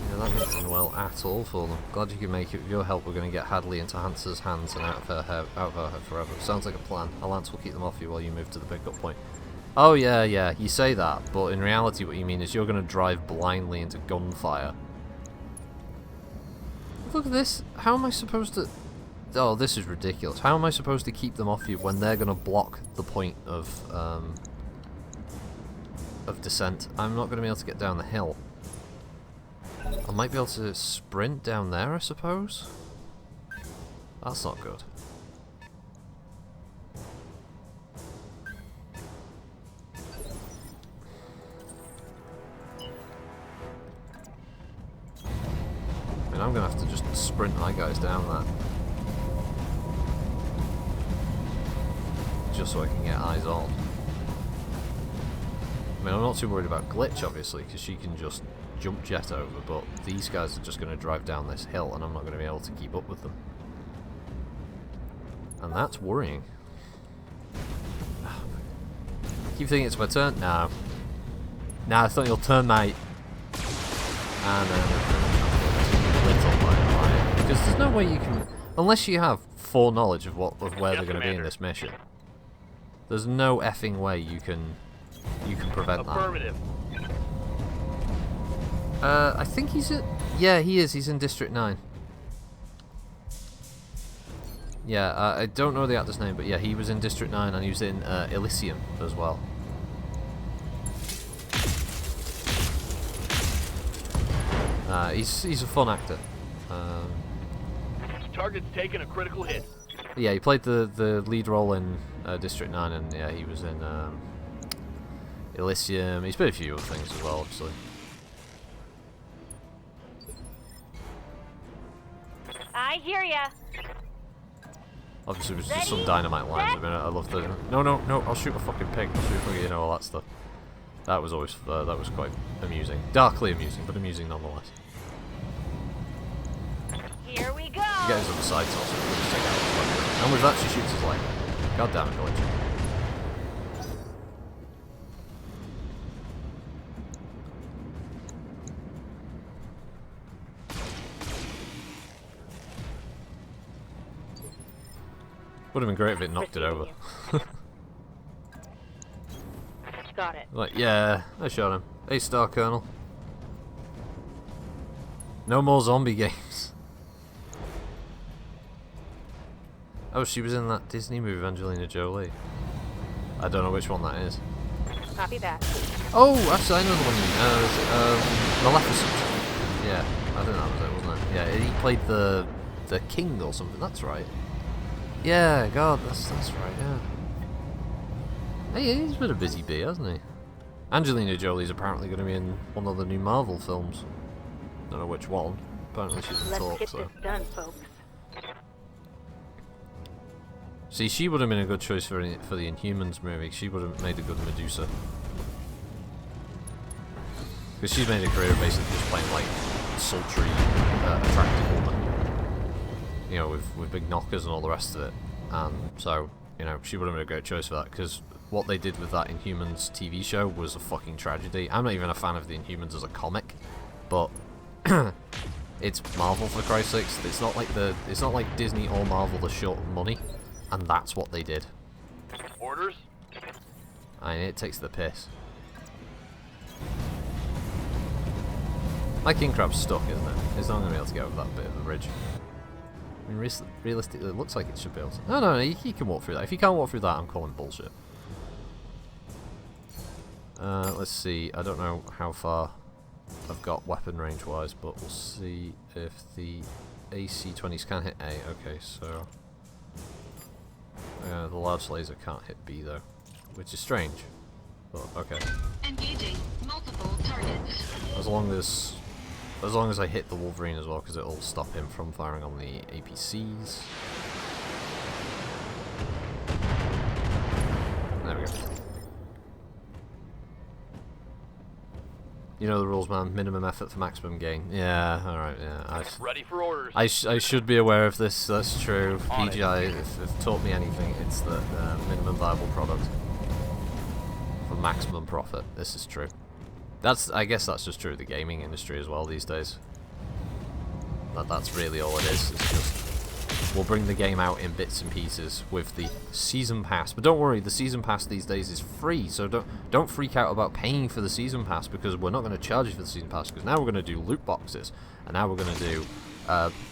Yeah, that isn't well at all for them. Glad you can make it. With your help, we're going to get Hadley into Hansa's hands and out of her hair forever. Sounds like a plan. Alance will keep them off you while you move to the pickup point. Oh yeah, you say that, but in reality what you mean is you're going to drive blindly into gunfire. Look at this. How am I supposed to... Oh, this is ridiculous. How am I supposed to keep them off you when they're going to block the point of descent? I'm not going to be able to get down the hill. I might be able to sprint down there, I suppose? That's not good. guys down there. Just so I can get eyes on. I mean, I'm not too worried about Glitch, obviously, because she can just jump jet over, but these guys are just going to drive down this hill, and I'm not going to be able to keep up with them. And that's worrying. I keep thinking it's my turn. No. Nah, it's not your turn, mate. And because there's no way you can, unless you have foreknowledge of where they're going to be in this mission. There's no effing way you can prevent that. Affirmative. I think he's at, yeah, he is. He's in District 9. Yeah, I don't know the actor's name, but yeah, he was in District 9 and he was in Elysium as well. He's a fun actor. Target's taken a critical hit. Yeah, he played the lead role in District 9, and yeah, he was in Elysium. He's played a few other things as well, obviously. I hear ya. Obviously, it was just some dynamite lines. I mean, I love the no, I'll shoot a fucking pig. I'll shoot a pig, you know, all that stuff. That was always that was quite amusing, darkly amusing, but amusing nonetheless. Here we go. You get his other side toss, so we just take out his leg. And with that, she shoots his leg. God damn it, Glitch. Would have been great if it knocked it over. Got it. Like, yeah, I shot him. Hey, Star Colonel. No more zombie games. Oh, she was in that Disney movie, Angelina Jolie. I don't know which one that is. Copy that. Oh, actually, I know the one you mean. Maleficent. Yeah, I think that was it, wasn't it? Yeah, he played the king or something. That's right. Yeah, God, that's right. Yeah. Hey, he's been a busy bee, hasn't he? Angelina Jolie's apparently going to be in one of the new Marvel films. Don't know which one. Apparently she's in Let's talks. get So. this done, folks. See, she would have been a good choice for the Inhumans movie. She would have made a good Medusa. Because she's made a career basically just playing like sultry, attractive woman. You know, with big knockers and all the rest of it. And so, you know, she would have been a great choice for that. Because what they did with that Inhumans TV show was a fucking tragedy. I'm not even a fan of the Inhumans as a comic, but it's Marvel, for Christ's sakes. It's not like Disney or Marvel are short of money. And that's what they did. Orders? I mean, it takes the piss. My king crab's stuck, isn't it? It's not going to be able to get over that bit of the ridge. I mean, realistically, it looks like it should be able to. No, he can walk through that. If he can't walk through that, I'm calling bullshit. Let's see. I don't know how far I've got weapon range-wise, but we'll see if the AC-20s can hit A. Okay, so... the large laser can't hit B though, which is strange. But okay. Engaging multiple targets. As long as I hit the Wolverine as well, because it'll stop him from firing on the APCs. There we go. You know the rules, man. Minimum effort for maximum gain. Yeah, alright, yeah. Ready for orders. I should be aware of this, that's true. PGI, if taught me anything, it's the minimum viable product for maximum profit. This is true. I guess that's just true of the gaming industry as well these days. That's really all it is. It's just, we'll bring the game out in bits and pieces with the season pass. But don't worry, the season pass these days is free, so don't freak out about paying for the season pass, because we're not going to charge you for the season pass, because now we're going to do loot boxes, and now we're going to do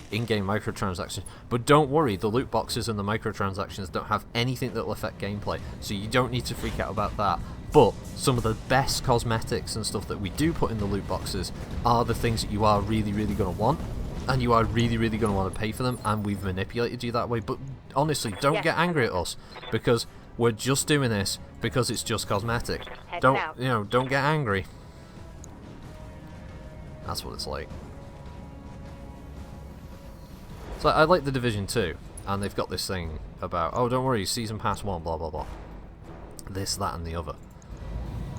in-game microtransactions. But don't worry, the loot boxes and the microtransactions don't have anything that will affect gameplay, so you don't need to freak out about that. But some of the best cosmetics and stuff that we do put in the loot boxes are the things that you are really, really going to want. And you are really, really going to want to pay for them, and we've manipulated you that way. But honestly, don't get angry at us, because we're just doing this because it's just cosmetic. Don't get angry. That's what it's like. So I like the Division 2, and they've got this thing about, oh, don't worry, Season Pass 1, blah, blah, blah. This, that, and the other.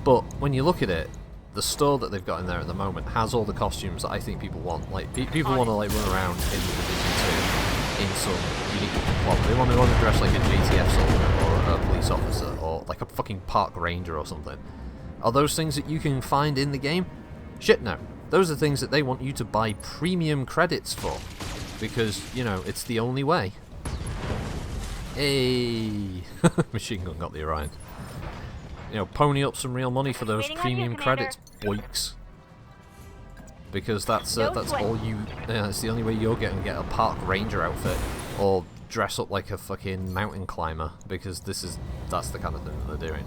But when you look at it, the store that they've got in there at the moment has all the costumes that I think people want. Like, people want to like run around in the Division 2 in some unique plot. They want to dress like a JTF soldier, or a police officer, or like a fucking park ranger or something. Are those things that you can find in the game? Shit, no. Those are things that they want you to buy premium credits for. Because, you know, it's the only way. Hey! Machine gun got the Orion. You know, pony up some real money for those premium credits, boiks. Because that's all you. Yeah, it's the only way you're getting to get a park ranger outfit, or dress up like a fucking mountain climber. Because that's the kind of thing that they're doing.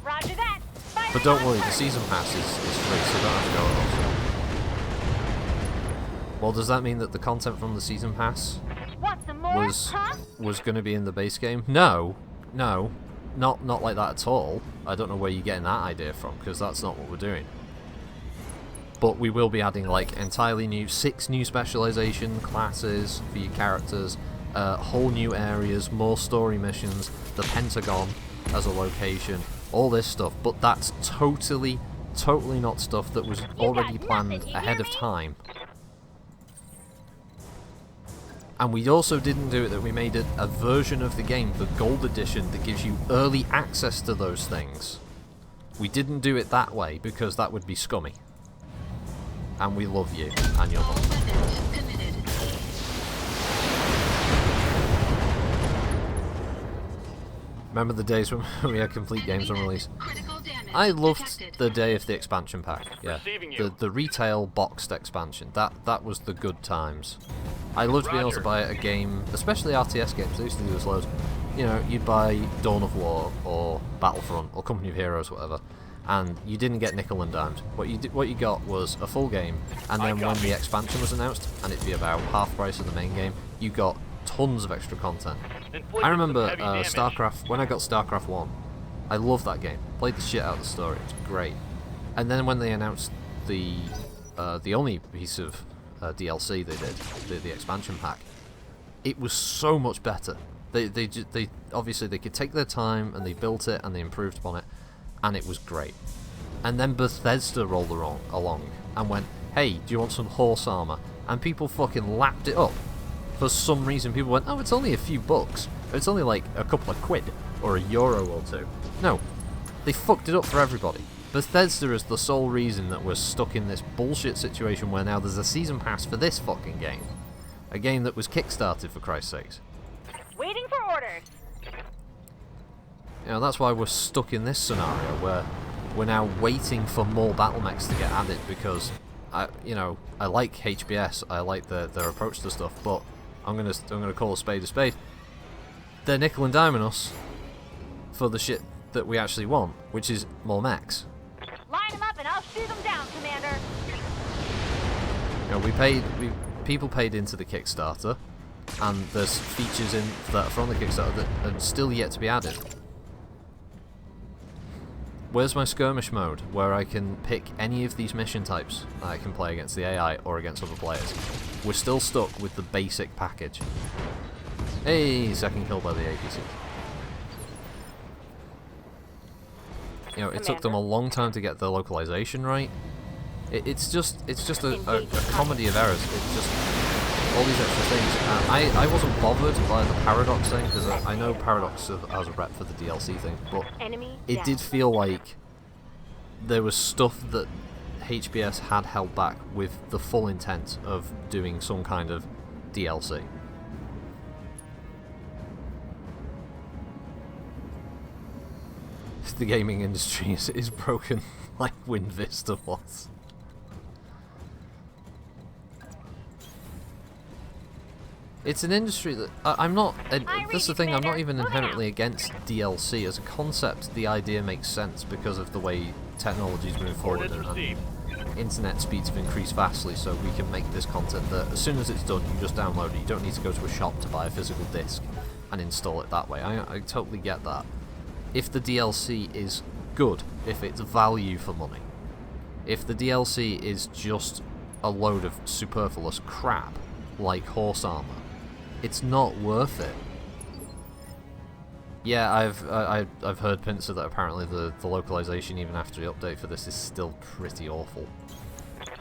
Roger that. But don't worry, the season pass is free, so you don't have to go at all. Well, does that mean that the content from the season pass Want some more? was going to be in the base game? No, not like that at all. I don't know where you're getting that idea from, because that's not what we're doing. But we will be adding like entirely new 6 new specialization classes for your characters, whole new areas, more story missions, the Pentagon as a location, all this stuff. But that's totally not stuff that was already planned ahead of time. And we also didn't do it that we made a version of the game, the Gold Edition, that gives you early access to those things. We didn't do it that way because that would be scummy. And we love you and your mum. Remember the days when we had complete games on release? I loved the day of the expansion pack. Yeah, the retail boxed expansion. That was the good times. I loved being able to buy a game, especially RTS games. They used to do this loads. You know, you'd buy Dawn of War or Battlefront or Company of Heroes, whatever, and you didn't get nickel and dimed. What you got was a full game, and then when the expansion was announced, and it'd be about half price of the main game, you got tons of extra content. I remember StarCraft, when I got StarCraft 1, I loved that game. Played the shit out of the story. It's great. And then when they announced the only piece of DLC they did, the expansion pack, it was so much better. They obviously they could take their time and they built it and they improved upon it, and it was great. And then Bethesda rolled along and went, "Hey, do you want some horse armor?" And people fucking lapped it up. For some reason, people went, "Oh, it's only a few bucks. It's only like a couple of quid or a euro or two." No, they fucked it up for everybody. Bethesda is the sole reason that we're stuck in this bullshit situation where now there's a season pass for this fucking game. A game that was kickstarted, for Christ's sakes. Waiting for orders. You know, that's why we're stuck in this scenario where we're now waiting for more battle mechs to get added because, I like HBS, I like their approach to stuff, but I'm gonna call a spade a spade. They're nickel and diming us for the shit that we actually want, which is more mechs. Line them up and I'll shoot them down, Commander. You know, people paid into the Kickstarter, and there's features in that are from the Kickstarter that are still yet to be added. Where's my skirmish mode, where I can pick any of these mission types that I can play against the AI or against other players? We're still stuck with the basic package. Hey, second kill by the APC. You know, it took them a long time to get the localization right. It's just a comedy of errors. It's just all these extra things. I wasn't bothered by the Paradox thing because I know Paradox has a rep for the DLC thing, but it did feel like there was stuff that HBS had held back with the full intent of doing some kind of DLC. The gaming industry is broken like Wind Vista was. It's an industry that I'm not. That's the thing. I'm not even inherently against DLC as a concept. The idea makes sense because of the way technology's moving forward and internet speeds have increased vastly. So we can make this content that as soon as it's done, you just download it. You don't need to go to a shop to buy a physical disc and install it that way. I totally get that. If the DLC is good, if it's value for money, if the DLC is just a load of superfluous crap like horse armor, it's not worth it. Yeah, I've heard, Pincer, that apparently the localization even after the update for this is still pretty awful.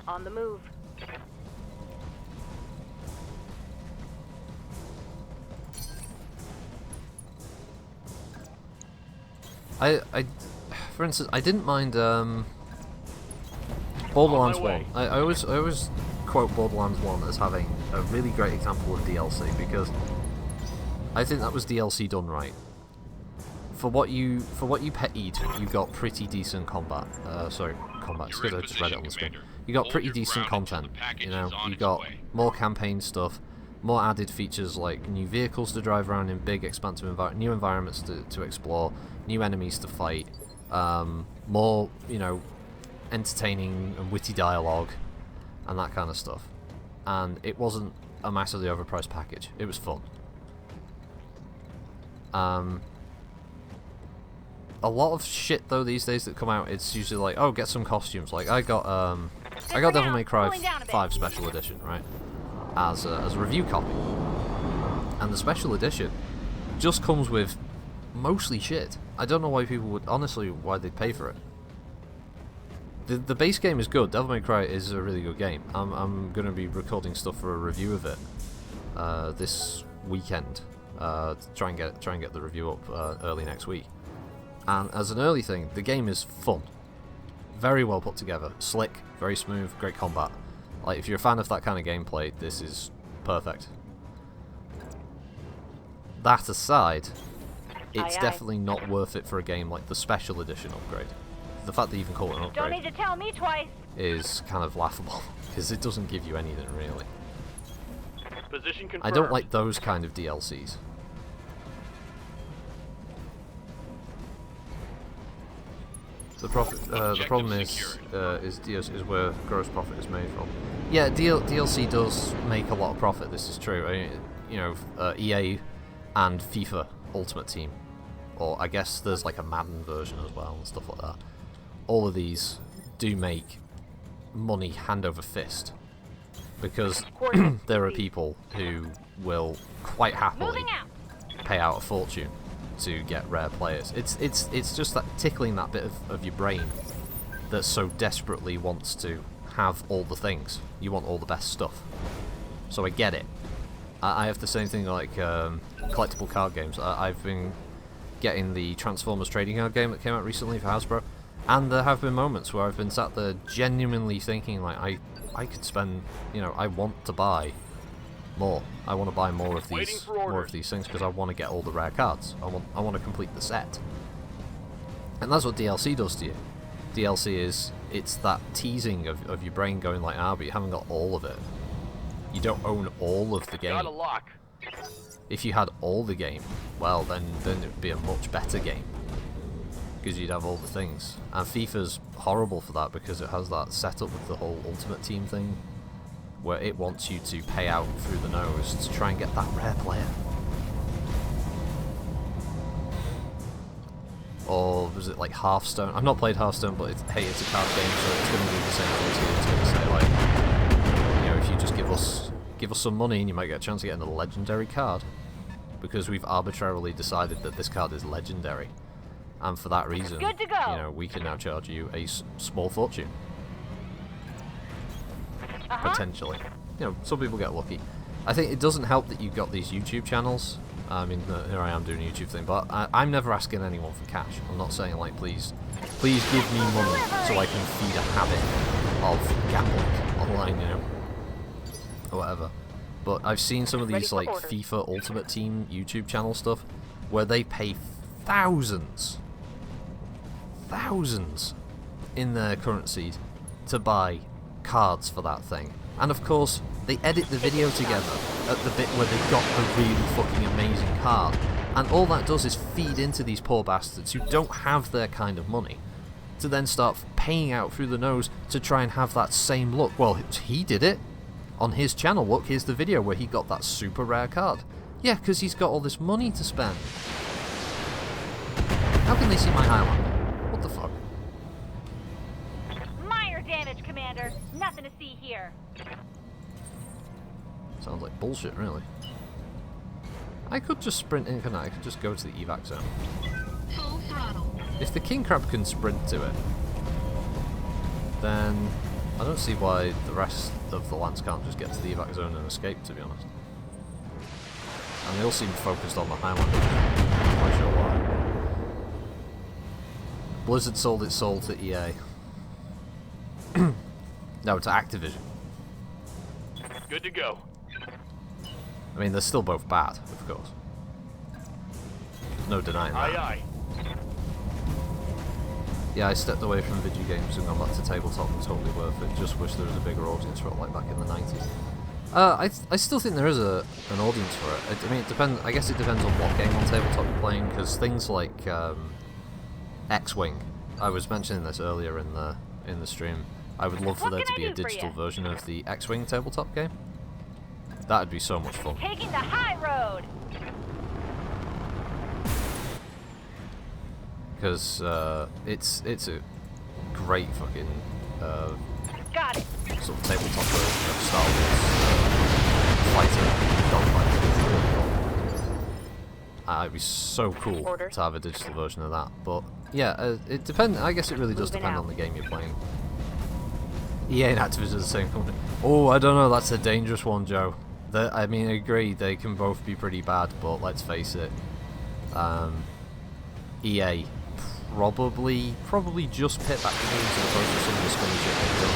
On the move. For instance, I didn't mind Borderlands 1. I always quote Borderlands 1 as having a really great example of DLC, because I think that was DLC done right. For what you paid, you got pretty decent combat. Sorry, combat. It's because I just read it on the screen. You got pretty decent content. You know, you got more campaign stuff, more added features like new vehicles to drive around in big, expansive new environments to explore, new enemies to fight, more, you know, entertaining and witty dialogue, and that kind of stuff. And it wasn't a massively overpriced package. It was fun. A lot of shit though these days that come out, it's usually like, oh, get some costumes. Like I got Devil May Cry 5 Special Edition, right, as a review copy, and the Special Edition just comes with mostly shit. I don't know why people would, honestly, why they'd pay for it. The base game is good. Devil May Cry is a really good game. I'm gonna be recording stuff for a review of it this weekend. To try and get the review up early next week. And as an early thing, the game is fun, very well put together, slick, very smooth, great combat. Like if you're a fan of that kind of gameplay, this is perfect. That aside, it's definitely not worth it for a game like the Special Edition upgrade. The fact that you even call it an upgrade Don't need to tell me twice. is kind of laughable, because it doesn't give you anything really. Position confirmed. I don't like those kind of DLCs. The problem is where gross profit is made from. Yeah, DLC does make a lot of profit. This is true. I mean, you know, EA and FIFA Ultimate Team, or I guess there's like a Madden version as well and stuff like that. All of these do make money hand over fist, because there are people who will quite happily pay out a fortune to get rare players. It's just that tickling that bit of your brain that so desperately wants to have all the things. You want all the best stuff. So I get it. I have the same thing like collectible card games. I've been getting the Transformers trading card game that came out recently for Hasbro, and there have been moments where I've been sat there genuinely thinking like I could spend, you know, I want to buy more. I want to buy more of these things because I want to get all the rare cards. I want to complete the set. And that's what DLC does to you. DLC it's that teasing of your brain going like, but you haven't got all of it. You don't own all of the game. Got a lock. If you had all the game, well then it would be a much better game, because you'd have all the things. And FIFA's horrible for that because it has that setup with the whole Ultimate Team thing, where it wants you to pay out through the nose to try and get that rare player. Or was it like Hearthstone? I've not played Hearthstone, but it's a card game, so it's going to do the same thing to you. It's going to say like, you know, if you just give us some money and you might get a chance of getting a legendary card, because we've arbitrarily decided that this card is legendary, and for that reason, Good to go. you know, we can now charge you a small fortune. Potentially. You know, some people get lucky. I think it doesn't help that you've got these YouTube channels. I mean, here I am doing a YouTube thing, but I'm never asking anyone for cash. I'm not saying like, please give me money so I can feed a habit of gambling online, you know, or whatever. But I've seen some of these like FIFA Ultimate Team YouTube channel stuff where they pay thousands in their currency to buy cards for that thing. And of course, they edit the video together at the bit where they've got the really fucking amazing card. And all that does is feed into these poor bastards who don't have their kind of money to then start paying out through the nose to try and have that same look. Well, he did it on his channel. Look, here's the video where he got that super rare card. Yeah, because he's got all this money to spend. How can they see my Highlander? What the fuck? Minor damage, Commander. Nothing to see here. Sounds like bullshit, really. I could just sprint in, couldn't I? I could just go to the evac zone. Full throttle. If the king crab can sprint to it, then I don't see why the rest of the Lance can't just get to the evac zone and escape, to be honest. And they all seem focused on the Highlander. I'm not quite sure why. Blizzard sold its soul to EA. No, to Activision. Good to go. I mean, they're still both bad, of course. No denying that. Aye, aye. Yeah, I stepped away from video games and gone back to tabletop and totally worth it. Just wish there was a bigger audience for it, like back in the 90s. I still think there is an audience for it. I mean, it depends. I guess it depends on what game on tabletop you're playing, because things like X-Wing. I was mentioning this earlier in the stream. I would love for there to be a digital version of the X-Wing tabletop game. That'd be so much fun. Taking the high road. Because it's a great fucking Got it. sort of tabletop version of Star Wars fighter dogfighting. It's really cool. It'd be so cool to have a digital version of that. But yeah, it depends. I guess it really does depend on the game you're playing. EA and Activision are the same company. Oh, I don't know. That's a dangerous one, Joe. I mean, I agree. They can both be pretty bad, but let's face it. EA probably just pit back the games as opposed to some of the scummy shit they've done.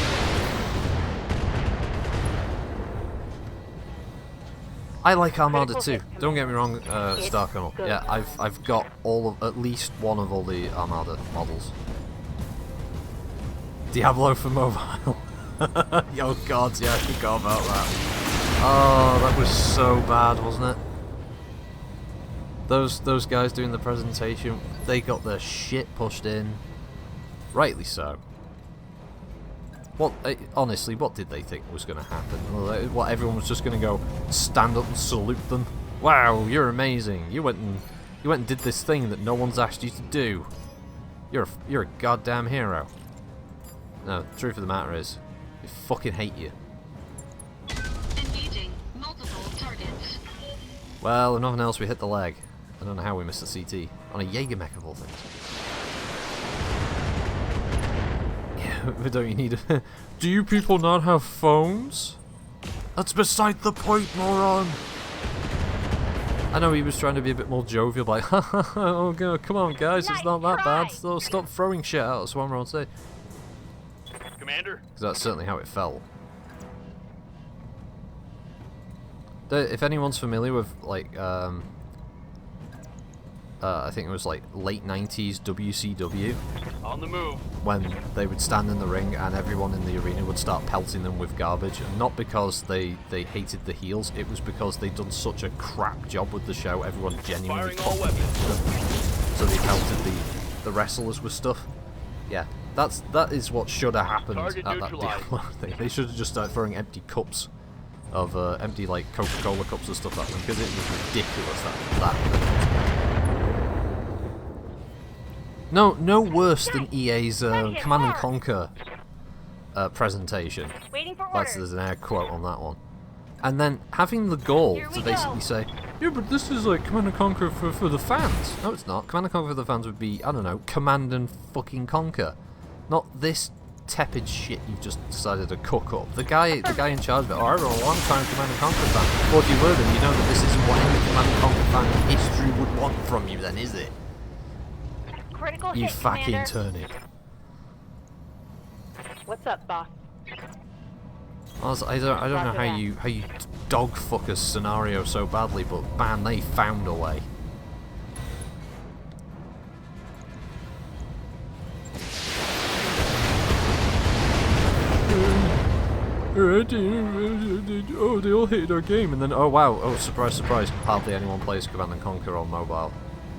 I like Armada too. Don't get me wrong, Star Colonel. Yeah, I've got at least one of all the Armada models. Diablo for mobile. Oh god, yeah, I forgot about that. Oh, that was so bad, wasn't it? Those guys doing the presentation, they got their shit pushed in. Rightly so. What, honestly, what did they think was going to happen? What, everyone was just going to go stand up and salute them? Wow, you're amazing. You went and did this thing that no one's asked you to do. You're a goddamn hero. No, the truth of the matter is, they fucking hate you. Engaging multiple targets. Well, if nothing else, we hit the leg. I don't know how we missed the CT. On a Jägermech of all things. Yeah, but don't you need a... Do you people not have phones? That's beside the point, moron! I know he was trying to be a bit more jovial, like, oh, God, come on, guys, it's not that bad. So stop throwing shit out, that's what I'm say. Commander? Because that's certainly how it felt. If anyone's familiar with, like, I think it was like late 90s WCW. On the move. When they would stand in the ring and everyone in the arena would start pelting them with garbage. And not because they hated the heels, it was because they'd done such a crap job with the show. Everyone genuinely Firing all weapons. So they pelted the wrestlers with stuff. Yeah, that is what should have happened Target at that neutralized. Diablo thing. They should have just started throwing empty cups of empty like Coca-Cola cups and stuff at them, because it was ridiculous that. No worse than EA's Command and Conquer presentation. Waiting for That's orders. there's an air quote on that one. And then having the gall Here we to basically go. say, yeah, but this is like Command and Conquer for the fans. No, it's not. Command and Conquer for the fans would be, I don't know, Command and fucking Conquer. Not this tepid shit you've just decided to cook up. The guy in charge of it, I'm a long-time Command and Conquer fan. Well, if you were, then you know that this isn't what any Command and Conquer fan in history would want from you then, is it? Critical You hit, fucking Commander. turnip. What's up, boss? I don't know Roger how that. you dog fuck a scenario so badly, but man, they found a way. Oh, they all hated our game, and then oh wow, oh surprise, surprise, hardly anyone plays Command and Conquer on mobile.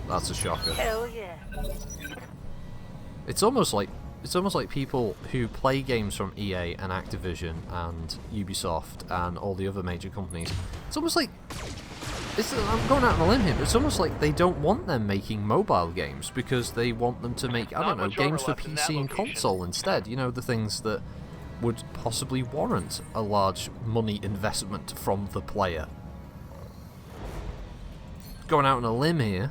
That's a shocker. Hell yeah. It's almost like people who play games from EA and Activision and Ubisoft and all the other major companies. It's almost like I'm going out on a limb here, but it's almost like they don't want them making mobile games because they want them to make, I don't know, games for PC and console instead. You know, the things that would possibly warrant a large money investment from the player. going out on a limb here.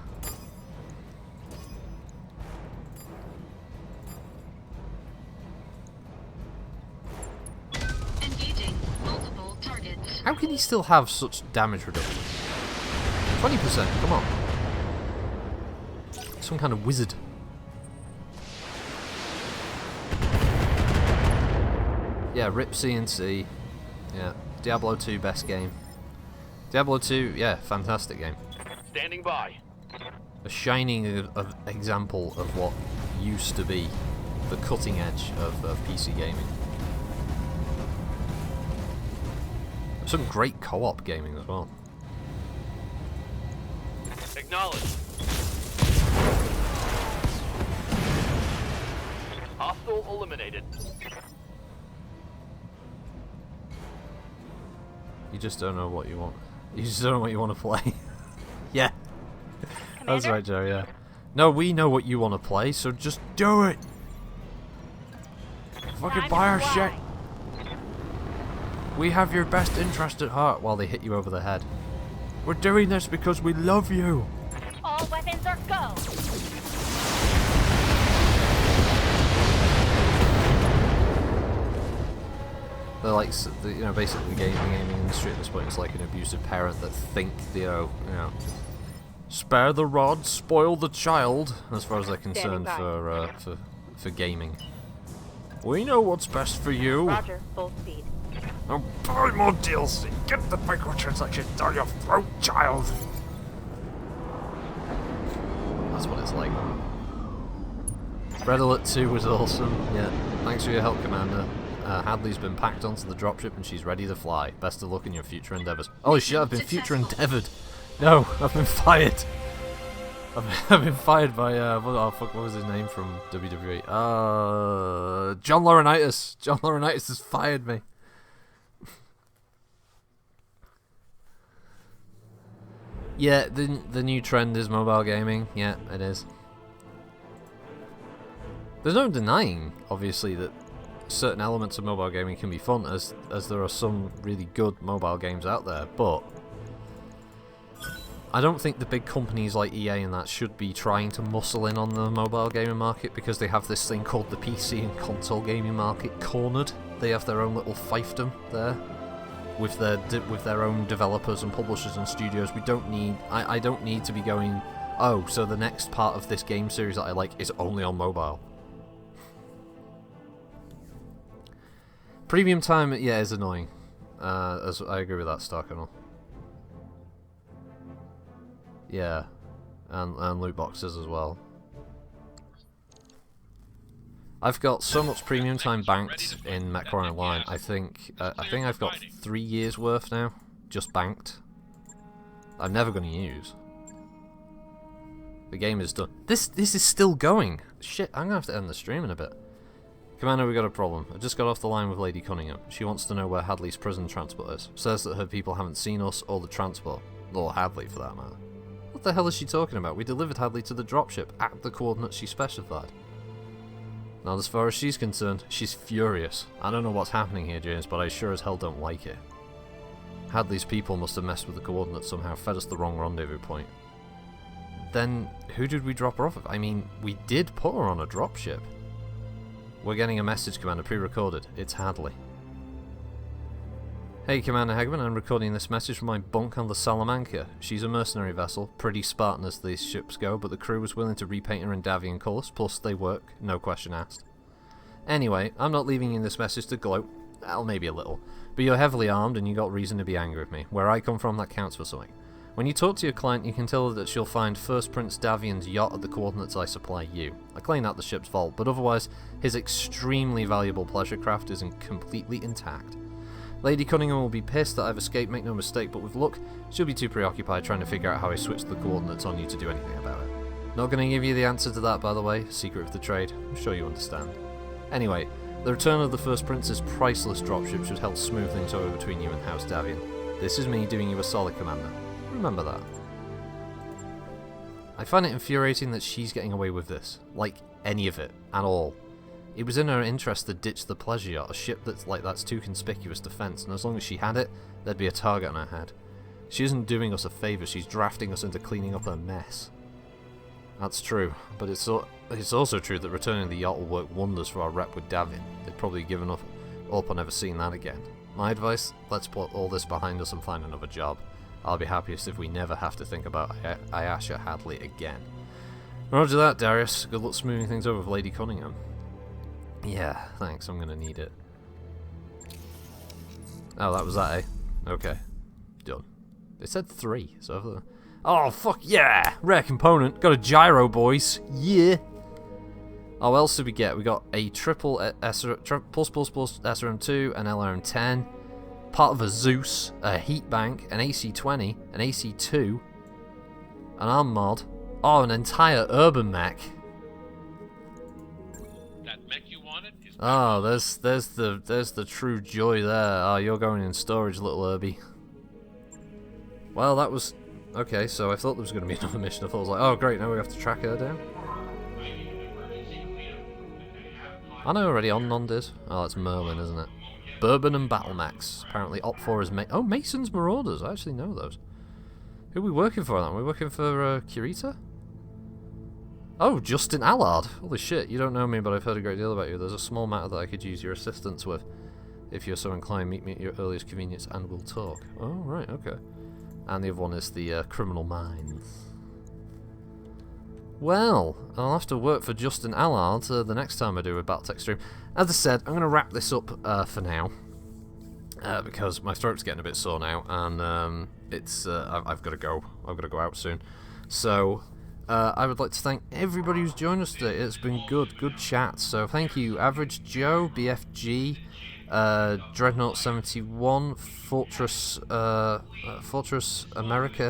Engaging multiple targets. How can he still have such damage reduction? 20%, come on. Some kind of wizard. Yeah, rip CNC. Yeah, Diablo 2 best game. Diablo 2, yeah, fantastic game. Standing by. A shining example of what used to be the cutting edge of PC gaming. Some great co-op gaming as well. Acknowledge. Hostile eliminated. You just don't know what you want. You just don't know what you want to play. Yeah. That's Commander? right, Joe, yeah. No, we know what you want to play, so just do it! Fucking Time buy to our fly. shit! We have your best interest at heart while they hit you over the head. We're doing this because we love you! All weapons are go. They're like, you know, basically the gaming industry at this point is like an abusive parent that think, you know, spare the rod, spoil the child, as far as they're concerned by. for gaming. We know what's best for you. Roger, full speed. Now buy more DLC. Get the microtransactions down your throat, child. That's what it's like. Red Alert 2 was awesome. Yeah. Thanks for your help, Commander. Hadley's been packed onto the dropship and she's ready to fly. Best of luck in your future endeavours. Oh shit, I've been future endeavoured. No, I've been fired. I've been fired by, what was his name from WWE? John Laurinaitis. John Laurinaitis has fired me. Yeah, the new trend is mobile gaming. Yeah, it is. There's no denying, obviously, that certain elements of mobile gaming can be fun, as there are some really good mobile games out there, but I don't think the big companies like EA and that should be trying to muscle in on the mobile gaming market, because they have this thing called the PC and console gaming market cornered. They have their own little fiefdom there with their own developers and publishers and studios. We don't need I don't need to be going, oh, so the next part of this game series that I like is only on mobile. Premium time, yeah, is annoying. As I agree with that, Starkernel. Yeah, and loot boxes as well. I've got so much premium time banked in MechWarrior Online. I think I've got 3 years worth now, just banked. I'm never going to use. The game is done. This is still going. Shit, I'm gonna have to end the stream in a bit. Commander, we got a problem. I just got off the line with Lady Cunningham. She wants to know where Hadley's prison transport is. Says that her people haven't seen us or the transport. Or Hadley, for that matter. What the hell is she talking about? We delivered Hadley to the dropship at the coordinates she specified. Now, as far as she's concerned, she's furious. I don't know what's happening here, James, but I sure as hell don't like it. Hadley's people must have messed with the coordinates somehow, fed us the wrong rendezvous point. Then, who did we drop her off of? I mean, we did put her on a dropship. We're getting a message, Commander, pre-recorded. It's Hadley. Hey, Commander Hegman, I'm recording this message from my bunk on the Salamanca. She's a mercenary vessel, pretty Spartan as these ships go, but the crew was willing to repaint her in Davian colours, plus they work, no question asked. Anyway, I'm not leaving you this message to gloat. Well, maybe a little. But you're heavily armed and you got reason to be angry with me. Where I come from, that counts for something. When you talk to your client, you can tell her that she'll find First Prince Davian's yacht at the coordinates I supply you. I cleaned out the ship's vault, but otherwise, his extremely valuable pleasure craft is completely intact. Lady Cunningham will be pissed that I've escaped, make no mistake, but with luck, she'll be too preoccupied trying to figure out how I switched the coordinates on you to do anything about it. Not going to give you the answer to that, by the way, secret of the trade. I'm sure you understand. Anyway, the return of the First Prince's priceless dropship should help smooth things over between you and House Davian. This is me doing you a solid, Commander. Remember that. I find it infuriating that she's getting away with this. Like, any of it. At all. It was in her interest to ditch the pleasure yacht, a ship that's too conspicuous to fence, and as long as she had it, there'd be a target on her head. She isn't doing us a favour, she's drafting us into cleaning up her mess. That's true, but it's also true that returning the yacht will work wonders for our rep with Davin. They'd probably given up on ever seeing that again. My advice, let's put all this behind us and find another job. I'll be happiest if we never have to think about Ayasha Hadley again. Roger that, Darius. Good luck smoothing things over with Lady Cunningham. Yeah, thanks, I'm gonna need it. Oh, that was that, eh? Okay. Done. They said 3, so... Oh, fuck yeah! Rare component. Got a gyro, boys. Yeah! Oh, what else did we get? We got a triple plus SRM2, an LRM10, part of a Zeus, a heat bank, an AC-20, an AC-2, an arm mod. Oh, an entire urban mech. That mech you wanted is... Oh, there's the true joy there. Oh, you're going in storage, little Herbie. Well, that was... Okay, so I thought there was going to be another mission. I thought I was like, oh great, now we have to track her down. I know already, On did. Oh, that's Merlin, isn't it? Bourbon and Battletech. Apparently Op4 is... Oh, Mason's Marauders. I actually know those. Who are we working for then? Are we working for Kurita? Oh, Justin Allard. Holy shit, you don't know me, but I've heard a great deal about you. There's a small matter that I could use your assistance with. If you're so inclined, meet me at your earliest convenience and we'll talk. Oh, right, okay. And the other one is the Criminal Minds. Well, I'll have to work for Justin Allard the next time I do a Battletech stream. As I said, I'm going to wrap this up for now. Because my throat's getting a bit sore now, and I've got to go. I've got to go out soon. So, I would like to thank everybody who's joined us today. It's been good chat. So thank you, Average Joe, BFG, Dreadnought 71, Fortress America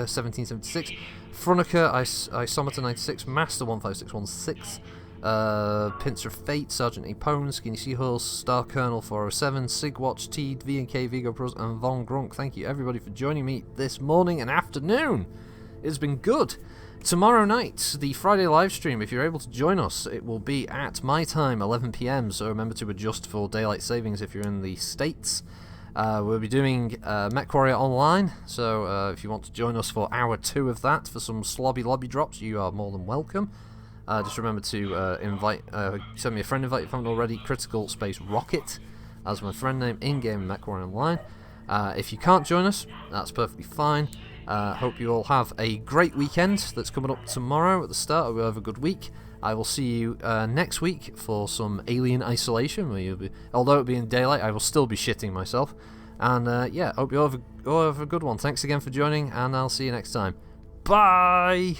1776, Fronica, Isometer 96, Master 15616, Pincer of Fate, Sergeant Epone, Skinny Seahorse, Star Colonel 407, Sigwatch, Teed, V&K, Vigo Pros, and Von Grunk. Thank you everybody for joining me this morning and afternoon. It's been good. Tomorrow night, the Friday live stream, if you're able to join us, it will be at my time, 11 PM, so remember to adjust for daylight savings if you're in the States. We'll be doing MechWarrior Online, so if you want to join us for hour 2 of that for some slobby lobby drops, you are more than welcome. Just remember to send me a friend invite if you haven't already, Critical Space Rocket, as my friend name in-game MechWarrior Online. If you can't join us, that's perfectly fine. Hope you all have a great weekend that's coming up tomorrow at the start. We'll have a good week. I will see you next week for some Alien Isolation, where you'll be, although it'll be in daylight, I will still be shitting myself. And yeah, hope you all have a good one. Thanks again for joining, and I'll see you next time. Bye!